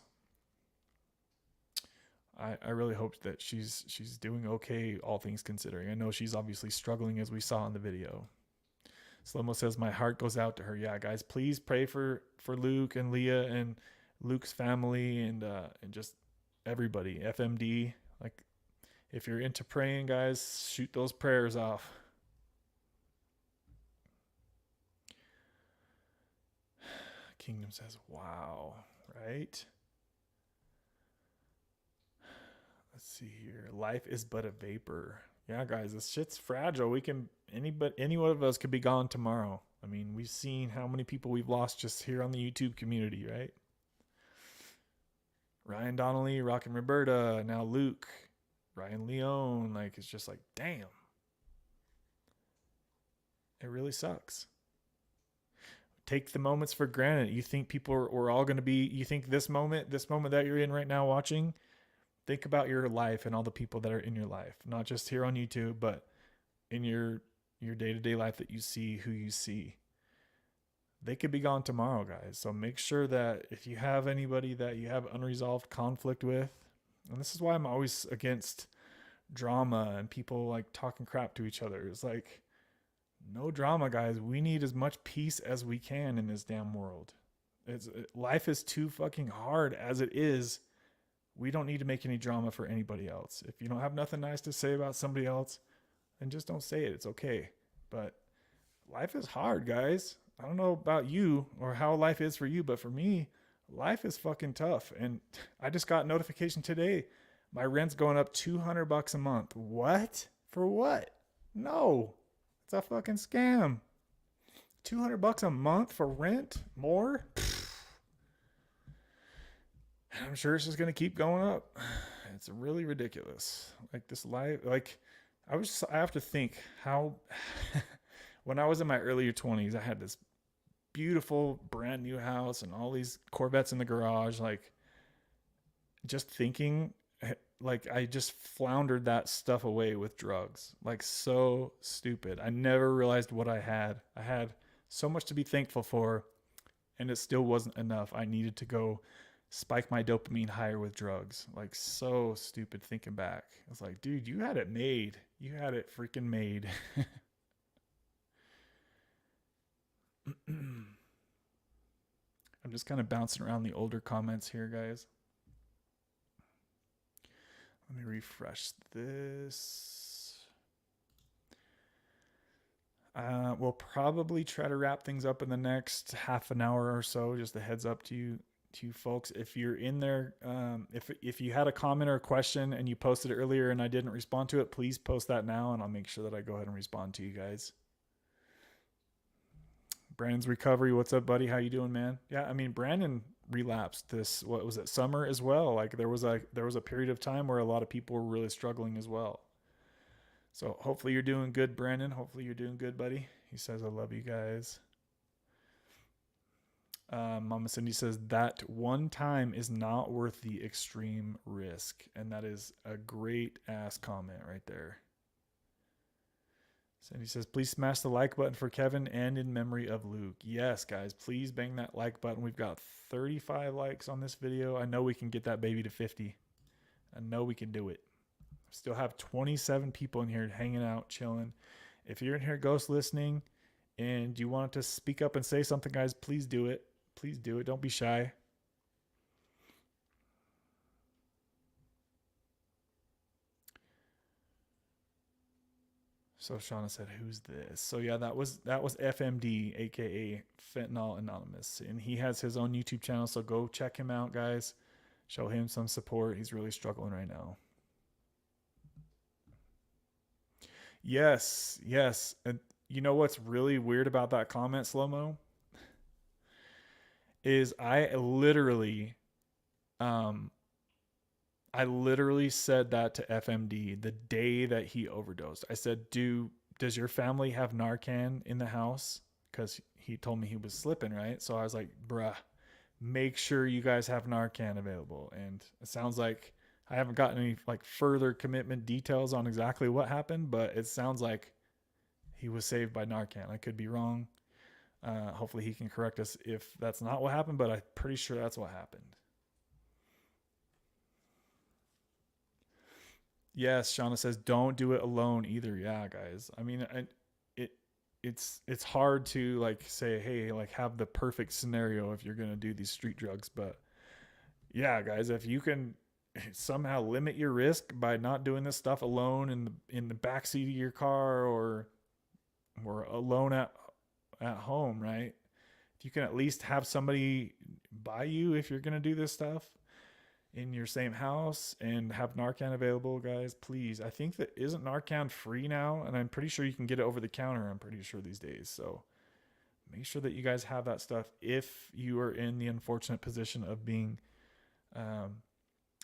I really hope that she's doing okay, all things considering. I know she's obviously struggling, as we saw in the video. Slomo says, my heart goes out to her. Yeah, guys, please pray for Luke and Leah and Luke's family and just everybody. FMD, like, if you're into praying, guys, shoot those prayers off. Kingdom says, wow, right? Let's see here. Life is but a vapor. Yeah, guys, this shit's fragile. Any one of us could be gone tomorrow. I mean, we've seen how many people we've lost just here on the YouTube community, right? Ryan Donnelly, Rockin' Roberta, now Luke, Ryan Leone. Like, it's just like, damn. It really sucks. Take the moments for granted. You think people are all going to be, you think this moment that you're in right now watching, think about your life and all the people that are in your life, not just here on YouTube, but in your day-to-day life that you see, who you see. They could be gone tomorrow, guys. So make sure that if you have anybody that you have unresolved conflict with, and this is why I'm always against drama and people like talking crap to each other. It's like, no drama, guys. We need as much peace as we can in this damn world. Life is too fucking hard as it is. We don't need to make any drama for anybody else. If you don't have nothing nice to say about somebody else, then just don't say it. It's okay. But life is hard, guys. I don't know about you or how life is for you, but for me, life is fucking tough. And I just got notification today. My rent's going up $200 a month. What? For what? No, it's a fucking scam. $200 a month for rent? More? I'm sure it's just going to keep going up. It's really ridiculous. Like this life, like I have to think how, when I was in my earlier 20s, I had this beautiful brand new house and all these Corvettes in the garage. Like just thinking, like I just floundered that stuff away with drugs. Like so stupid. I never realized what I had. I had so much to be thankful for and it still wasn't enough. I needed to go spike my dopamine higher with drugs. Like so stupid thinking back. I was like, dude, you had it made. You had it freaking made. I'm just kind of bouncing around the older comments here, guys. Let me refresh this. We'll probably try to wrap things up in the next half an hour or so. Just a heads up to you folks. If you're in there, if you had a comment or a question and you posted it earlier and I didn't respond to it, please post that now and I'll make sure that I go ahead and respond to you guys. Brandon's recovery. What's up, buddy? How you doing, man? Yeah, I mean, Brandon relapsed this, what was it, summer as well. Like there was a period of time where a lot of people were really struggling as well. So hopefully you're doing good, Brandon. Hopefully you're doing good, buddy. He says, I love you guys. Mama Cindy says that one time is not worth the extreme risk. And that is a great ass comment right there. Cindy says, please smash the like button for Kevin and in memory of Luke. Yes, guys, please bang that like button. We've got 35 likes on this video. I know we can get that baby to 50. I know we can do it. Still have 27 people in here hanging out, chilling. If you're in here ghost listening and you want to speak up and say something, guys, please do it. Please do it. Don't be shy. So Shauna said, "Who's this?" So yeah, that was FMD, aka Fentanyl Anonymous, and he has his own YouTube channel. So go check him out, guys. Show him some support. He's really struggling right now. Yes, yes. And you know what's really weird about that comment, Slow-Mo? Is I literally said that to FMD the day that he overdosed. I said, does your family have Narcan in the house? Because he told me he was slipping, right? So I was like, bruh, make sure you guys have Narcan available. And it sounds like I haven't gotten any like further commitment details on exactly what happened, but it sounds like he was saved by Narcan. I could be wrong. Hopefully he can correct us if that's not what happened, but I'm pretty sure that's what happened. Yes, Shauna says, don't do it alone either. Yeah, guys. I mean, it's hard to like say, hey, like have the perfect scenario if you're going to do these street drugs. But yeah, guys, if you can somehow limit your risk by not doing this stuff alone in the backseat of your car or alone at home, right? If you can at least have somebody by you if you're going to do this stuff in your same house and have Narcan available, guys, please. I think that isn't Narcan free now, and I'm pretty sure you can get it over the counter, I'm pretty sure these days. So make sure that you guys have that stuff if you are in the unfortunate position of being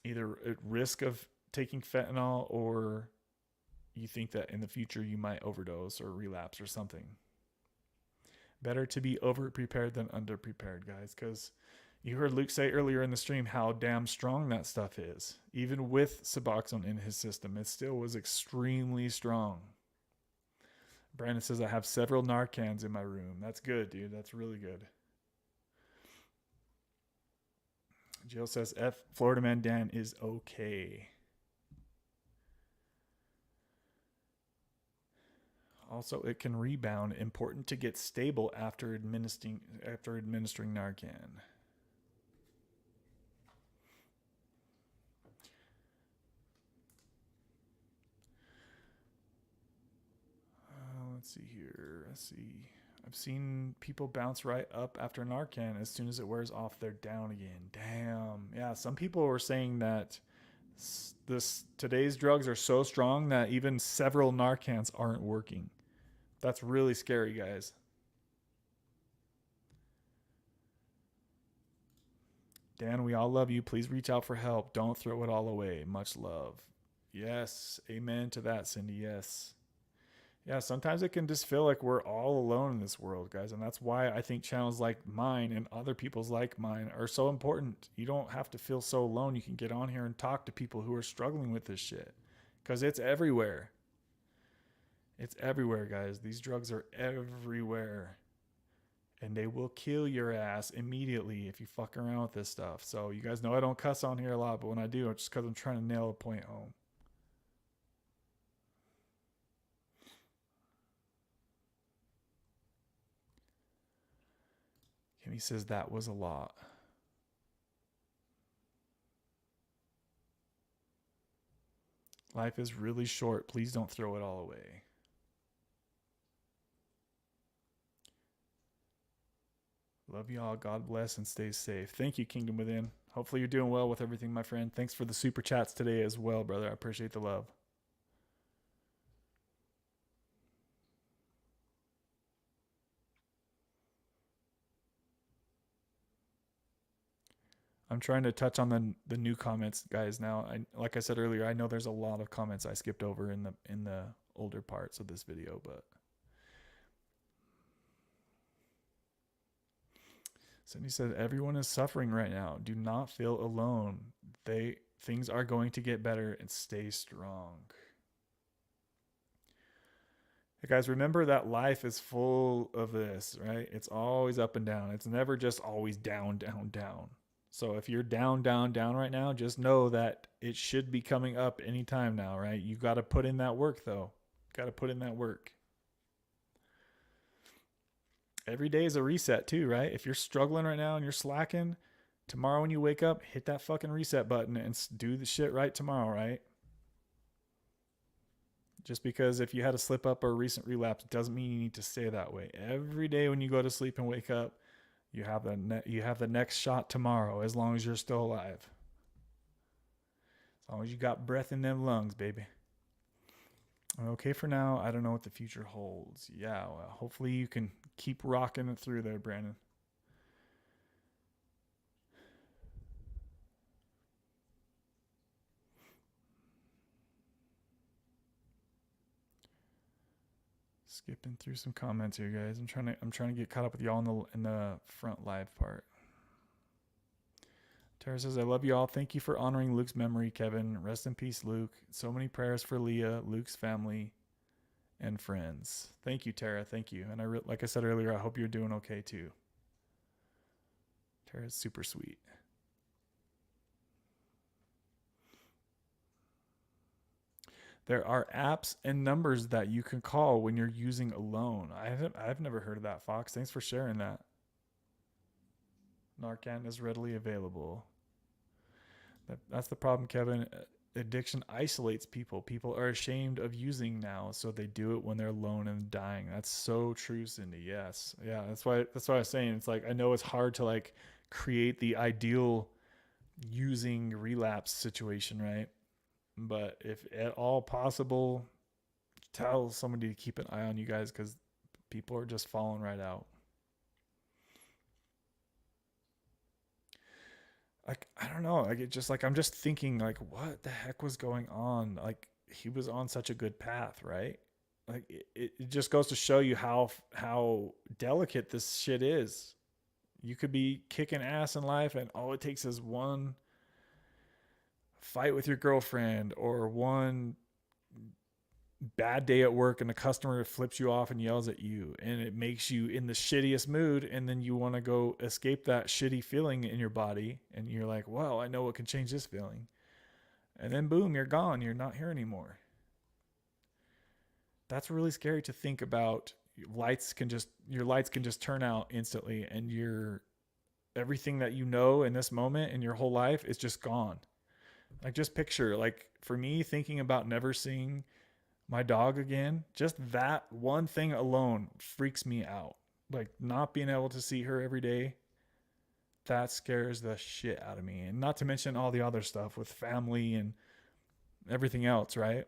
either at risk of taking fentanyl or you think that in the future you might overdose or relapse or something. Better to be over prepared than under prepared, guys, because you heard Luke say earlier in the stream how damn strong that stuff is. Even with Suboxone in his system, it still was extremely strong. Brandon says, I have several Narcans in my room. That's good, dude. That's really good. Jill says, Florida Man Dan is okay. Also, it can rebound. Important to get stable after administering Narcan. Let's see here. Let's see. I've seen people bounce right up after Narcan. As soon as it wears off, they're down again. Damn. Yeah, some people were saying that today's drugs are so strong that even several Narcans aren't working. That's really scary, guys. Dan, we all love you. Please reach out for help. Don't throw it all away. Much love. Yes. Amen to that, Cindy. Yes. Yeah, sometimes it can just feel like we're all alone in this world, guys. And that's why I think channels like mine and other people's like mine are so important. You don't have to feel so alone. You can get on here and talk to people who are struggling with this shit. Because it's everywhere. It's everywhere, guys. These drugs are everywhere. And they will kill your ass immediately if you fuck around with this stuff. So you guys know I don't cuss on here a lot, but when I do, it's just because I'm trying to nail a point home. Kimmy says that was a lot. Life is really short. Please don't throw it all away. Love y'all. God bless and stay safe. Thank you, Kingdom Within. Hopefully you're doing well with everything, my friend. Thanks for the super chats today as well, brother. I appreciate the love. I'm trying to touch on the new comments, guys. Now, like I said earlier, I know there's a lot of comments I skipped over in the older parts of this video, but Cindy said everyone is suffering right now. Do not feel alone. Things are going to get better and stay strong. Hey guys, remember that life is full of this, right? It's always up and down. It's never just always down, down, down. So if you're down, down, down right now, just know that it should be coming up anytime now, right? You got to put in that work, though. Got to put in that work. Every day is a reset too, right? If you're struggling right now and you're slacking, tomorrow when you wake up, hit that fucking reset button and do the shit right tomorrow, right? Just because if you had a slip up or a recent relapse doesn't mean you need to stay that way. Every day when you go to sleep and wake up, you have the next shot tomorrow as long as you're still alive. As long as you got breath in them lungs, baby. Okay for now. I don't know what the future holds. Yeah, well, hopefully you can keep rocking it through there, Brandon. Skipping through some comments here, guys. I'm trying to get caught up with y'all in the front live part. Tara says, I love you all. Thank you for honoring Luke's memory, Kevin. Rest in peace, Luke. So many prayers for Leah, Luke's family, and friends. Thank you, Tara. Thank you. And like I said earlier, I hope you're doing okay too. Tara's super sweet. There are apps and numbers that you can call when you're using a loan. I've never heard of that, Fox. Thanks for sharing that. Narcan is readily available. That's the problem, Kevin. Addiction isolates people. People are ashamed of using now, so they do it when they're alone and dying. That's so true, Cindy. Yes. Yeah, that's why I was saying. It's like, I know it's hard to like create the ideal using relapse situation, right? But if at all possible, tell somebody to keep an eye on you guys, because people are just falling right out. Like, I don't know. Like, I'm just thinking, like, what the heck was going on? Like, he was on such a good path, right? Like, it just goes to show you how delicate this shit is. You could be kicking ass in life, and all it takes is one fight with your girlfriend or one bad day at work and the customer flips you off and yells at you, and it makes you in the shittiest mood, and then you want to go escape that shitty feeling in your body, and you're like, well, I know what can change this feeling, and then boom, you're gone. You're not here anymore. That's really scary to think about. Your lights can just turn out instantly, and everything that you know in this moment in your whole life is just gone. Like, just picture, like, for me, thinking about never seeing my dog again, just that one thing alone freaks me out. Like, not being able to see her every day, that scares the shit out of me. And not to mention all the other stuff with family and everything else, right?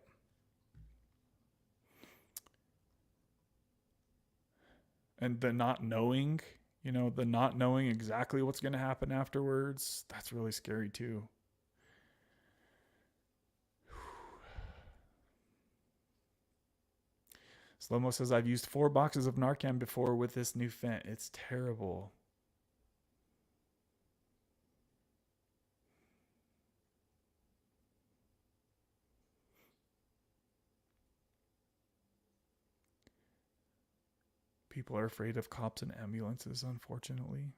And the not knowing exactly what's going to happen afterwards, that's really scary too. Slow-mo says, I've used 4 boxes of Narcan before with this new fent. It's terrible. People are afraid of cops and ambulances, unfortunately.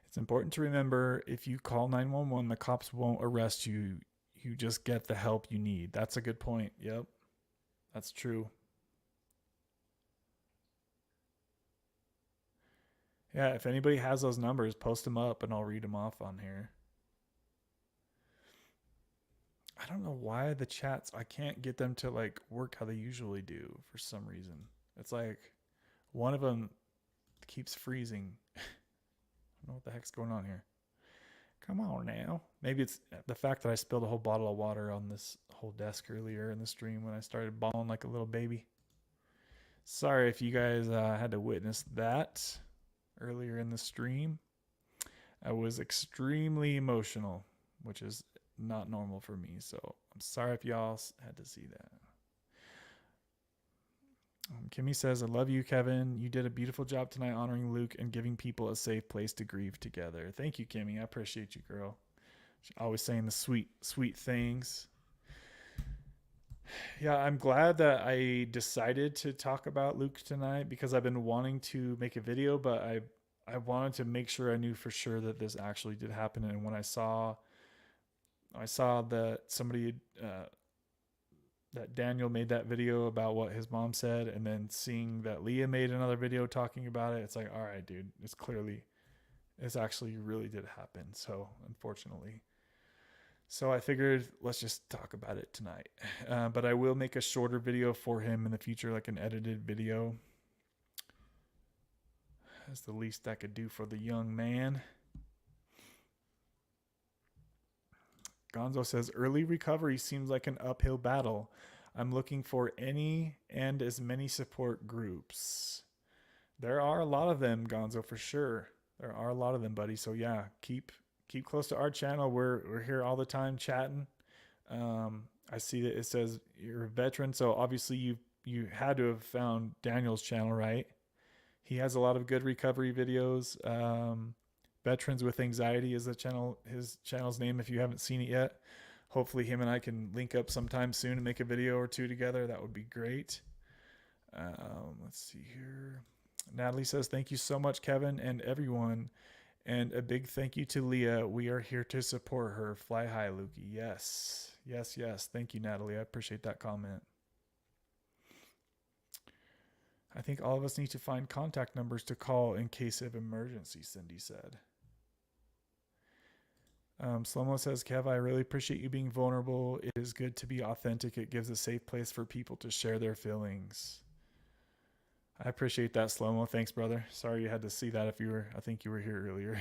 It's important to remember, if you call 911, the cops won't arrest you. You just get the help you need. That's a good point. Yep. That's true. Yeah, if anybody has those numbers, post them up and I'll read them off on here. I don't know why the chats, I can't get them to like work how they usually do for some reason. It's like one of them keeps freezing. I don't know what the heck's going on here. Come on now. Maybe it's the fact that I spilled a whole bottle of water on this whole desk earlier in the stream when I started bawling like a little baby. Sorry if you guys had to witness that earlier in the stream. I was extremely emotional, which is not normal for me. So I'm sorry if y'all had to see that. Kimmy says, I love you, Kevin. You did a beautiful job tonight honoring Luke and giving people a safe place to grieve together. Thank you, Kimmy. I appreciate you, girl. She's always saying the sweet, sweet things. Yeah, I'm glad that I decided to talk about Luke tonight, because I've been wanting to make a video, but I wanted to make sure I knew for sure that this actually did happen. And when I saw that somebody that Daniel made that video about what his mom said, and then seeing that Leah made another video talking about it, it's like, all right, dude, it's actually really did happen. So unfortunately, so I figured let's just talk about it tonight. But I will make a shorter video for him in the future, like an edited video. That's the least I could do for the young man. Gonzo says, early recovery seems like an uphill battle. I'm looking for any and as many support groups. There are a lot of them, Gonzo, for sure. There are a lot of them, buddy. So yeah, keep close to our channel. We're here all the time chatting. I see that it says you're a veteran, so obviously you had to have found Daniel's channel, right? He has a lot of good recovery videos. Veterans with Anxiety is his channel's name if you haven't seen it yet. Hopefully him and I can link up sometime soon and make a video or two together. That would be great. Let's see here. Natalie says, thank you so much, Kevin and everyone. And a big thank you to Leah. We are here to support her. Fly high, Lukey. Yes. Yes, yes. Thank you, Natalie. I appreciate that comment. I think all of us need to find contact numbers to call in case of emergency, Cindy said. Slomo says, Kev, I really appreciate you being vulnerable. It is good to be authentic. It gives a safe place for people to share their feelings. I appreciate that, Slomo. Thanks, brother. Sorry you had to see that I think you were here earlier.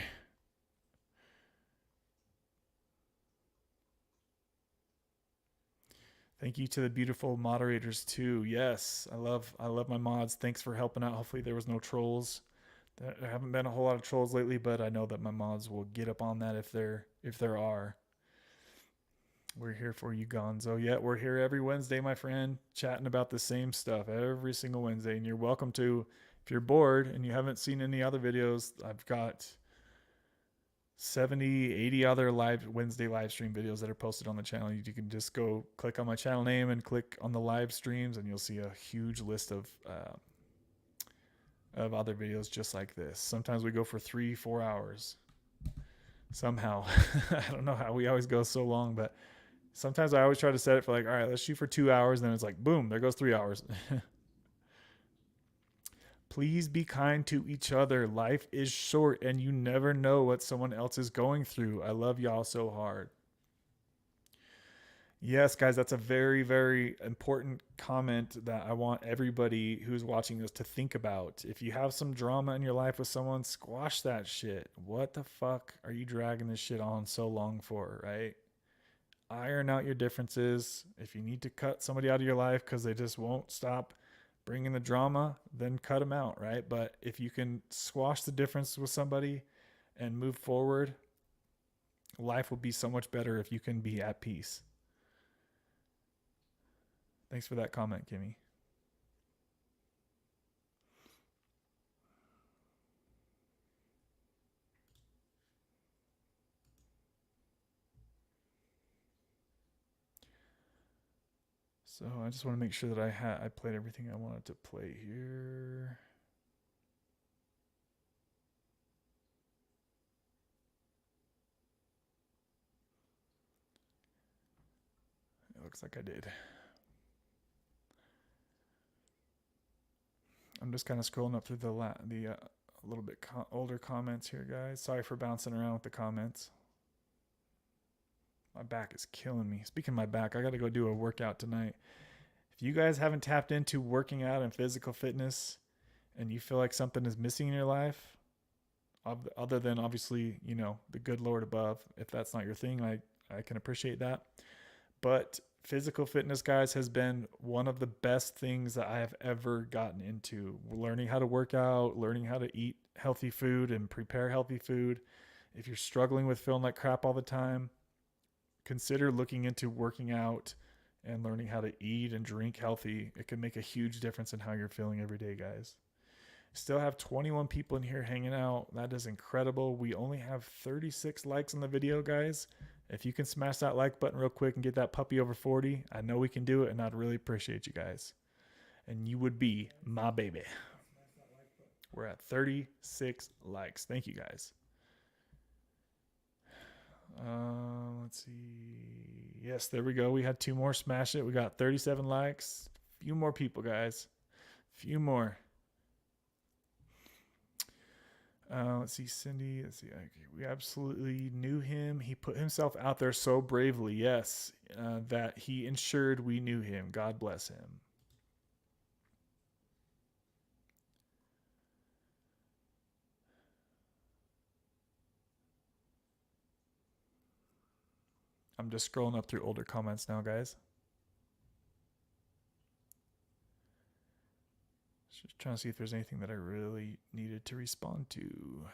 Thank you to the beautiful moderators too. Yes, I love my mods. Thanks for helping out. Hopefully there was no trolls. There haven't been a whole lot of trolls lately, but I know that my mods will get up on that if there are. We're here for you, Gonzo. Yeah, we're here every Wednesday, my friend, chatting about the same stuff every single Wednesday. And you're welcome to, if you're bored and you haven't seen any other videos, I've got 70, 80 other Wednesday live stream videos that are posted on the channel. You can just go click on my channel name and click on the live streams, and you'll see a huge list of other videos just like this. Sometimes we go for 3-4 hours. Somehow, I don't know how we always go so long, but sometimes I always try to set it for like, all right, let's shoot for 2 hours. And then it's like, boom, there goes 3 hours. Please be kind to each other. Life is short and you never know what someone else is going through. I love y'all so hard. Yes, guys, that's a very, very important comment that I want everybody who's watching this to think about. If you have some drama in your life with someone, squash that shit. What the fuck are you dragging this shit on so long for, right? Iron out your differences. If you need to cut somebody out of your life because they just won't stop bringing the drama, then cut them out, right? But if you can squash the difference with somebody and move forward, life will be so much better if you can be at peace. Thanks for that comment, Kimmy. So I just want to make sure that I played everything I wanted to play here. It looks like I did. I'm just kind of scrolling up through the little bit older comments here, guys. Sorry for bouncing around with the comments. My back is killing me. Speaking of my back, I got to go do a workout tonight. If you guys haven't tapped into working out and physical fitness and you feel like something is missing in your life, other than obviously, you know, the good Lord above, if that's not your thing, I can appreciate that. But physical fitness, guys, has been one of the best things that I have ever gotten into. Learning how to work out, learning how to eat healthy food and prepare healthy food. If you're struggling with feeling like crap all the time, consider looking into working out and learning how to eat and drink healthy. It can make a huge difference in how you're feeling every day, guys. Still have 21 people in here hanging out. That is incredible. We only have 36 likes on the video, guys. If you can smash that like button real quick and get that puppy over 40, I know we can do it, and I'd really appreciate you guys. And you would be my baby. We're at 36 likes. Thank you, guys. Let's see. Yes, there we go. We had 2 more. Smash it. We got 37 likes. Few more people, guys. Few more. Let's see, Cindy. Let's see. We absolutely knew him. He put himself out there so bravely. Yes, that he ensured we knew him. God bless him. I'm just scrolling up through older comments now, guys. Just trying to see if there's anything that I really needed to respond to.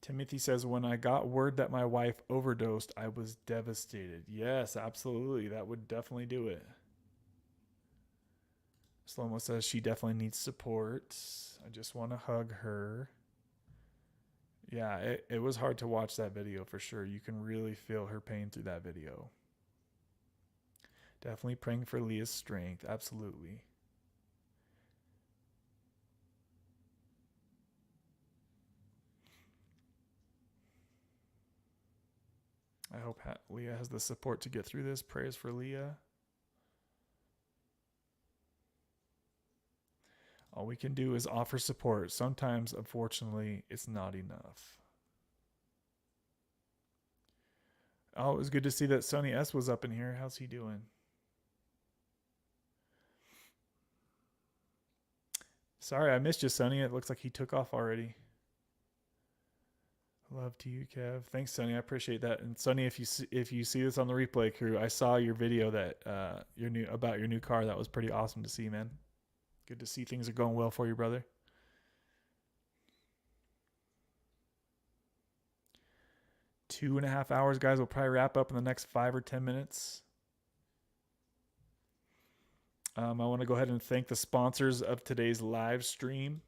Timothy says, when I got word that my wife overdosed, I was devastated. Yes, absolutely. That would definitely do it. Slomo says she definitely needs support. I just want to hug her. Yeah, it was hard to watch that video for sure. You can really feel her pain through that video. Definitely praying for Leah's strength. Absolutely. I hope Leah has the support to get through this. Prayers for Leah. All we can do is offer support. Sometimes, unfortunately, it's not enough. Oh, it was good to see that Sonny S was up in here. How's he doing? Sorry, I missed you, Sonny. It looks like he took off already. Love to you, Kev. Thanks, Sonny. I appreciate that. And Sonny, if you see this on the replay crew, I saw your video that about your new car. That was pretty awesome to see, man. Good to see things are going well for you, brother. Two and a half hours, guys. We'll probably wrap up in the next 5 or 10 minutes. I want to go ahead and thank the sponsors of today's live stream.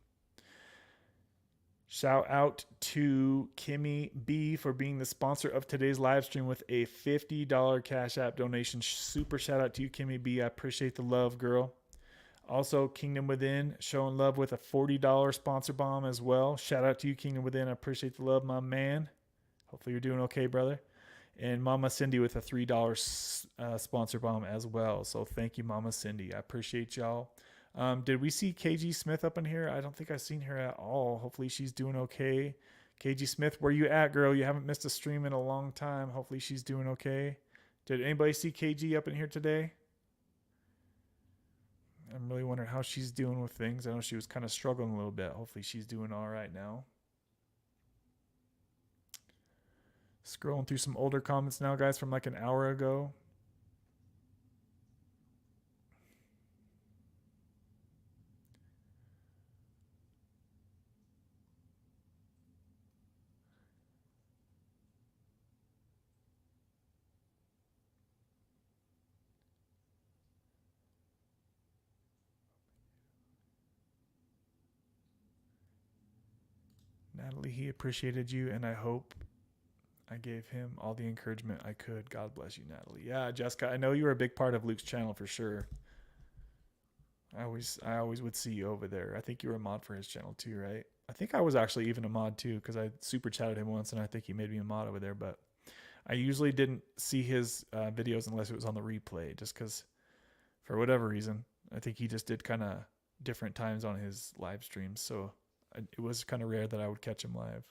Shout out to Kimmy B for being the sponsor of today's live stream with a $50 Cash App donation. Super shout out to you, Kimmy B. I appreciate the love, girl. Also, Kingdom Within showing love with a $40 sponsor bomb as well. Shout out to you, Kingdom Within. I appreciate the love, my man. Hopefully you're doing okay, brother. And Mama Cindy with a $3 sponsor bomb as well. So thank you, Mama Cindy. I appreciate y'all. Did we see KG Smith up in here? I don't think I've seen her at all. Hopefully she's doing okay. KG Smith, where you at, girl? You haven't missed a stream in a long time. Hopefully she's doing okay. Did anybody see KG up in here today? I'm really wondering how she's doing with things. I know she was kind of struggling a little bit. Hopefully she's doing all right now. Scrolling through some older comments now, guys, from like an hour ago. Natalie, he appreciated you, and I hope I gave him all the encouragement I could. God bless you, Natalie. Yeah, Jessica, I know you were a big part of Luke's channel for sure. I always would see you over there. I think you were a mod for his channel too, right? I think I was actually even a mod too, because I super chatted him once, and I think he made me a mod over there. But I usually didn't see his videos unless it was on the replay, just because for whatever reason, I think he just did kind of different times on his live streams. So it was kind of rare that I would catch him live.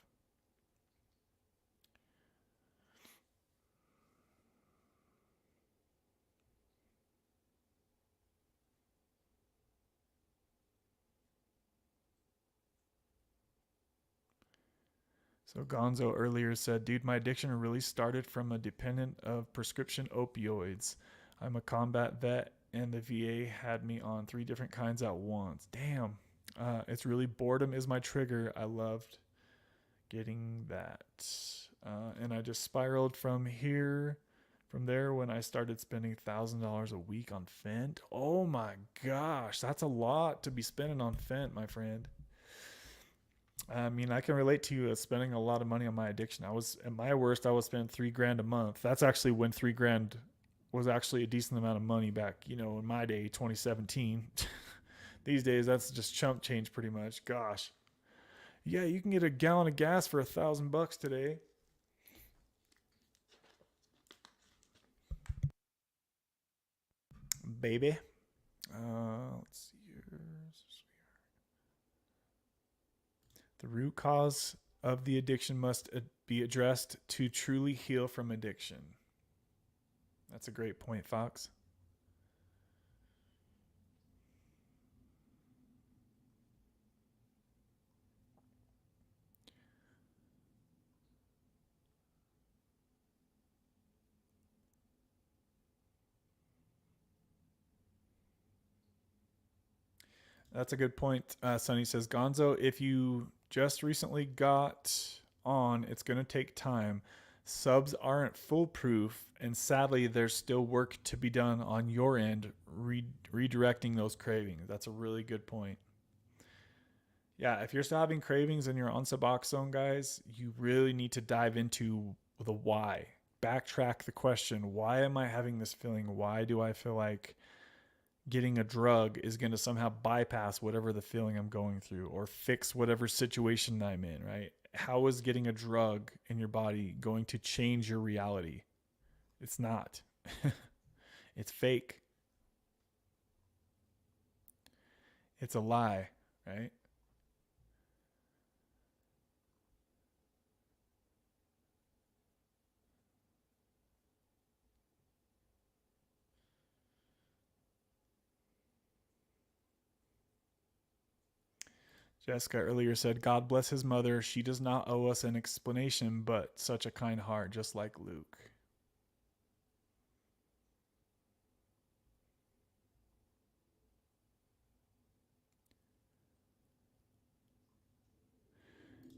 So Gonzo earlier said, dude, my addiction really started from a dependent of prescription opioids. I'm a combat vet, and the VA had me on 3 different kinds at once. Damn. It's really boredom is my trigger. I loved getting that. And I just spiraled from there when I started spending $1,000 a week on Fent. Oh my gosh, that's a lot to be spending on Fent, my friend. I mean, I can relate to you spending a lot of money on my addiction. I was at my worst, I was spending $3,000 a month. That's actually when $3,000 was actually a decent amount of money back, in my day, 2017. These days, that's just chump change pretty much. Gosh. Yeah, you can get a gallon of gas for $1,000 today. baby. Let's see here. The root cause of the addiction must be addressed to truly heal from addiction. That's a great point, Fox. That's a good point. Sonny says, Gonzo, if you just recently got on, it's going to take time. Subs aren't foolproof, and sadly, there's still work to be done on your end, redirecting those cravings. That's a really good point. Yeah, if you're still having cravings and you're on Suboxone, guys, you really need to dive into the why. Backtrack the question, why am I having this feeling? Why do I feel like getting a drug is going to somehow bypass whatever the feeling I'm going through or fix whatever situation I'm in, right? How is getting a drug in your body going to change your reality? It's not. It's fake. It's a lie, right? Jessica earlier said, God bless his mother. She does not owe us an explanation, but such a kind heart, just like Luke.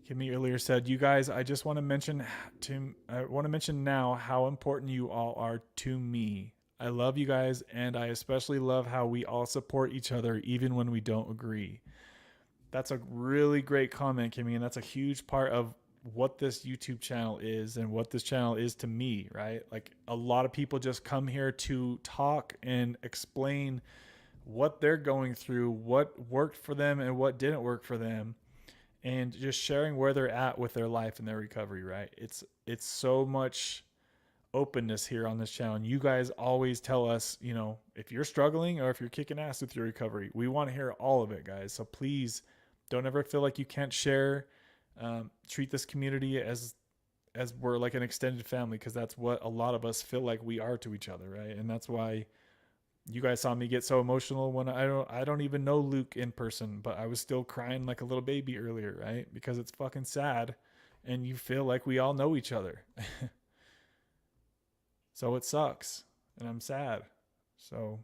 Kimmy earlier said, you guys, I want to mention now how important you all are to me. I love you guys, and I especially love how we all support each other even when we don't agree. That's a really great comment, Kimmy, and that's a huge part of what this YouTube channel is and what this channel is to me, right? Like, a lot of people just come here to talk and explain what they're going through, what worked for them and what didn't work for them, and just sharing where they're at with their life and their recovery, right? It's so much openness here on this channel. And you guys always tell us, you know, if you're struggling or if you're kicking ass with your recovery, we want to hear all of it, guys. So please don't ever feel like you can't share. Treat this community as we're like an extended family, because that's what a lot of us feel like we are to each other, right? And that's why you guys saw me get so emotional when I don't even know Luke in person, but I was still crying like a little baby earlier, right? Because it's fucking sad, and you feel like we all know each other. So it sucks, and I'm sad. So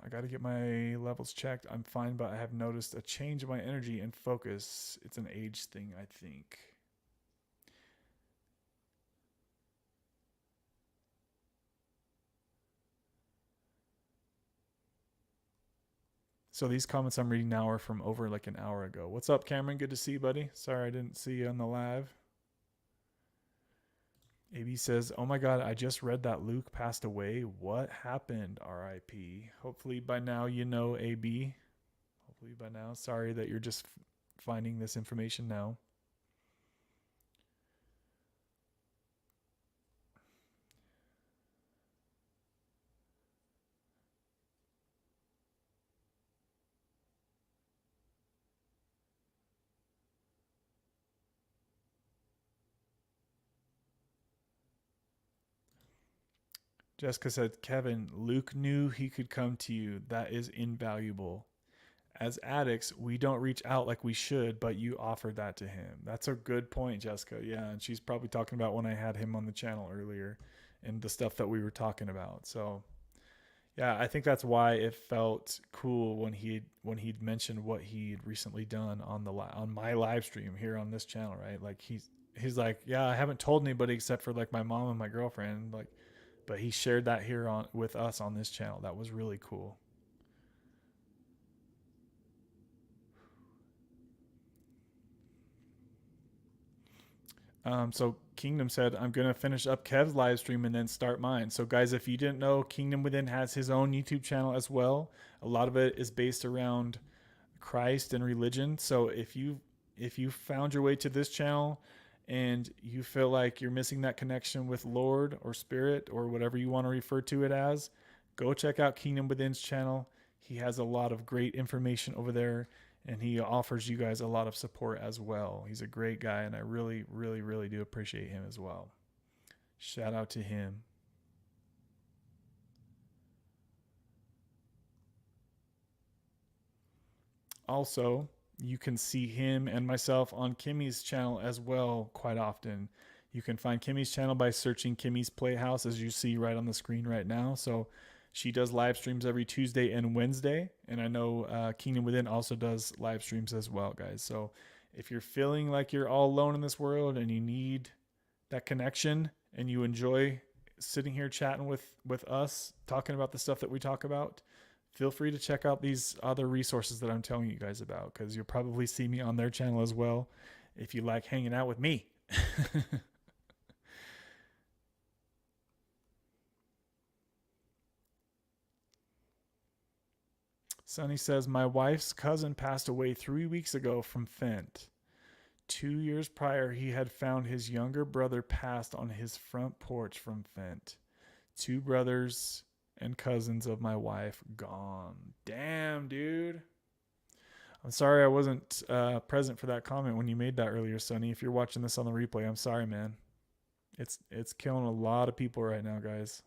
I got to get my levels checked. I'm fine, but I have noticed a change in my energy and focus. It's an age thing, I think. So these comments I'm reading now are from over like an hour ago. What's up, Cameron? Good to see you, buddy. Sorry I didn't see you on the live. AB says, oh my God, I just read that Luke passed away. What happened? R.I.P. Hopefully by now you know, AB. Hopefully by now. Sorry that you're just finding this information now. Jessica said, Kevin, Luke knew he could come to you. That is invaluable. As addicts, we don't reach out like we should, but you offered that to him. That's a good point, Jessica. Yeah, and she's probably talking about when I had him on the channel earlier and the stuff that we were talking about. So, yeah, I think that's why it felt cool when he'd mentioned what he'd recently done on my live stream here on this channel, right? Like he's like, yeah, I haven't told anybody except for like my mom and my girlfriend, like, but he shared that here with us on this channel. That was really cool. So Kingdom said, I'm going to finish up Kev's live stream and then start mine. So guys, if you didn't know, Kingdom Within has his own YouTube channel as well. A lot of it is based around Christ and religion. So if you found your way to this channel and you feel like you're missing that connection with Lord or Spirit or whatever you want to refer to it as, go check out Kingdom Within's channel. He has a lot of great information over there, and he offers you guys a lot of support as well. He's a great guy, and I really, really, really do appreciate him as well. Shout out to him. Also, you can see him and myself on Kimmy's channel as well quite often. You can find Kimmy's channel by searching Kimmy's Playhouse, as you see right on the screen right now. So she does live streams every Tuesday and Wednesday. And I know Kingdom Within also does live streams as well, guys. So if you're feeling like you're all alone in this world and you need that connection and you enjoy sitting here chatting with us, talking about the stuff that we talk about, feel free to check out these other resources that I'm telling you guys about, because you'll probably see me on their channel as well if you like hanging out with me. Sonny says, my wife's cousin passed away 3 weeks ago from fent. 2 years prior, he had found his younger brother passed on his front porch from fent. 2 brothers and cousins of my wife gone. Damn, dude. I'm sorry I wasn't present for that comment when you made that earlier, Sonny. If you're watching this on the replay, I'm sorry, man. It's killing a lot of people right now, guys.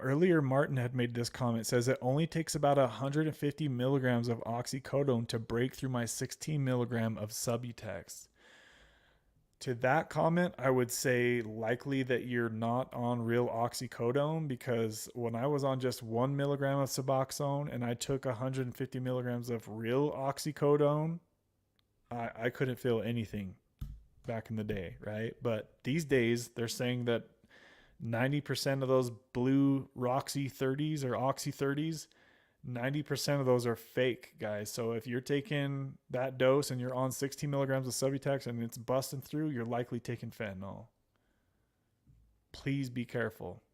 Earlier, Martin had made this comment. It says it only takes about 150 milligrams of oxycodone to break through my 16 milligram of Subutex. To that comment, I would say likely that you're not on real oxycodone, because when I was on just 1 milligram of Suboxone and I took 150 milligrams of real oxycodone, I couldn't feel anything back in the day, right? But these days, they're saying that 90% of those blue Roxy 30s or Oxy 30s, 90% of those are fake, guys. So if you're taking that dose and you're on 16 milligrams of Subutex and it's busting through, you're likely taking fentanyl. Please be careful.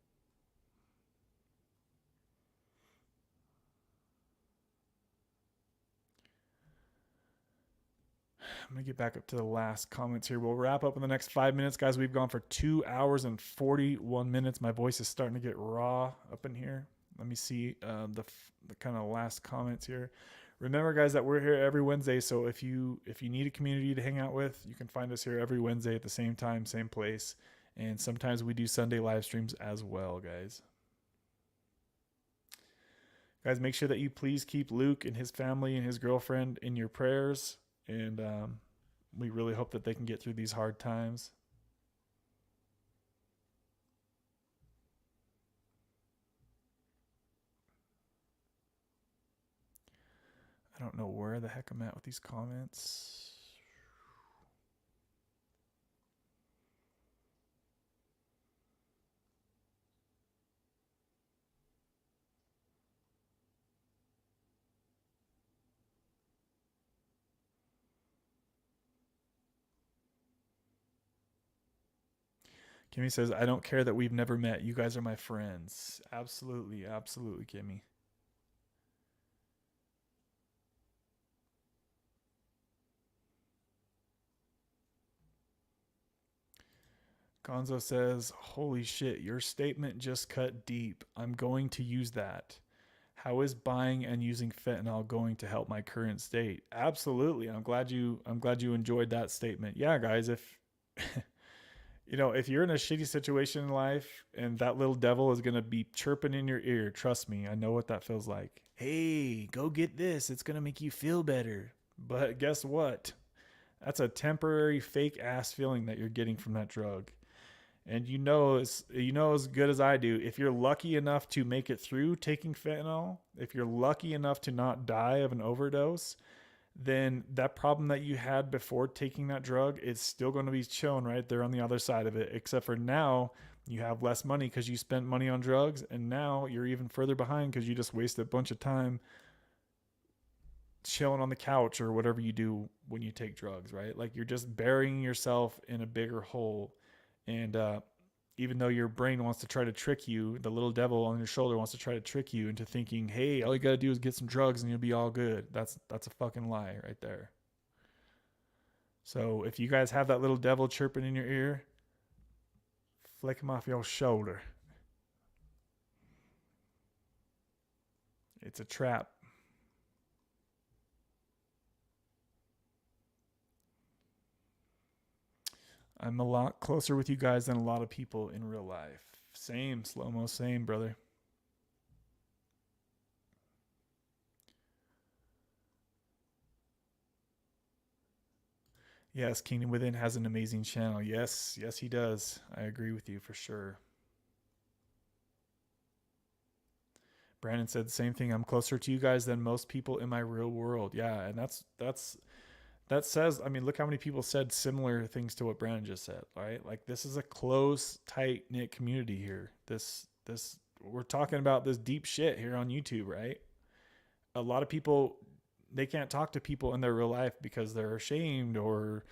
I'm going to get back up to the last comments here. We'll wrap up in the next 5 minutes, guys. We've gone for 2 hours and 41 minutes. My voice is starting to get raw up in here. Let me see the kind of last comments here. Remember, guys, that we're here every Wednesday. So if you need a community to hang out with, you can find us here every Wednesday at the same time, same place. And sometimes we do Sunday live streams as well, guys. Guys, make sure that you please keep Luke and his family and his girlfriend in your prayers. And we really hope that they can get through these hard times. I don't know where the heck I'm at with these comments. Kimmy says, I don't care that we've never met. You guys are my friends. Absolutely, absolutely, Kimmy. Gonzo says, holy shit, your statement just cut deep. I'm going to use that. How is buying and using fentanyl going to help my current state? Absolutely. I'm glad you enjoyed that statement. Yeah, guys, if if you're in a shitty situation in life and that little devil is going to be chirping in your ear, trust me, I know what that feels like. Hey, go get this. It's going to make you feel better. But guess what? That's a temporary fake ass feeling that you're getting from that drug. And you know as good as I do, if you're lucky enough to make it through taking fentanyl, if you're lucky enough to not die of an overdose, then that problem that you had before taking that drug is still going to be chilling right there on the other side of it, except for now you have less money because you spent money on drugs, and now you're even further behind because you just wasted a bunch of time chilling on the couch or whatever you do when you take drugs, right? Like you're just burying yourself in a bigger hole. And even though your brain wants to try to trick you, the little devil on your shoulder wants to try to trick you into thinking, hey, all you got to do is get some drugs and you'll be all good. That's a fucking lie right there. So if you guys have that little devil chirping in your ear, flick him off your shoulder. It's a trap. I'm a lot closer with you guys than a lot of people in real life. Same, Slow-Mo, same, brother. Yes, Kingdom Within has an amazing channel. Yes, he does. I agree with you for sure. Brandon said the same thing. I'm closer to you guys than most people in my real world. Yeah, and that says, I mean, look how many people said similar things to what Brandon just said, right? Like this is a close, tight-knit community here. This we're talking about this deep shit here on YouTube, right? A lot of people, they can't talk to people in their real life because they're ashamed or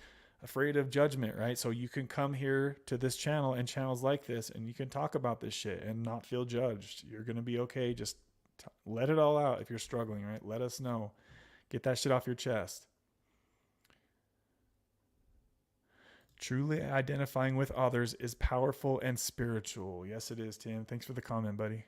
afraid of judgment, right? So you can come here to this channel and channels like this and you can talk about this shit and not feel judged. You're going to be okay. Just let it all out if you're struggling, right? Let us know. Get that shit off your chest. Truly identifying with others is powerful and spiritual. Yes, it is, Tim. Thanks for the comment, buddy.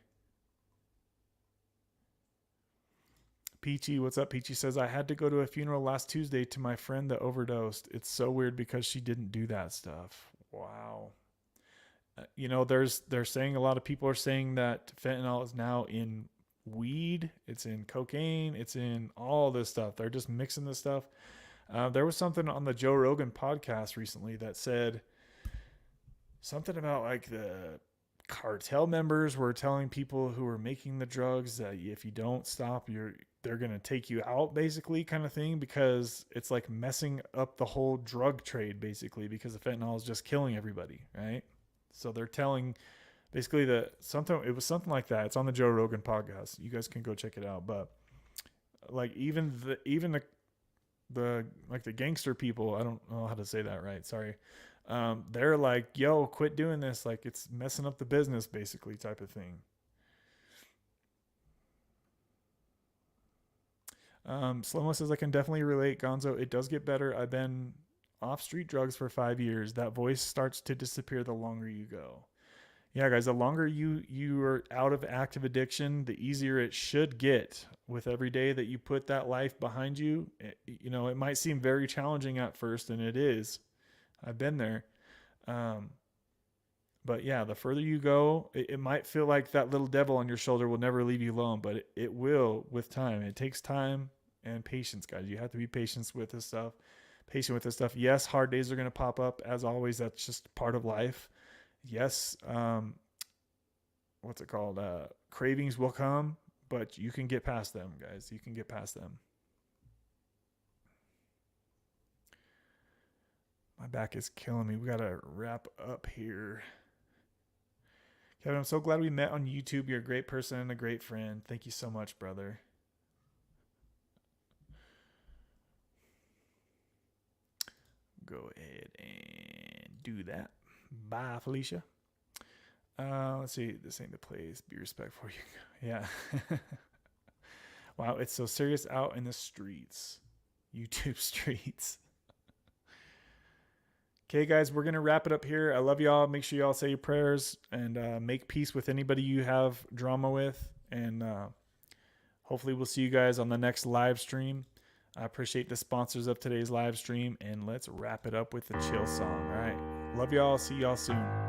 Peachy, what's up? Peachy says, I had to go to a funeral last Tuesday to my friend that overdosed. It's so weird because she didn't do that stuff. Wow. You know, they're saying, a lot of people are saying that fentanyl is now in weed. It's in cocaine. It's in all this stuff. They're just mixing this stuff. There was something on the Joe Rogan podcast recently that said something about like the cartel members were telling people who were making the drugs that if you don't stop, they're going to take you out, basically, kind of thing, because it's like messing up the whole drug trade, basically, because the fentanyl is just killing everybody, right? So they're telling basically it was something like that. It's on the Joe Rogan podcast. You guys can go check it out. But like even the like the gangster people, I don't know how to say that right, sorry, they're like, yo, quit doing this, like it's messing up the business, basically, type of thing. Slow-Mo says, I can definitely relate, Gonzo. It does get better. I've been off street drugs for 5 years. That voice starts to disappear the longer you go. Yeah, guys, the longer you are out of active addiction, the easier it should get. With every day that you put that life behind you, you know, it might seem very challenging at first, and it is. I've been there. But yeah, the further you go, it might feel like that little devil on your shoulder will never leave you alone, but it will with time. It takes time and patience, guys. You have to be patient with this stuff. Yes, hard days are going to pop up. As always, that's just part of life. Yes, what's it called? Cravings will come, but you can get past them, guys. You can get past them. My back is killing me. We got to wrap up here. Kevin, I'm so glad we met on YouTube. You're a great person and a great friend. Thank you so much, brother. Go ahead and do that. Bye, Felicia. Let's see. This ain't the place. Be respectful. Yeah. Wow, it's so serious out in the streets. YouTube streets. Okay, guys, we're going to wrap it up here. I love y'all. Make sure y'all say your prayers and make peace with anybody you have drama with. And hopefully we'll see you guys on the next live stream. I appreciate the sponsors of today's live stream. And let's wrap it up with the chill song. All right. Love y'all. See y'all soon.